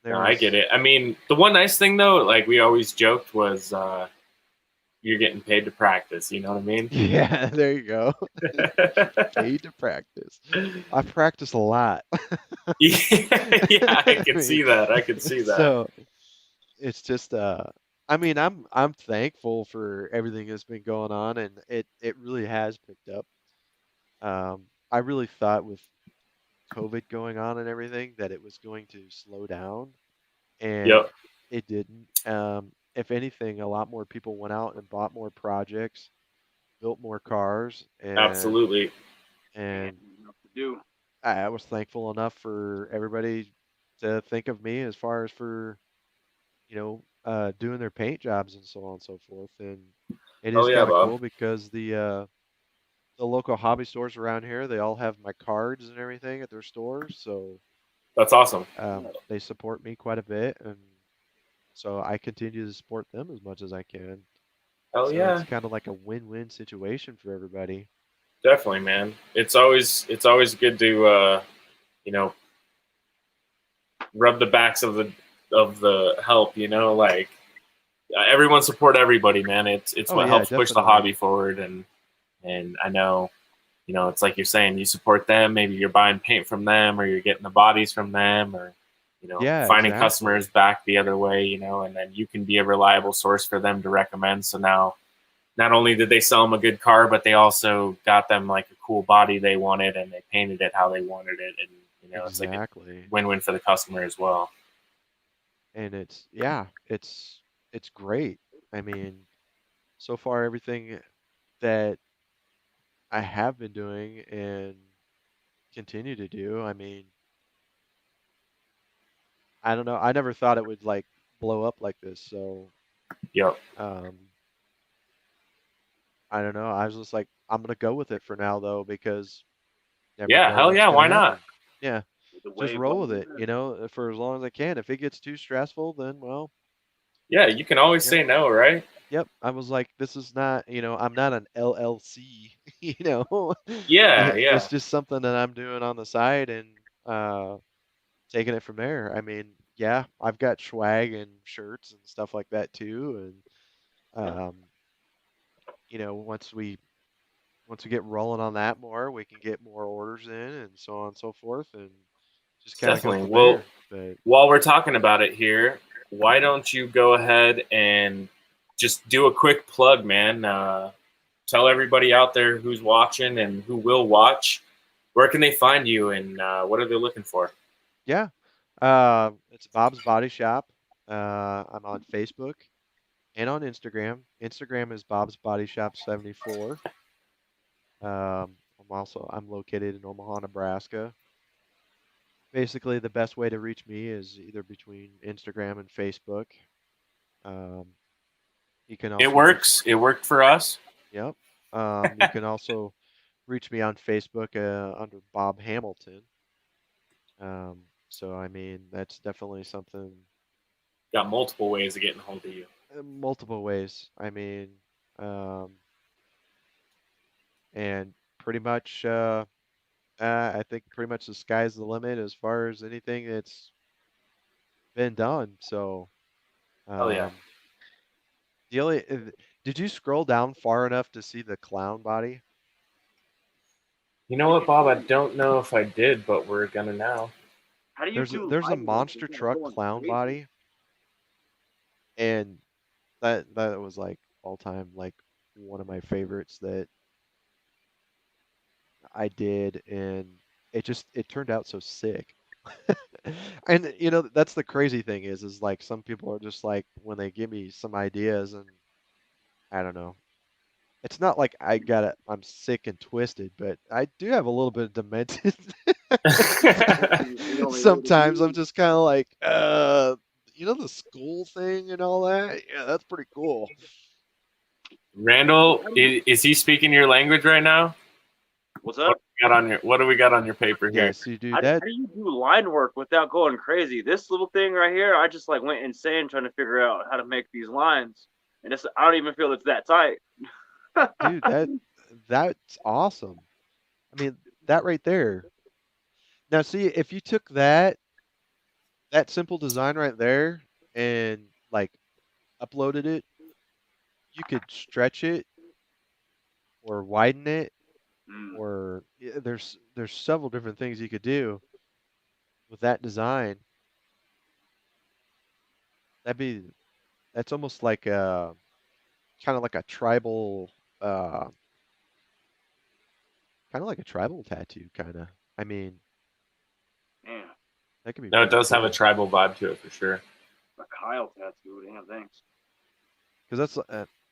There I get was, it. I mean, the one nice thing though, like we always joked, was you're getting paid to practice. You know what I mean? yeah, there you go. Paid to practice. I practice a lot. Yeah, yeah, I I could mean, see that. I could see that. so it's just I mean, I'm thankful for everything that's been going on and it really has picked up. I really thought with COVID going on and everything that it was going to slow down and Yep, it didn't. If anything, a lot more people went out and bought more projects, built more cars, absolutely. and enough to do. I was thankful enough for everybody to think of me as far as for doing their paint jobs and so on and so forth. And it Oh is yeah, kind of Bob. cool because the local hobby stores around here, they all have my cards and everything at their stores, so That's awesome. they support me quite a bit, and so I continue to support them as much as I can. Oh So it's yeah. kind of like a win-win situation for everybody. Definitely, man. It's always good to you know, rub the backs of the help. You know, like everyone support everybody, man. It's Oh what yeah, helps push the definitely. hobby forward, and I know, you know, it's like you're saying, you support them. Maybe you're buying paint from them, or you're getting the bodies from them, or you know, Yeah, finding exactly. customers back the other way. You know, and then you can be a reliable source for them to recommend. So now, not only did they sell them a good car, but they also got them like a cool body they wanted, and they painted it how they wanted it, and you know, it's like a Exactly. win-win for the customer as well. And it's great. I mean, so far everything that I have been doing and continue to do, I mean, I don't know. I never thought it would like blow up like this. So, Yep. um, I don't know. I was just like, I'm gonna go with it for now though, because never Yeah. know Hell what's yeah. gonna Why not? happen. Yeah, The just wave roll with one. it, for as long as I can. If it gets too stressful, then well, Yeah. You can always yep, say no, right? yep. I was like, this is not, I'm not an LLC, you know. Yeah. Yeah. It's just something that I'm doing on the side and uh taking it from there. I mean, yeah, I've got swag and shirts and stuff like that too, and once we get rolling on that more, we can get more orders in and so on and so forth, and just kind of go Definitely. from Well, there. But while we're talking about it here, why don't you go ahead and just do a quick plug, man? Tell everybody out there who's watching and who will watch, where can they find you, and what are they looking for? yeah, it's Bob's Body Shop. I'm on Facebook and on Instagram. Instagram is Bob's Body Shop 74. I'm located in Omaha, Nebraska. Basically, the best way to reach me is either between Instagram and Facebook. Um, you can It also reach, works. It worked for us. yep. You can also reach me on Facebook under Bob Hamilton. So I mean, that's definitely something, Got multiple ways of getting a hold of you. multiple ways. I mean, um, and pretty much, I think pretty much the sky's the limit as far as anything that's been done. So, Hell yeah. um, the only, did you scroll down far enough to see the clown body? You know what, Bob? I don't know if I did, but we're gonna now. How do you There's a, do there's a line work monster without truck going clown crazy? body, and that was like all time like one of my favorites that I did, and it turned out so sick. And that's the crazy thing is like some people are just like when they give me some ideas and I don't know. It's not like I'm sick and twisted, but I do have a little bit of demented. The only way to Sometimes I'm do. just kind of like, the school thing and all that. Yeah, that's pretty cool. Randall, is he speaking your language right now? What's What up? do we got on your What do we got on your paper here? Yes, you do How that. do you do line work without going crazy? This little thing right here, I just like went insane trying to figure out how to make these lines, and I don't even feel it's that tight. Dude, that's awesome. I mean, that right there. Now, see, if you took that simple design right there and like uploaded it, you could stretch it or widen it Mm, or there's several different things you could do with that design. That'd be that's almost like a kind of like a tribal uh kind of like a tribal tattoo kind of. I mean, man, that could be No, it pretty does have a cool tribal vibe to it for sure. a Kyle tattoo. Damn, thanks. because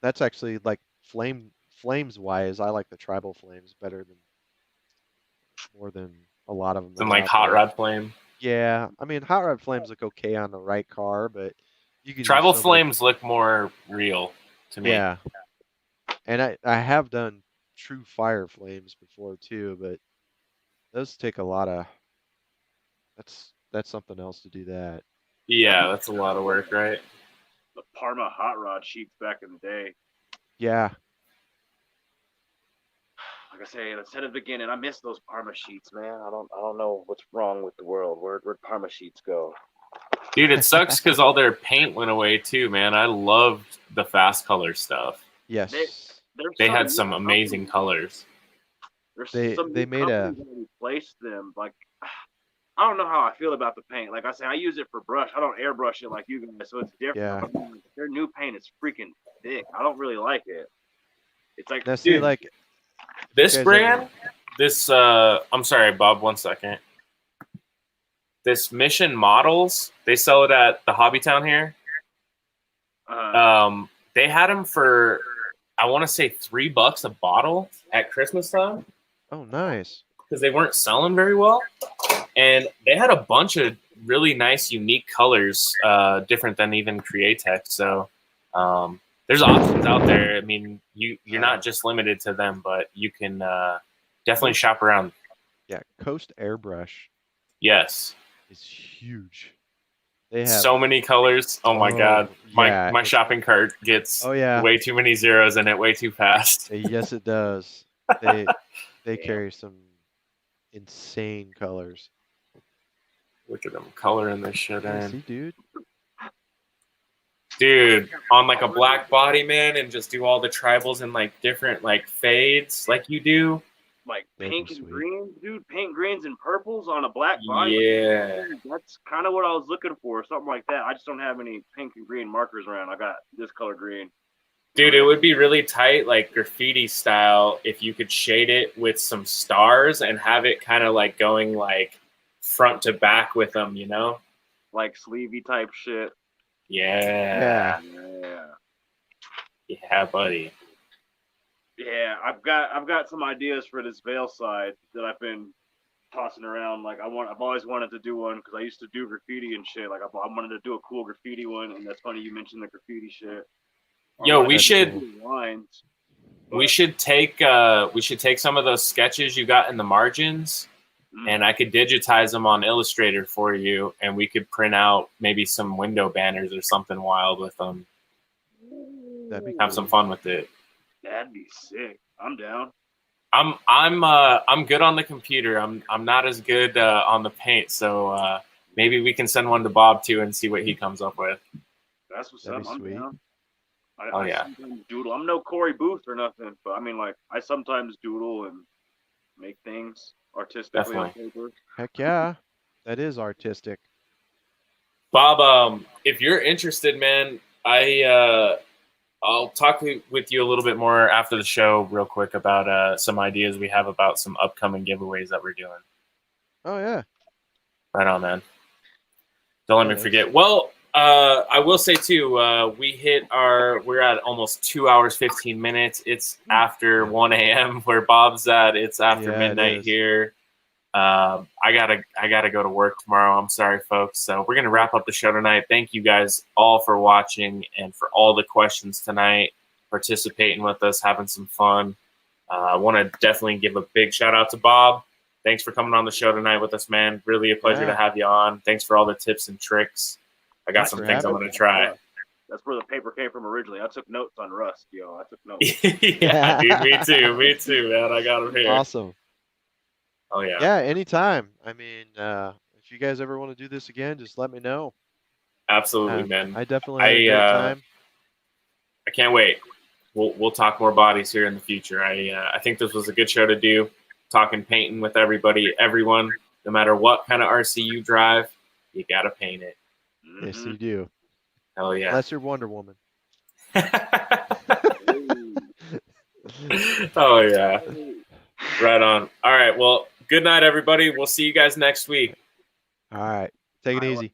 that's actually like flames wise, I like the tribal flames better than more than a lot of them Some that's like out hot there. rod flame. Yeah, I mean, hot rod flames look okay on the right car, but you can do Tribal so many. flames look more real to me. Yeah, and I have done true fire flames before too, but those take a lot of. That's something else to do that. Yeah, that's a lot of work, right? The Parma hot rod sheets back in the day. Yeah, I say, I said at the beginning, I miss those Parma sheets, man. I don't know what's wrong with the world. Where'd Parma sheets go? Dude, it sucks because all their paint went away too, man. I loved the fast color stuff. Yes. They had some amazing colors. There's They some they new made a companies that replaced them. Like, I don't know how I feel about the paint. Like I say, I use it for brush. I don't airbrush it like you guys, so it's different. Yeah. But I mean, their new paint is freaking thick. I don't really like it. It's like, now see Dude. like This guys brand, I'm sorry, Bob, 1 second. This Mission Models, they sell it at the Hobby Town here. They had them for, I want to say $3 a bottle at Christmas time oh nice. because they weren't selling very well. And they had a bunch of really nice, unique colors, different than even Createx. So there's options out there. I mean, you're not just limited to them, but you can definitely shop around. Yeah, Coast Airbrush Yes. is huge. They have So many colors. Oh my God. yeah, My shopping cart gets way too many zeros in it way too fast. yes it does. They carry some insane colors. Look at them coloring this shit Yeah, in. see, dude. Dude, on like a black body, man, and just do all the tribals in like different like fades like you do. Like That'd pink be and sweet. green, dude. Pink greens and purples on a black body. Yeah. That's kind of what I was looking for, something like that. I just don't have any pink and green markers around. I got this color green. Dude, it would be really tight, like graffiti style, if you could shade it with some stars and have it kind of like going like front to back with them, you know? Like sleevey type shit. Yeah. Yeah. Yeah, buddy. Yeah, I've got some ideas for this veil side that I've been tossing around. Like I've always wanted to do one because I used to do graffiti and shit. Like I wanted to do a cool graffiti one, and that's funny you mentioned the graffiti shit. Yo, we should take some of those sketches you got in the margins, and I could digitize them on Illustrator for you, and we could print out maybe some window banners or something wild with them. That'd be Have some fun with it. That'd be sick. I'm down. I'm good on the computer. I'm not as good on the paint, so maybe we can send one to Bob too and see what he comes up with. That's what's That'd up. be sweet. I'm down. Oh yeah. Sometimes doodle. I'm no Corey Booth or nothing, but I mean, like, I sometimes doodle and make things artistically on paper. Heck yeah. That is artistic. Bob, if you're interested, man, I'll talk with you a little bit more after the show real quick about some ideas we have about some upcoming giveaways that we're doing. Oh yeah. Right on, man. Don't let me forget. Well, I will say too, we're at almost 2 hours, 15 minutes. It's after 1 a.m. where Bob's at. It's after midnight here. I gotta go to work tomorrow. I'm sorry, folks. So we're gonna wrap up the show tonight. Thank you guys all for watching and for all the questions tonight, participating with us, having some fun. I want to definitely give a big shout out to Bob. Thanks for coming on the show tonight with us, man. Really a pleasure to have you on. Thanks for all the tips and tricks. I got some things I'm gonna try. That's where the paper came from originally. I took notes on Rust, yo. I took notes. Yeah, dude, me too, man. I got them here. Awesome. Oh yeah. Yeah, anytime. I mean, if you guys ever want to do this again, just let me know. Absolutely, man. I definitely had a great time. I can't wait. We'll talk more bodies here in the future. I think this was a good show to do. Talking painting with everyone, no matter what kind of RC you drive, you gotta paint it. Yes, you do. Hell yeah. Unless you're Wonder Woman. Oh yeah. Right on. All right. Well, good night, everybody. We'll see you guys next week. All right. Take it easy.